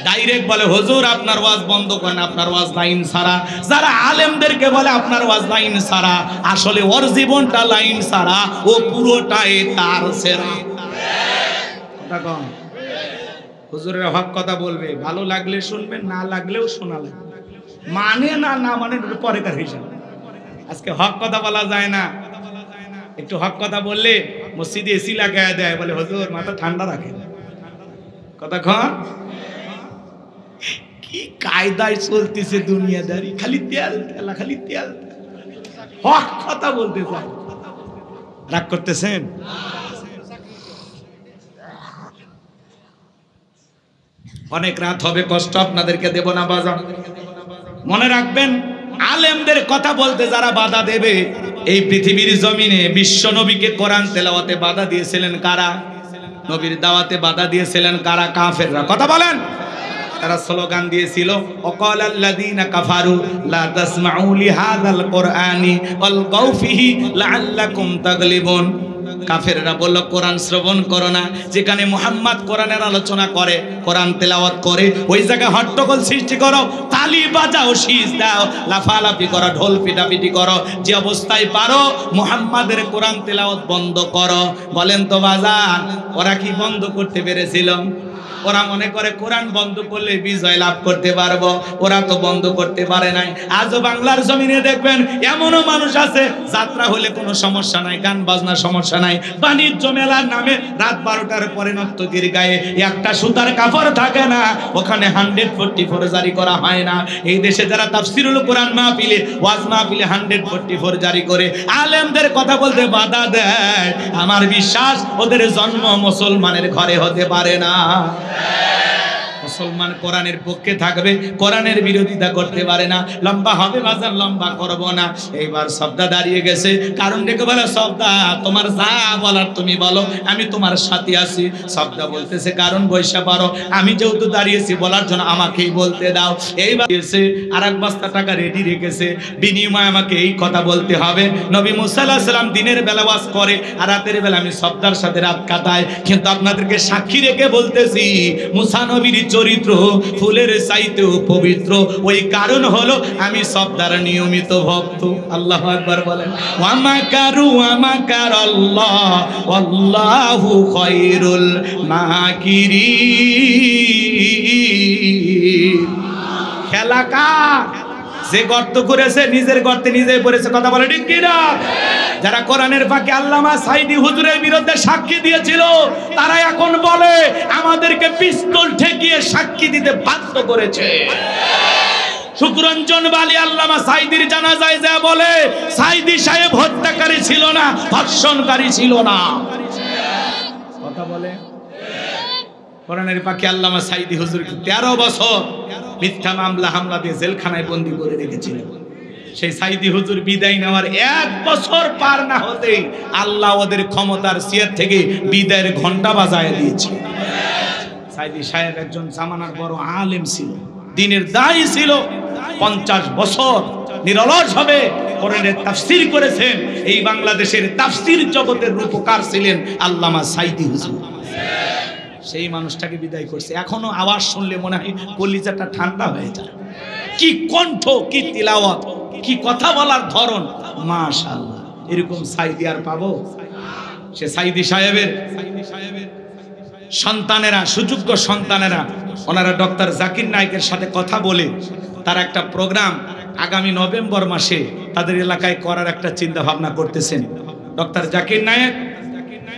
B: ডাইরেক্ট বলে, হুজুর আপনার ওয়াজ বন্ধ করেন, আপনার ওয়াজ লাইন ছাড়া। যারা আলেমদেরকে বলে আপনার ওয়াজ লাইন ছাড়া, আসলে ওর জীবনটা লাইন ছাড়া, ও পুরোটাই তার সেরা। হুজুরের হক কথা বলবে, ভালো লাগলে শুনবেন, না লাগলেও শোনা লাগবে। মানে না মানে পরেকার হিসাব। আজকে হক কথা বলা যায় না। একটু হক কথা বললে মসজিদে এসি লাগায় দেয়, বলে হুজুর মাথা ঠান্ডা রাখেন। কতক্ষণ? কি কায়দায় চলতেছে দুনিয়াদারি, খালি তেল তেলা, খালি তেল। হক কথা বলতে চাই, রাগ করতেছেন? অনেক রাত হবে, কষ্ট আপনাদেরকে দেব না বাজান। মনে রাখবেন, আলেমদের কথা বলতে যারা বাধা দেবে, এই পৃথিবীর জমিনে বিশ্ব নবীকে কোরআন তেলাওয়াতে বাধা দিয়েছিলেন কারা? নবীর দাওয়াতে বাধা দিয়েছিলেন কারা? কাফেররা। কথা বলেন। তারা স্লোগান দিয়েছিল, ওয়াকালাল্লাযীনা কাফারু লা তাসমাউ লিহাযাল কুরআনি ওয়ালগাউ ফিহি লাআল্লাকুম তাগলিবুন। কাফেররা বলল, কোরআন শ্রবণ করো না। যেখানে মুহাম্মদ কোরআনের আলোচনা করে, কোরআন তেলাওয়াত করে, ওই জায়গায় হট্টগোল সৃষ্টি করো, তালি বাজাও, শীষ দাও, লাফালাফি করো, ঢোল পিটাপিটি করো, যে অবস্থায় পারো মুহাম্মাদের কোরআন তেলাওয়াত বন্ধ করো। বলেন তো বাজান, ওরা কি বন্ধ করতে পেরেছিল? ওরা মনে করে কোরআন বন্ধ করলে বিজয় লাভ করতে পারবো, ওরা তো বন্ধ করতে পারে নাই। আজও বাংলার জমিনে দেখবেন এমনও মানুষ আছে, যাত্রা হলে কোনো সমস্যা নাই, গান বাজনার সমস্যা নাই, বাণিজ্য মেলার নামে রাত 12টার পরে নর্তকীর গায়ে একটা সুতার কাপড় থাকে না, ওখানে 144 জারি করা হয় না। এই দেশে যারা তাফসিরুল কোরআন মাহফিলে, ওয়াজ মাহফিলে 144 জারি করে আলেমদের কথা বলতে বাধা দেয়, আমার বিশ্বাস ওদের জন্ম মুসলমানের ঘরে হতে পারে না। মুসলমান কোরআনের পক্ষে থাকবে, কোরআনের বিরোধিতা করতে পারে না। লম্বা হবে বাজার, লম্বা করব না। এইবার সবদা দাঁড়িয়ে গেছে, কারণ ডেকে বলে, সবদা তোমার যা বলার তুমি বলো, আমি তোমার সাথে আছি। সবদা বলতেছে, কারণ বৈশা পারো, আমি যেহেতু দাঁড়িয়েছি বলার জন্য আমাকেই বলতে দাও। এইবার এসে আর এক বস্তা টাকা রেডি রেখেছে, বিনিময়ে আমাকে এই কথা বলতে হবে। নবী মুসা আলাইহিস সালাম দিনের বেলা ওয়াজ করে, আর রাতের বেলা আমি সবদার সাথে রাত কাটাই। কিন্তু আপনাদেরকে সাক্ষী রেখে বলতেছি, মুসা নবীর চরিত্র ফুলের চাইতেও পবিত্র। ওই কারণ হলো আমি সবদার নিয়মিত ভক্ত। আল্লাহু আকবার বলেন। ওয়া মাকারু ওয়া মাকারাল্লাহ ওয়াল্লাহু খায়রুল মাকিরিন। খেলা কার? যে গর্ত করেছে নিজের গর্তে নিজেই পড়েছে। কথা বলে ঠিক কি না? যারা কোরআনের ফাঁকে আল্লামা সাইদি হুজুরের বিরুদ্ধে সাক্ষী দিয়েছিল, তারা এখন বলে আমাদেরকে পিস্তল ঠেকিয়ে সাক্ষী দিতে বাধ্য করেছে। শুকরঞ্জন বালি আল্লামা সাইদির জানাজায় যা বলে, সাইদি সাহেব হত্যাকারী ছিল না, ধর্ষণকারী ছিল না। কথা বলে। কোরআনের পাখি আল্লামা সাইদি হুজুরকে 13 বছর মিথ্যা মামলা হামলা দিয়ে জেলখানায় বন্দী করে রেখেছিল। সেই সাইদি হুজুর বিদায় নেওয়ার 1 বছর পার না হতেই আল্লাহ ওদের ক্ষমতার চেয়ার থেকে বিদায়ের ঘন্টা বাজায় দিয়েছে। সাইদি সাহেব একজন জামানার বড় আলেম ছিল, দ্বীনের দায়ী ছিল। 50 বছর নিরলসভাবে কোরআনের তাফসীর করেছেন। এই বাংলাদেশের তাফসীর জগতের রূপকার ছিলেন আল্লামা সাইদি হুজুর। সেই মানুষটাকে বিদায় করছে। এখনো আওয়াজ শুনলে মনে হয় কলিজাটা ঠান্ডা হয়ে যায়। কি কণ্ঠ, কি তিলাওয়াত, কি কথা বলার ধরন, মাশাআল্লাহ। এরকম সাইদি আর পাবো? সে সাইদি সাহেবের সন্তানেরা, সুযোগ্য সন্তানেরা, ওনারা ডক্টর জাকির নায়েকের সাথে কথা বলে তার একটা প্রোগ্রাম আগামী নভেম্বর মাসে তাদের এলাকায় করার একটা চিন্তা ভাবনা করতেছেন। ডক্টর জাকির নায়েক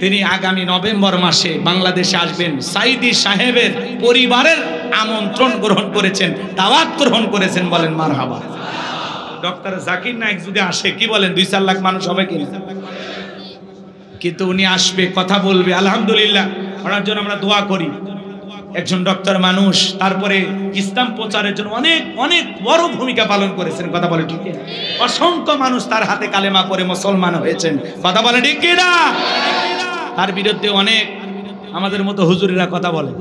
B: তিনি আগামী নভেম্বর মাসে বাংলাদেশে আসবেন। সাইদি সাহেবের পরিবারের আমন্ত্রণ গ্রহণ করেছেন, দাওয়াত গ্রহণ করেছেন। বলেন মারহাবা। ডক্টর জাকির নায়েক যদি আসে, কি বলেন 2-4 লাখ মানুষ হবে কি? কিন্তু উনি আসবে, কথা বলবে। আলহামদুলিল্লাহ, ওনার জন্য আমরা দোয়া করি। একজন ডক্টর মানুষ, তারপরে ইসলাম প্রচারের জন্য অনেক অনেক বড় ভূমিকা পালন করেছেন। কথা বলে ঠিক না? অসংখ্য মানুষ তার হাতে কালেমা পড়ে মুসলমান হয়েছেন। কথা বলে ঠিক না? তার বিরুদ্ধে অনেক আমাদের মতো হুজুরেরা কথা বলে,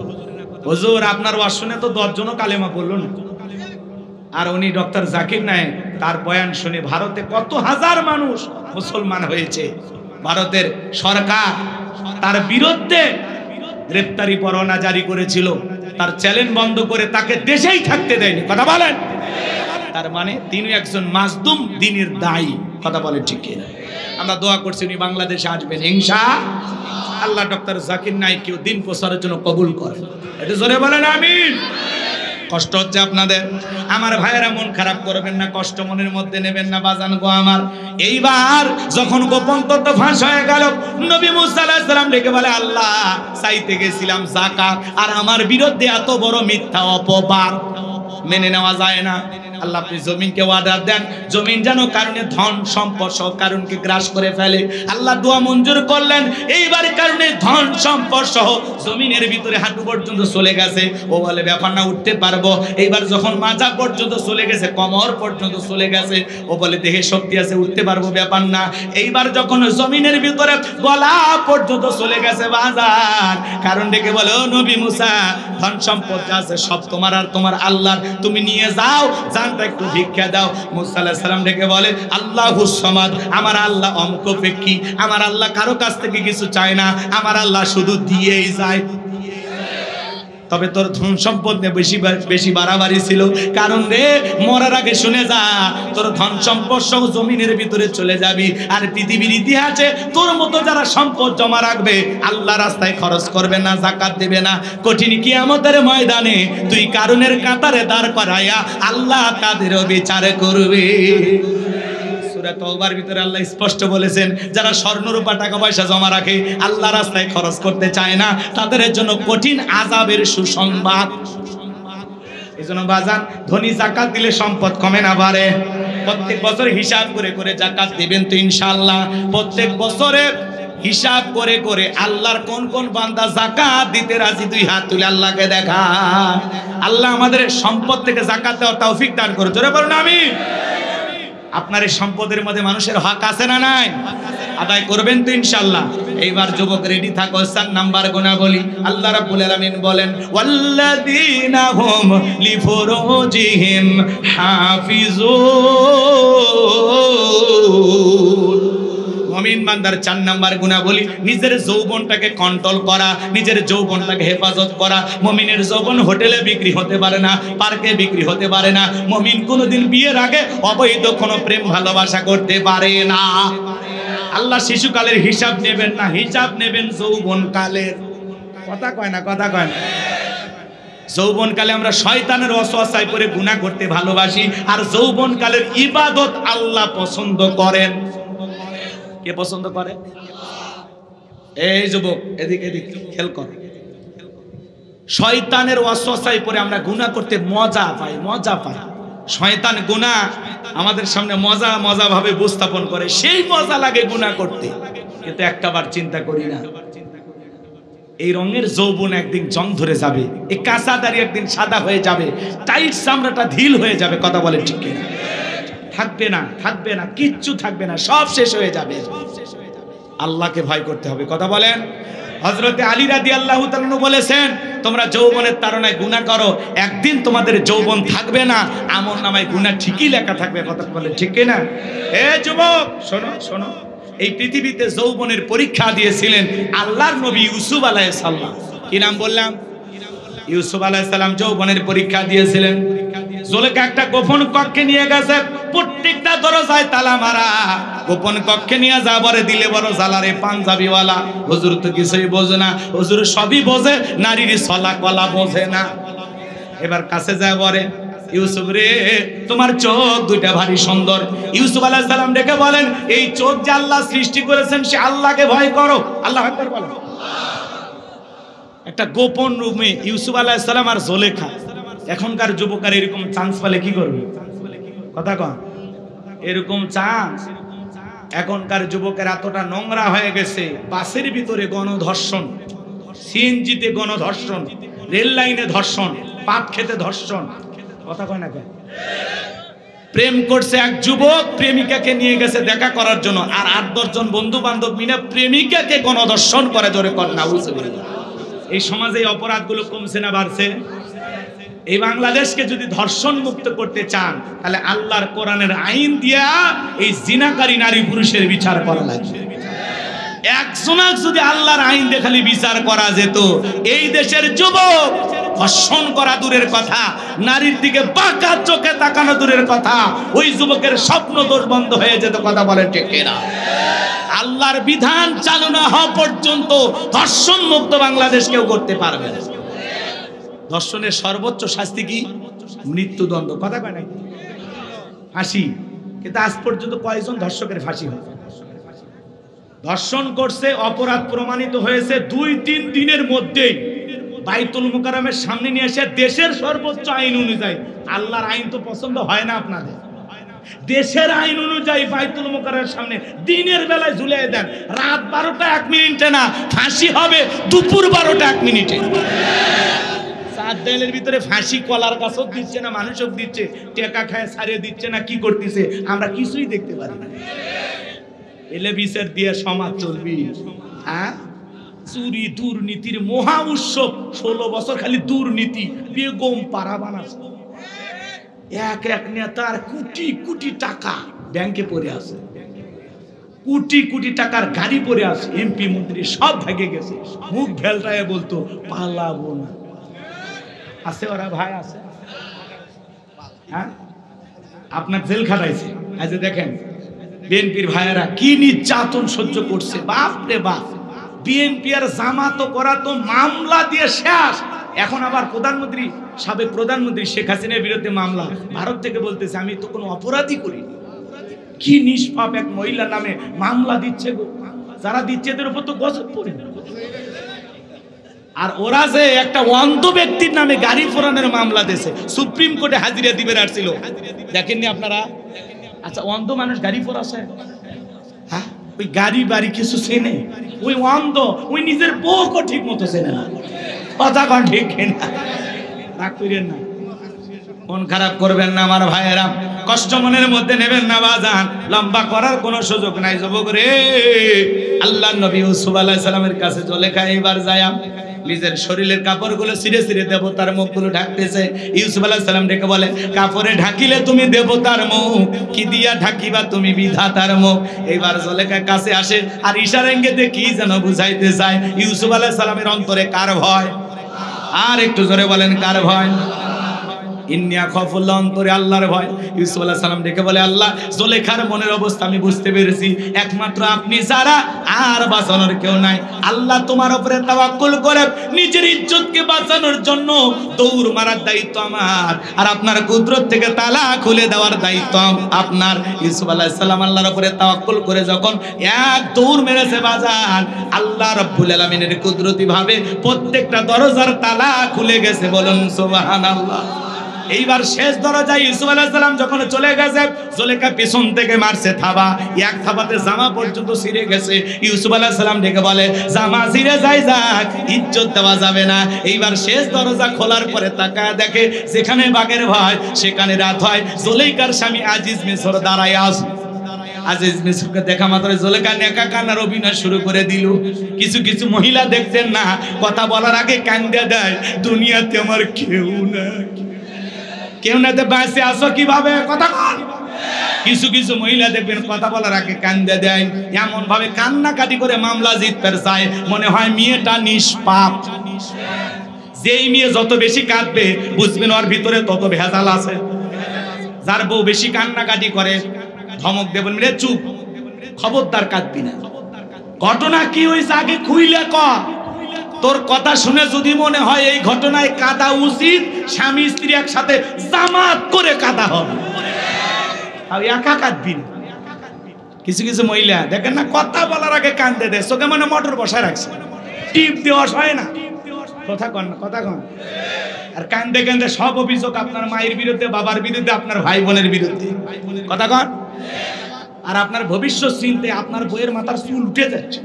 B: হুজুর আপনার ওয়াজ শুনে তো 10 জনও কালেমা পড়লো না। আর উনি ডক্টর জাকির নায়েক, তার বয়ান শুনে ভারতে কত হাজার মানুষ মুসলমান হয়েছে। ভারতের সরকার তার বিরুদ্ধে গ্রেফতারি পরোয়ানা জারি করেছিল, তার চ্যালেঞ্জ বন্ধ করে তাকে দেশেই থাকতে দেয়নি। কথা বলেন। তার মানে তিনি একজন মাজলুম দ্বীনের দায়ী। কথা বলেন ঠিক কিনা? আমরা দোয়া করছি উনি বাংলাদেশে আসবেন ইনশাআল্লাহ। ডক্টর জাকির নায়েককেও দ্বীন প্রচারের জন্য কবুল করেন। এটা জোরে বলেন আমিন। কষ্ট হচ্ছে আপনাদের? আমার ভাইয়েরা মন খারাপ করবেন না, কষ্ট মনের মধ্যে নেবেন না বাজান গো আমার। এইবার যখন গোপন তথ্য ফাঁস হয়ে গেল, নবী মুসা আলাইহিস সালাম ডেকে বলে, আল্লাহ চাইতে গেছিলাম যাকাত, আর আমার বিরুদ্ধে এত বড় মিথ্যা অপবাদ মেনে নেওয়া যায় না। আল্লাহ আপনি জমিনকে অর্ডার দেন, জমিন যেন কারণে ধন সম্পদ সহ কারণকে গ্রাস করে ফেলে। আল্লাহ দোয়া মঞ্জুর করলেন। এইবার কারণে ধন সম্পদ সহ জমিনের ভিতরে হাঁটু পর্যন্ত চলে গেছে। ও বলে ব্যাপার না, উঠতে পারবো। এইবার যখন মাজা পর্যন্ত চলে গেছে, কোমর পর্যন্ত চলে গেছে, ও বলে দেহে শক্তি আছে, উঠতে পারবো, ব্যাপার না। এইবার যখন জমিনের ভিতরে গলা পর্যন্ত চলে গেছে বাজার, কারণ ডেকে বলে, ও নবী মুসা, ধন সম্পদ যা আছে সব তোমার আর তোমার আল্লাহর, তুমি নিয়ে যাও, জানটা একটু ভিক্ষা দাও। মুসা আলাইহিস সালাম ডেকে বলে, আল্লাহুস সামাদ, আমার আল্লাহ অঙ্কপেক্ষী, আমার আল্লাহ কারো কাছ থেকে কিছু চায় না, আমার আল্লাহ শুধু দিয়েই যায়। তবে তোর ধন সম্পদ নিয়ে বেশি বাড়াবাড়ি ছিল, কারণ রে মরার আগে শুনে যা, তোর ধন সম্পদ সহ জমিনের ভিতরে চলে যাবি। আর পৃথিবীর ইতিহাসে তোর মতো যারা সম্পদ জমা রাখবে, আল্লাহ রাস্তায় খরচ করবে না, যাকাত দেবে না, কঠিন কিয়ামতের ময়দানে তুই কারণের কাতারে দাঁড় করাইয়া আল্লাহ তাদেরও বিচার করবে। সূরা তাওবার ভিতরে আল্লাহ স্পষ্ট বলেছেন, যারা স্বর্ণ রূপা টাকা পয়সা জমা রাখে, আল্লাহ রাস্তায় খরচ করতে চায় না, তাদের জন্য কঠিন আযাবের সুসংবাদ। এজন্য বাজান, ধনী যাকাত দিলে সম্পদ কমে না বাড়ে। প্রত্যেক বছর হিসাব করে করে যাকাত দিবেন তো ইনশাআল্লাহ। প্রত্যেক বছরে হিসাব করে করে আল্লাহর কোন কোন বান্দা যাকাত দিতে রাজি, দুই হাত তুলে আল্লাহকে দেখা। আল্লাহ আমাদের সম্পদ থেকে যাকাত দেওয়ার তৌফিক দান করুন। জোরে বলুন আমিন। আপনার এই সম্পদের মধ্যে মানুষের হক আছে না নাই? আদায় করবেন তো ইনশাআল্লাহ। এইবার যুবক রেডি থাকো, 4 নাম্বার গুণাবলী আল্লাহ রাব্বুল আলামিন বলেন, ওয়াল্লাযীনা হুম লিফুরুজিহিম হাফিজুন। মুমিন বান্দার 4 নাম্বার গুণাবলী নিজের যৌবনটাকে কন্ট্রোল করা, নিজের যৌবনটাকে হেফাজত করা। মুমিনের যৌবন হোটেলে বিক্রি হতে পারে না, পার্কে বিক্রি হতে পারে না। মুমিন কোনোদিন বিয়ের আগে অবৈধ কোনো প্রেম ভালোবাসা করতে পারে না। আল্লাহ শিশুকালের হিসাব নেবেন না, হিসাব নেবেন যৌবনকালের। কথা কয় না, কথা কয় না। যৌবনকালে আমরা শয়তানের ওয়াসওয়াসায় পড়ে গুনাহ করতে ভালোবাসি, আর যৌবনকালের ইবাদত আল্লাহ পছন্দ করেন। কে পছন্দ করে? এই যুবক এদিক এদিক খেয়াল কর। শয়তানের ওয়াসওয়াসায় পড়ে আমরা গুনাহ করতে মজা পাই, মজা পাই। শয়তান গুনাহ আমাদের সামনে মজা মজা ভাবে উপস্থাপন করে, সেই মজা লাগে গুনাহ করতে, কিন্তু একটাবার চিন্তা করি না এই রঙের যৌবন একদিন জং ধরে যাবে, এই কাঁচা দাড়ি একদিন সাদা হয়ে যাবে, টাইট চামড়াটা ঢিল হয়ে যাবে। কথা বলে ঠিক কিনা? থাকবে না, থাকবে না, কিচ্ছু থাকবে না, সব শেষ হয়ে যাবে। আল্লাহকে ভয় করতে হবে। কথা বলেন। হযরতে আলী রাদিয়াল্লাহু তাআলা বলেছেন, তোমরা যৌবনের তাড়নায় গুনাহ করো, একদিন তোমাদের যৌবন থাকবে না, আমলনামায় গুনাহ ঠিকই লেখা থাকবে। কথা বলেন ঠিক কিনা? এ যুবক শোনো, শোনো। এই পৃথিবীতে যৌবনের পরীক্ষা দিয়েছিলেন আল্লাহর নবী ইউসুফ আলাইহিস সালাম। কি নাম বললাম? ইউসুফ আলাইহিস সালাম যৌবনের পরীক্ষা দিয়েছিলেন। জুলেখা একটা গোপন কক্ষে নিয়ে গেছে, প্রত্যেকটা দরজায় তালা মারা। গোপন কক্ষে নিয়ে যাবারে দিলে বড় জালারে পাঞ্জাবিওয়ালা। হুজুর তো কিছুই বোঝে না, হুজুর সবই বোঝে, নারীর ছলা কলা বোঝে না। এবার কাছে যায় বলে, ইউসুফ রে, তোমার চোখ দুইটা ভারী সুন্দর। ইউসুফ আলাইহিস সালাম ডেকে বলেন, এই চোখ যে আল্লাহ সৃষ্টি করেছেন, সে আল্লাহকে ভয় করো। আল্লাহু আকবার বলো। একটা গোপন রুমে ইউসুফ আলাইহিস সালাম আর জুলেখা। এখনকার যুবকের এরকম চান্স পেলে কি করবে? কথা কন। এরকম চান্স এখনকার যুবকের এতটা নোংরা হয়ে গেছে, বাসের ভিতরে গণধর্ষণ, সিএনজিতে গণধর্ষণ, রেল লাইনে ধর্ষণ, পাট খেতে ধর্ষণ। কথা কয় না কেন? প্রেম করছে এক যুবক, প্রেমিকাকে নিয়ে গেছে দেখা করার জন্য, আর 8-10 জন বন্ধু বান্ধব মিলে প্রেমিকাকে গণধর্ষণ করে। জোরে কর নাউজুবিল্লাহ। এই সমাজে এই অপরাধগুলো কমছে না বাড়ছে? এই বাংলাদেশকে যদি ধর্ষণ মুক্ত করতে চান, তাহলে আল্লাহর কোরআনের আইন দিয়া এই জিনাকারী নারী পুরুষের বিচার করা লাগবে। একজনক যদি আল্লাহর আইন দিয়ে খালি বিচার করা যেত, এই দেশের যুবক ধর্ষণ করা দূরের কথা, নারীর দিকে বাঁকা চোখে তাকানো দূরের কথা, ওই যুবকের স্বপ্ন দোষ বন্ধ হয়ে যেত। কথা বলে ঠিক কিনা? আল্লাহর বিধান চালু না হওয়া পর্যন্ত ধর্ষণ মুক্ত বাংলাদেশ কেউ করতে পারবে না। ধর্ষণের সর্বোচ্চ শাস্তি কি? মৃত্যুদণ্ড। কথা কয় নাই? ফাঁসি। কিন্তু আজ পর্যন্ত কয়জন ধর্ষকের ফাঁসি হয়েছে? ধর্ষণ করছে, অপরাধ প্রমাণিত হয়েছে, 2-3 দিনের মধ্যেই বাইতুল মুকাররমের সামনে নিয়ে এসে দেশের সর্বোচ্চ আইন অনুযায়ী, আল্লাহর আইন তো পছন্দ হয় না আপনাদের, দেশের আইন অনুযায়ী বাইতুল মুকাররমের সামনে দিনের বেলায় ঝুলিয়ে দেন। রাত 12টা 1 মিনিটে না, ফাঁসি হবে দুপুর 12টা 1 মিনিটে। 4 দেয়ালের ভিতরে ফাঁসি কলার গাছও দিচ্ছে না, মানুষও দিচ্ছে, টেকা খায় ছাড়িয়ে দিচ্ছে না, কি করতেছে আমরা কিছুই দেখতে পারি না। এলে বিচার দিয়ে সমাজ চলবি? হ্যাঁ, চুরি দুর্নীতির মহা উৎসব, 16 বছর খালি দুর্নীতি, বেগম পাড়া বানাচ্ছে। এক এক নেতার কোটি কোটি টাকা ব্যাংকে পড়ে আছে, কোটি কোটি টাকার গাড়ি পড়ে আছে, এমপি মন্ত্রী সব ভেঙে গেছে, মুখ ভেলটায় বলতো পালাবো না। আছে ওরা ভাই আছে? হ্যাঁ, আপনার জেল খাটাইছে। আজ দেখেন বিএনপির ভাইয়েরা কি নির্যাতন সহ্য করছে, বাপ রে বাপ। বিএনপি আর জামাত করা তো মামলা দিয়ে শেষ। এখন আবার প্রধানমন্ত্রী, সাবেক প্রধানমন্ত্রী শেখ হাসিনার বিরুদ্ধে মামলা, ভারত থেকে বলতেছে আমি তো কোনো অপরাধী করি। কি নিষ্পাপ এক মহিলা নামে মামলা দিচ্ছে গো, যারা দিচ্ছে এদের উপর তো গজব পড়ে। আর ওরা যে একটা অন্ধ ব্যক্তির নামে গাড়ি ফোরানোর মামলা দিয়েছে, সুপ্রিম কোর্টে হাজিরা দিবে আসছিল, দেখেননি আপনারা? আচ্ছা, অন্ধ মানুষ গাড়ি ফোরাছে? হ্যাঁ, ওই গাড়ি বাড়ি কিছু চেনে? ওই অন্ধ, ওই নিজের বউকে ঠিক মতো চেনে না। কথা কন ঠিক না? রাগ করেন না, মন খারাপ করবেন না আমার ভাইয়েরা, কষ্ট মনের মধ্যে নেবেন না বাজান। লম্বা করার কোনো সুযোগ নাই যুবক রে। আল্লাহর নবী ইউসুফ আলাইহিস সালামের কাছে জুলেখা এবার যায় নিজের শরীরের কাপড়গুলো ছিঁড়ে ছিঁড়ে দেবতার মুখগুলো ঢাকতেছে। ইউসুফ আলাইহিস সালাম ডেকে বলে, কাপড়ে ঢাকিলে তুমি দেবতার মুখ, কি দিয়া ঢাকিবা তুমি বিধাতার মুখ। এইবার জুলেখা কাছে আসে আর ইশারা ইঙ্গিতে কি যেন বুঝাইতে চায়। ইউসুফ আলাইহিস সালামের অন্তরে কার ভয়? আর একটু জোরে বলেন, কার ভয়? ইন্নিয়া খাফুল্লাহ, অন্তরে আল্লাহর ভয়। ইউসুফ আলাইহিস সালাম ডেকে বলে, আল্লাহ, জুলেখার মনের অবস্থা আমি বুঝতে পেরেছি, একমাত্র আপনি ছাড়া আর বাঁচানোর কেউ নাই। আল্লাহ তোমার উপরে তাওয়াক্কুল করে নিজের ইজ্জতকে বাঁচানোর জন্য দৌড় মারার দায়িত্ব আমার, আর আপনার কুদরত থেকে তালা খুলে দেওয়ার দায়িত্ব আপনার। ইউসুফ আলাইহিস সালাম আল্লাহর উপরে তাওয়াক্কুল করে যখন এক দৌড় মেরেছে বাজান, আল্লাহ রাব্বুল আলামিনের কুদরতি ভাবে প্রত্যেকটা দরজার তালা খুলে গেছে। বলুন সুবহানাল্লাহ। এইবার শেষ দরজায় ইউসুফ আলাইহিস সালাম যখন চলে গেছে, জুলেখা পিছন থেকে মারছে থাবা, এক থাবাতে জামা পর্যন্ত ছিঁড়ে গেছে। ইউসুফ আলাইহিস সালাম ডেকে বলে, জামা ছিঁড়ে যায় যাক, ইজ্জত দেওয়া যাবে না। এইবার শেষ দরজা খোলার পরে তাকায় দেখে যেখানে বাঘের ভয় সেখানে রাত হয়। জুলেখার স্বামী আজিজ মিশর দাঁড়ায় আছে। আজিজ মিশরকে দেখা মাত্র জুলেখা নেকা কান্নার অভিনয় শুরু করে দিল। কিছু কিছু মহিলা দেখছেন না, কথা বলার আগে কান্দে দেয়, দুনিয়াতে আমার কেউ না, কেউ না, বাঁচে আসো কিভাবে? কথা বল। কিছু কিছু মহিলা দেখবেন কথা বলার আগে কান্দে দেয়, এমন ভাবে কান্নাকাটি করে মামলা জিততে চায়, মনে হয় মেয়েটা নিষ্পাপ। যেই মেয়ে যত বেশি কাঁদবে বুঝবেন ওর ভিতরে তত ভেজাল আছে। যার বউ বেশি কান্নাকাটি করে ধমক দেবেন, রে চুপ, খবরদার কাঁদবি না। ঘটনা কি হয়েছে আগে খুইলে কর। তোর কথা শুনে যদি মনে হয় এই ঘটনায় কাঁদা উচিত, স্বামী স্ত্রী একসাথে জামাত করে কাঁদা হবে, আর একা কাঁদবি না। কিছু কিছু মহিলা দেখেন না, কথা বলার আগে কান্দে দেয়, চোখে মানে মোটর বসায় রাখছে, টিপ দেওয়া হয় না। কথা কন না, কথা কন। আর কান্দে কান্দে সব অভিযোগ আপনার মায়ের বিরুদ্ধে, বাবার বিরুদ্ধে, আপনার ভাই বোনের বিরুদ্ধে। কথা কন। আর আপনার ভবিষ্যৎ চিনতে আপনার বইয়ের মাথার চুল উঠে যাচ্ছে,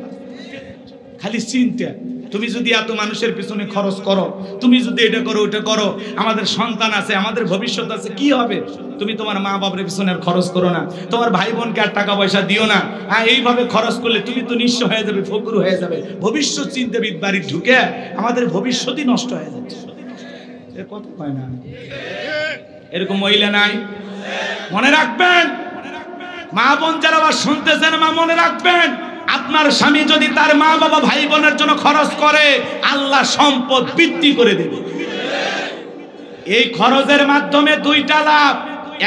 B: খালি চিন্তা। তুমি যদি এত মানুষের পিছনে খরচ করো, তুমি যদি এটা করো ওটা করো, আমাদের সন্তান আছে, আমাদের ভবিষ্যৎ আছে, কি হবে? তুমি তোমার মা বাবার পিছনে খরচ করো না, তোমার ভাই বোনকে আর টাকা পয়সা দিও না। হ্যাঁ, এইভাবে খরচ করলে তুমি তো নিঃস্ব হয়ে যাবে, ফকির হয়ে যাবে। ভবিষ্যৎ চিন্তাবিদ বাড়ি ঢুকে আমাদের ভবিষ্যৎই নষ্ট হয়ে যাচ্ছে। কথা হয় না, এরকম মহিলা নাই? মনে রাখবেন, মা বোন যারা আবার শুনতেছেন, মা মনে রাখবেন, আপনার স্বামী যদি তার মা বাবা ভাই বোনের জন্য খরচ করে, আল্লাহ সম্পদ বৃদ্ধি করে দেবে। এই খরচের মাধ্যমে দুইটা লাভ।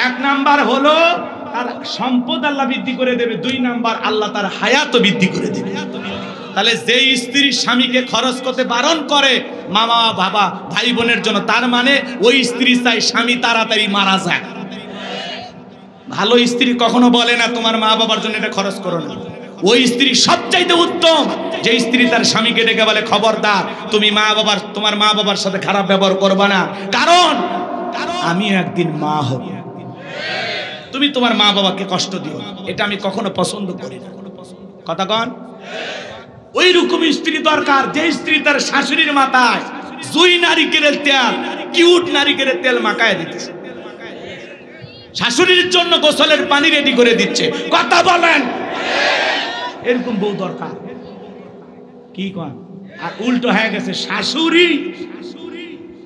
B: এক নাম্বার হলো তার সম্পদ আল্লাহ বৃদ্ধি করে দেবে, দুই নাম্বার আল্লাহ তার হায়াত বৃদ্ধি করে দেবে। তাহলে যেই স্ত্রী স্বামীকে খরচ করতে বারণ করে মামা বাবা ভাই বোনের জন্য, তার মানে ওই স্ত্রী চাই স্বামী তাড়াতাড়ি মারা যায়। ভালো স্ত্রী কখনো বলে না তোমার মা বাবার জন্য এটা খরচ করো না। ওই স্ত্রী সবচাইতে উত্তম যে স্ত্রী তার স্বামীকে ডেকে বলে খবরদার তুমি তোমার মা বাবার সাথে খারাপ ব্যবহার করবা না, কারণ আমি একদিন মা হব, তুমি তোমার মা বাবাকে কষ্ট দিও, এটা আমি কখনো পছন্দ করি না। কথা কন, ওই রকম স্ত্রী দরকার যে স্ত্রী তার শাশুড়ির মাথায় জুই নারিকেলের তেল, কিউট নারিকেলের তেল মাখায় দিতেছে, শাশুড়ির জন্য গোসলের পানি রেডি করে দিচ্ছে। কথা বলেন, এরকম বউ দরকার। কি কন? আর উল্টো হয়ে গেছে, শাশুড়ি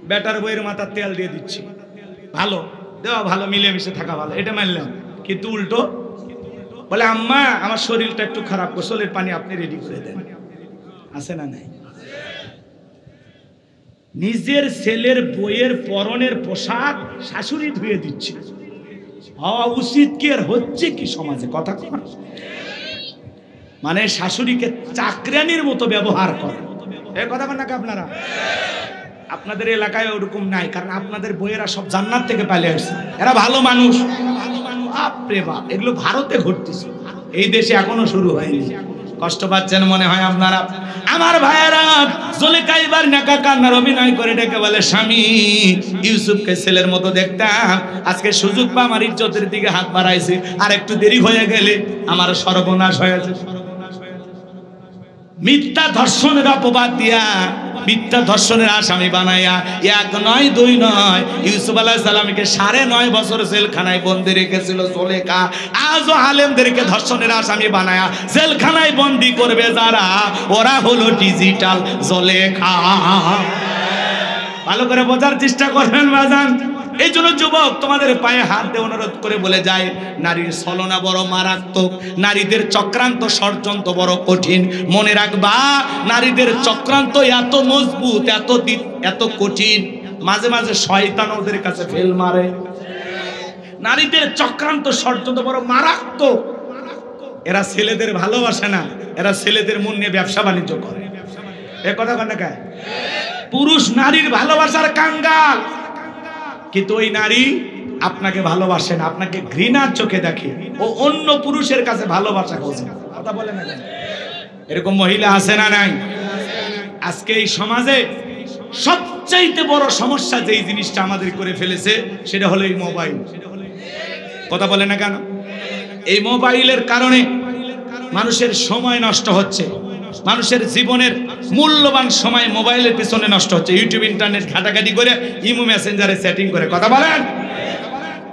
B: বেটার বইয়ের মাথার তেল দিয়ে দিচ্ছে। ভালো দেওয়া ভালো, মিলেমিশে থাকা ভালো, এটা মানলাম, কিন্তু উল্টো বলে আম্মা আমার শরীরটা একটু খারাপ, গোসলের পানি আপনি রেডি করে দেন। আছে না নাই? নিজের ছেলের বইয়ের পরনের পোশাক শাশুড়ি ধুয়ে দিচ্ছে। হওয়া উচিত কি আর হচ্ছে কি সমাজে? কথা কন, মানে শাশুড়িকে চাকরানির মতো ব্যবহার করে। এই কথা কন নাকি আপনারা? আপনাদের এলাকায় ওরকম নাই, কারণ আপনাদের বইয়েরা সব জান্নাত থেকে পালিয়ে আসছে, এরা ভালো মানুষ। বাপরে বাপ, এগুলো ভারতে ঘটতেছে, এই দেশে এখনো শুরু হয়নি। কষ্ট পাচ্ছেন মনে হয় আপনারা। আমার ভাইয়েরা, জুলেখা এবার নেকা কান্নার অভিনয় করে ডেকে বলে স্বামী ইউসুফকে ছেলের মতো দেখতাম, আজকে সুযোগ পা আমার ইজ্জতের দিকে হাত বাড়াইছে, আর একটু দেরি হয়ে গেলে আমার সর্বনাশ হয়েছে। মিথ্যা ধর্ষণের অপবাদ দিয়া, মিথ্যা ধর্ষণের আসামি বানাইয়া, এক নয় দুই নয়, ইউসুফ আলাইহিস সালামকে 9.5 বছর জেলখানায় বন্দি রেখেছিল জুলেখা। আজও আলেমদেরকে ধর্ষণের আসামি বানায়া জেলখানায় বন্দি করবে যারা, ওরা হলো ডিজিটাল জুলেখা। ভালো করে বোঝার চেষ্টা করবেন বাজান। এই জন্য যুবক, তোমাদের পায়ে হাত দিয়ে অনুরোধ করে বলে যায়, নারীর ছলনা বড় মারাত্মক, নারীদের চক্রান্ত ষড়যন্ত্র বড় কঠিন। মনে রাখবা, নারীদের চক্রান্ত এত মজবুত, এত কঠিন, মাঝে মাঝে শয়তান ওদের কাছে ফেল মারে। নারীদের চক্রান্ত ষড়যন্ত্র বড় মারাত্মক। এরা ছেলেদের ভালোবাসে না, এরা ছেলেদের মন নিয়ে ব্যবসা বাণিজ্য করে। এ কথা কন না কে? পুরুষ নারীর ভালোবাসার কাঙ্গাল, কিন্তু ওই নারী আপনাকে ভালোবাসে না, আপনাকে ঘৃণার চোখে দেখে, ও অন্য পুরুষের কাছে ভালোবাসা খোঁজে। কথা বলে না? এরকম মহিলা আছে না নাই? আজকে এই সমাজে সবচাইতে বড় সমস্যা যেই জিনিসটা আমাদের করে ফেলেছে, সেটা হলো এই মোবাইল। কথা বলে না কেন? এই মোবাইলের কারণে মানুষের সময় নষ্ট হচ্ছে, মানুষের জীবনের মূল্যবান সময় মোবাইলের পিছনে নষ্ট হচ্ছে। ইউটিউব ইন্টারনেট ঘাটাঘাটি করে, ইমো মেসেঞ্জারে সেটিং করে। কথা বলেন,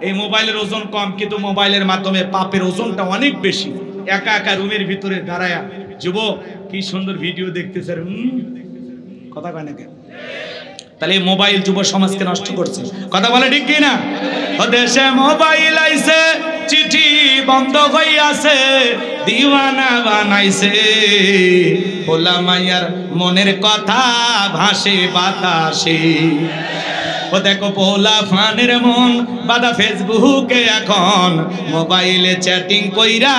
B: এই মোবাইলের ওজন কম, কিন্তু মোবাইলের মাধ্যমে পাপের ওজনটা অনেক বেশি। একা একা রুমের ভিতরে দাঁড়ায়া যুবক কি সুন্দর ভিডিও দেখতেছে, কথা কয় না কেন? তাহলে এই মোবাইল যুব সমাজকে নষ্ট করছে। কথা বলে ঠিক কি না? দেশে মোবাইল আইছে, চিঠি বন্ধ হইয়াছে, দিওয়ানা বানাইছে, ভোলা মাইয়ার মনের কথা ভাসে বাতাসে। ও দেখো পোলা ফানের মন বাদা ফেসবুকে এখন, মোবাইলে চ্যাটিং কইরা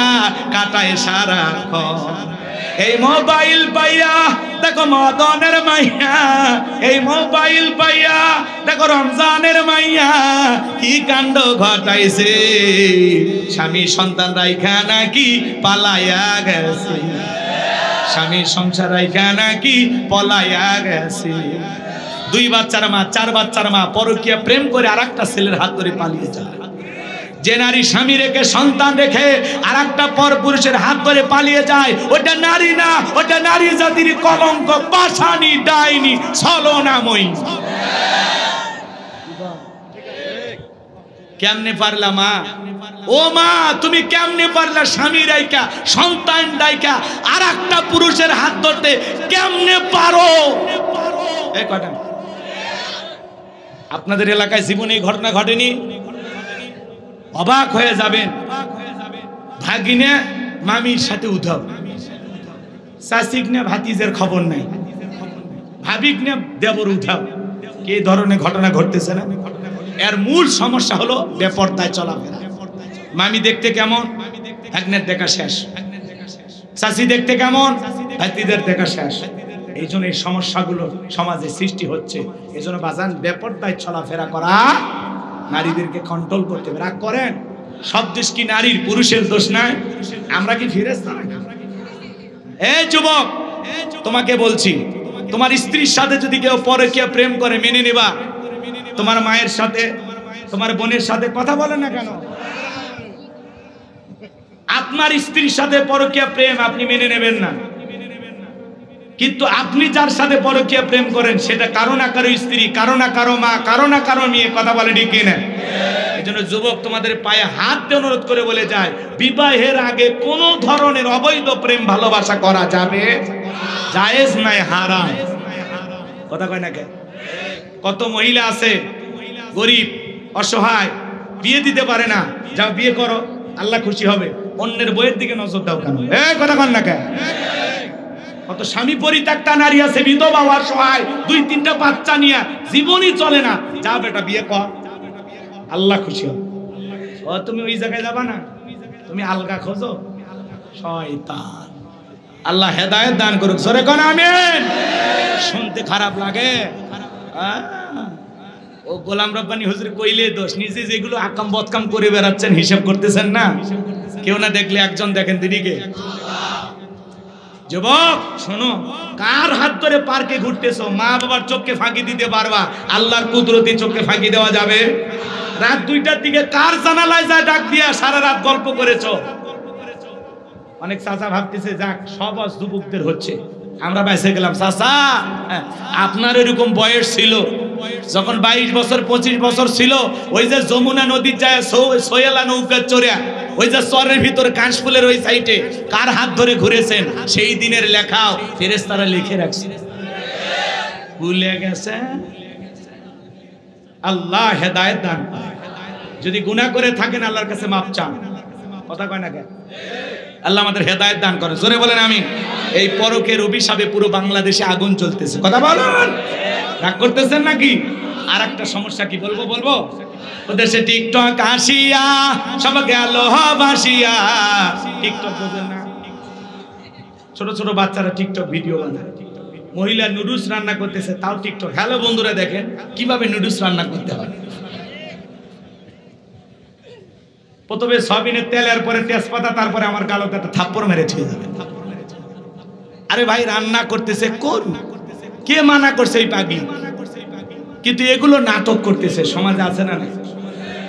B: কাটায় সারাক্ষণ। এই মোবাইল পাইয়া দেখো মদনের মাইয়া, এই মোবাইল পাইয়া দেখো রমজানের মাইয়া, কি কাণ্ড ঘটাইছে, স্বামী সন্তান রাইখা নাকি পালাইয়া গেছে, স্বামী সংসার রাইখা নাকি পলাইয়া গেছে। 2 বাচ্চার মা, 4 বাচ্চার মা পরকীয়া প্রেম করে আরেকটা ছেলের হাত ধরে পালিয়ে যায়। যে নারী স্বামী রেখে সন্তান রেখে আরেকটা পর পুরুষের হাত ধরে পালিয়ে যায়, ওটা নারী না, ওটা নারী জাতির কলঙ্ক, পাশানি, ডাইনি, ছলনাময়ী। কেমনে পারলা মা? ও মা, তুমি কেমনে পারলা স্বামী রাইকা সন্তান রাইকা আরেকটা পুরুষের হাত ধরতে? কেমনে পারো? এই কথা আপনাদের এলাকায় জীবনে এই ঘটনা ঘটেনি? অবাক হয়ে যাবেন। ভাগিনে মামির সাথে উধাও, চাচিক না ভাতিজের খবর নাই, ভাবিক না দেবর উধাও। কি ধরনের ঘটনা ঘটতেছে না? এর মূল সমস্যা হলো বেপরদায় চলাফেরা। মামি দেখতে কেমন, ভাগ্নের দেখা শেষ। চাচি দেখতে কেমন, ভাতিদের দেখা শেষ। এই জন্য এই সমস্যাগুলো সমাজে সৃষ্টি হচ্ছে। এই জন্য বাজান বেপরদায় চলাফেরা করা, নারীদেরকে কন্ট্রোল করতে হবে। রাগ করেন, সব দোষ কি নারীর, পুরুষের দোষ নাই? আমরা কি ফেরেশতা নাকি? এই যুবক, তোমাকে বলছি, তোমার স্ত্রীর সাথে যদি কেউ পরকীয়া প্রেম করে মেনে নেবা? তোমার মায়ের সাথে, তোমার বোনের সাথে কথা বলে না কেন? আপনার স্ত্রীর সাথে পরকীয়া প্রেম আপনি মেনে নেবেন না, কিন্তু আপনি যার সাথে পরকীয়া প্রেম করেন সেটা কারো না কারো স্ত্রী, কারো না কারো মা, কারো না কারো মেয়ে। কথা বলে ঠিক কিনা? এই জন্য যুবক, তোমাদের পায়ে হাত দিয়ে অনুরোধ করে বলে যায়, বিবাহের আগে কোন ধরনের অবৈধ প্রেম ভালোবাসা করা যাবে, জায়েজ নাই, হারাম। কথা কয় না কেন? কত মহিলা আছে গরিব, অসহায়, বিয়ে দিতে পারে না, যাও বিয়ে করো, আল্লাহ খুশি হবে। অন্যের বইয়ের দিকে নজর দাও কেন? কথা কন না কেন? কত স্বামী পরিত্যক্তা নারী আছে, বিধবা, অসহায়, 2-3টা বাচ্চা নিয়ে জীবনই চলে না, যা বেটা বিয়ে কর, আল্লাহ খুশি হবে। ও তুমি ওই জায়গায় যাবা না, তুমি আলগা খোঁজো, শয়তান। আল্লাহ হেদায়েত দান করুক, জোরে কোন আমিন। শুনতে খারাপ লাগে, ও গোলাম রব্বানী হুজুর কইলে দোষ, নিজে যেগুলো আকাম বদকাম করে বেড়াচ্ছেন হিসাব করতেছেন না। কেউ না দেখলে একজন দেখেন দিদিকে। যুবক শোনো, কার হাত ধরে পার্কে ঘুরতেছো? মা বাবার চোখকে ফাঁকি দিতে পারবা, আল্লাহর কুদরতি চোখকে ফাঁকি দেওয়া যাবে? রাত 2টার দিকে কার জানালায় যায় ডাক দিয়া সারা রাত গল্প করেছো? অনেক চাচা ভাবতেছে যাক সব যুবকদের হচ্ছে, আমরা বেঁচে গেলাম। চাচা, আপনার এরকম বয়স ছিল যখন 22 বছর 25 বছর ছিল, ওই যে যমুনা নদীর যায় সোয়েলা নৌকা চড়িয়া ওই যে চরের ভিতরে কাশফুলের ওই সাইডে কার হাত ধরে ঘুরেছেন, সেই দিনের লেখাও ফেরেশতারা লিখে রাখছে। ভুলে গেছে? আল্লাহ হেদায়েত দান করে। যদি গুনাহ করে থাকেন আল্লাহর কাছে মাপ চান। কথা কয় না কেন? আল্লাহ আমাদের হেদায়েত দান করে, জোরে বলেন আমিন। এই পরকের অভিশাপে পুরো বাংলাদেশে আগুন চলতেছে। কথা বলেন, রাগ করতেছেন নাকি? আর একটা সমস্যা কি বলবো? ওদেশে টিকটক আসিয়া সব গেল ভাসিয়া। টিকটক বোঝেন না? ছোট ছোট বাচ্চারা টিকটক ভিডিও বানায়। মহিলা নুডলস রান্না করতেছে, তাও টিকটক। হ্যালো বন্ধুরা, দেখেন কিভাবে নুডলস রান্না করতে হয়। প্রথমে সয়াবিনের তেল, এরপরে তেজপাতা, তারপরে আমার গালতে একটা থাপ্পড় মেরে ছুঁয়ে যাবে। আরে ভাই, রান্না করতেছে করুন, কে মানা করছে এই পাগলি? কিন্তু এগুলো নাটক করতেছে, সমাজে আছে না?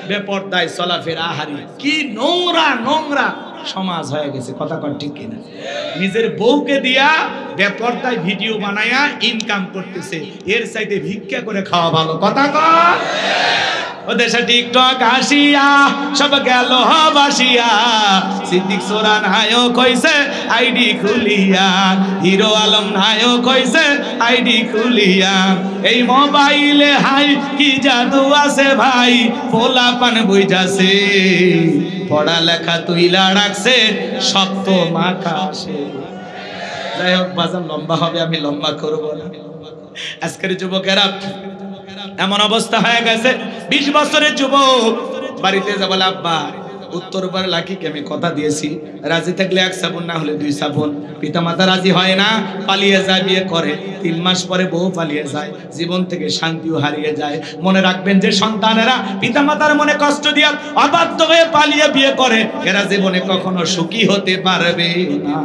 B: বেপরদায় চলাফেরা, আহারি, কি নোংরা নোংরা সমাজ হয়ে গেছে। কথা কর ঠিক কিনা? নিজের বউকে দিয়া বেপরদায় ভিডিও বানায়া ইনকাম করতেছে, এর চাইতে ভিক্ষা করে খাওয়া ভালো। কথা কর। ওদেশে টিকটক আসিয়া সব গেল ভাসিয়া। সিদ্দিক সোরা নায়ক হইছে আইডি খুলিয়া, হিরো আলম নায়ক হইছে আইডি খুলিয়া। এই মোবাইলে হাই কি জাদু আছে ভাই, পোলা পান বুঝাছে, পড়ালেখা তুইলা রাখছে, শক্ত মাথা আসে। যাই হোক বাজার লম্বা হবে, আমি লম্বা করবো না। আজকের যুবকেরা এমন অবস্থা হয়ে গেছে, 20 বছরের যুবক বাড়িতে যা বলে, আব্বা উত্তর পাড়া লাকিকে আমি কথা দিয়েছি, রাজি থাকলে 1 শ্রাবণ, না হলে 2 শ্রাবণ। পিতা মাতা রাজি হয় না, পালিয়ে যায়, বিয়ে করে। 3 মাস পরে বউ পালিয়ে যায়, জীবন থেকে শান্তিও হারিয়ে যায়। মনে রাখবেন যে সন্তানেরা পিতা মাতার মনে কষ্ট দিয়া অবাধ্য হয়ে পালিয়ে বিয়ে করে, এরা জীবনে কখনো সুখী হতে পারবে না।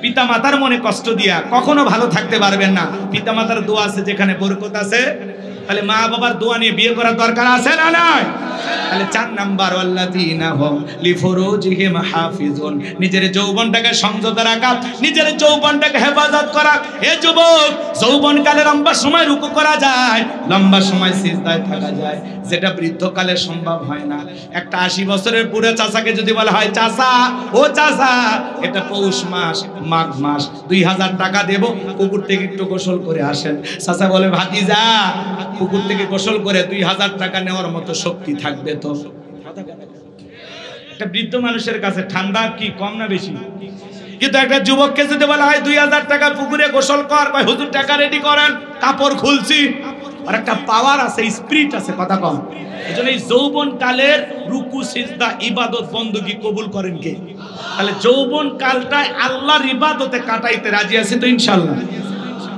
B: পিতা মাতার মনে কষ্ট দিয়া কখনো ভালো থাকতে পারবেন না। পিতা মাতার দোয়া আছে, যেখানে বরকত আছে। তাহলে মা বাবার দোয়া নিয়ে বিয়ে করার দরকার আছে না নাই? তাহলে 4 নাম্বার, ওয়াল্লাযীনা হুম লিফুরুজিহিম হাফিজুন, নিজের যৌবনটাকে সংযত রাখা, নিজের যৌবনটাকে হেফাজত করা। হে যুবক, যৌবনকালে লম্বা সময় রুকু করা যায়, লম্বা সময় সিজদায় থাকা যায়, যেটা বৃদ্ধকালে সম্ভব হয় না। একটা 80 বছরের বুড়া চাচাকে যদি বলা হয়, চাচা ও চাচা, এটা পৌষ মাস মাঘ মাস, 2000 টাকা দেব, পুকুর থেকে একটু গোসল করে আসেন। চাচা বলে, ভাতিজা পুকুর থেকে গোসল করে 2000 টাকা নেওয়ার মতো শক্তি থাকবে তো? একটা বৃদ্ধ মানুষের কাছে ঠান্ডা কি কম না বেশি? কিন্তু একটা যুবককে যদি বলা হয় 2000 টাকা পুকুরে গোসল কর, ভাই হুজুর টাকা রেডি করেন, কাপড় খুলছি, আর একটা পাওয়ার আছে, স্পিরিট আছে। কথা কম। এই জন্য এই যৌবন কালের রুকু সিজদা ইবাদত বন্দী কবুল করেন কে? তাহলে যৌবন কালটায় আল্লাহর ইবাদতে কাটাইতে রাজি আছে তো ইনশাআল্লাহ?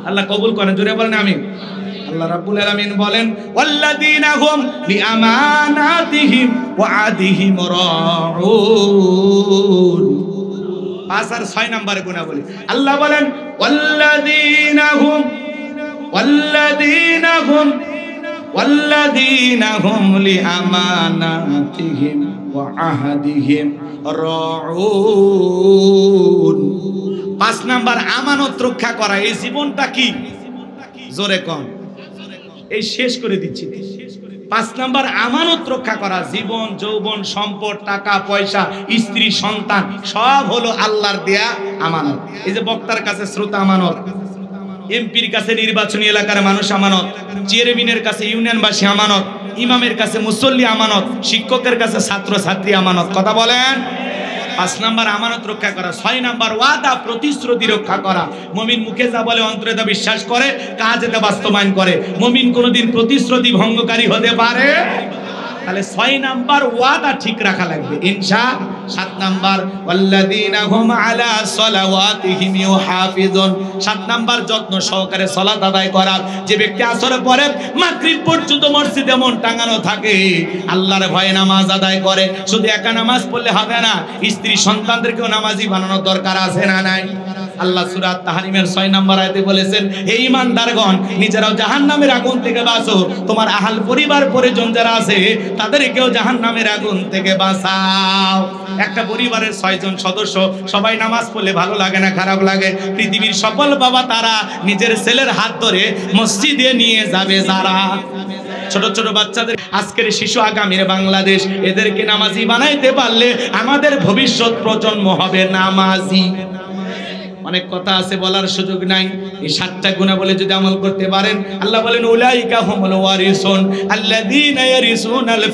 B: আল্লাহ কবুল করেন, জোরে বলেন আমিন। আল্লাহ রাব্বুল আলামিন বলেন ওয়াল্লাযীনা হুম লিআমানাতিহিম ওয়া আদিহিম রাউন। 5 আর 6 নম্বরে গুনাহ বলি। আল্লাহ বলেন ওয়াল্লাযীনা হুম লিআমানাতিহিম ওয়া আহদিহিম রাউন। 5 নাম্বার আমানত রক্ষা করা। এই জীবনটা কি? জোরে কোন, এই শেষ করে দিচ্ছি। 5 নাম্বার আমানত রক্ষা করা। জীবন, যৌবন, সম্পদ, টাকা পয়সা, স্ত্রী, সন্তান সব হলো আল্লাহর দেয়া আমানত। এই যে বক্তার কাছে শ্রোতা আমানত, এমপির কাছে নির্বাচনী এলাকার মানুষ আমানত, চেয়ারম্যানের কাছে ইউনিয়নবাসী আমানত, ইমামের কাছে মুসল্লি আমানত, শিক্ষকের কাছে ছাত্র ছাত্রী আমানত। কথা বলেন। 5 নাম্বার আমানত রক্ষা করা। 6 নাম্বার ওয়াদা প্রতিশ্রুতি রক্ষা করা। মুমিন মুখে যা বলে অন্তরে তা বিশ্বাস করে, কাজে তা বাস্তবায়ন করে। মুমিন কোনোদিন প্রতিশ্রুতি ভঙ্গকারী হতে পারে। তাহলে 6 নাম্বার ওয়াদা ঠিক রাখা লাগবে ইনশাআল্লাহ। 7 নাম্বার ওয়াল্লাযীনা হুম আলা সালাওয়াতিহিম ইউহাফিজুন। 7 নাম্বার যত্ন সহকারে সালাত আদায় করা। যে ব্যক্তি আসরের পরে মাগরিব পর্যন্ত মসজিদে মন টাঙানো থাকে, আল্লাহর ভয়ে নামাজ আদায় করে। শুধু একা নামাজ পড়লে হবে না, স্ত্রী সন্তানদেরকেও নামাজি বানানোর দরকার আছে না নাই? আল্লাহ সূরা তাহরিমের 6 নম্বর আয়াতে বলেছেন, হে ঈমানদারগণ, নিজেরাও জাহান্নামের আগুন থেকে বাঁচো, তোমার আহাল পরিবার পরিজন যারা আছে তাদেরকেও জাহান্নামের আগুন থেকে বাঁচাও। একটা পরিবারের 6 জন সদস্য সবাই নামাজ পড়লে ভালো লাগে না, খারাপ লাগে? পৃথিবীর সফল বাবা তারা নিজের ছেলের হাত ধরে মসজিদে নিয়ে যাবে যারা। ছোট ছোট বাচ্চাদের, আজকের শিশু আগামীর বাংলাদেশ, এদেরকে নামাজি বানাইতে পারলে আমাদের ভবিষ্যৎ প্রজন্ম হবে নামাজি। অনেক কথা আছে, বলার সুযোগ নাই। এই 7টা গুনাহ বলে যদি আমল করতে পারেন, আল্লাহ বলেন উলাইকা হুমুল ওয়ারিসুন আল্লাযীনা ইয়ারিসুনাল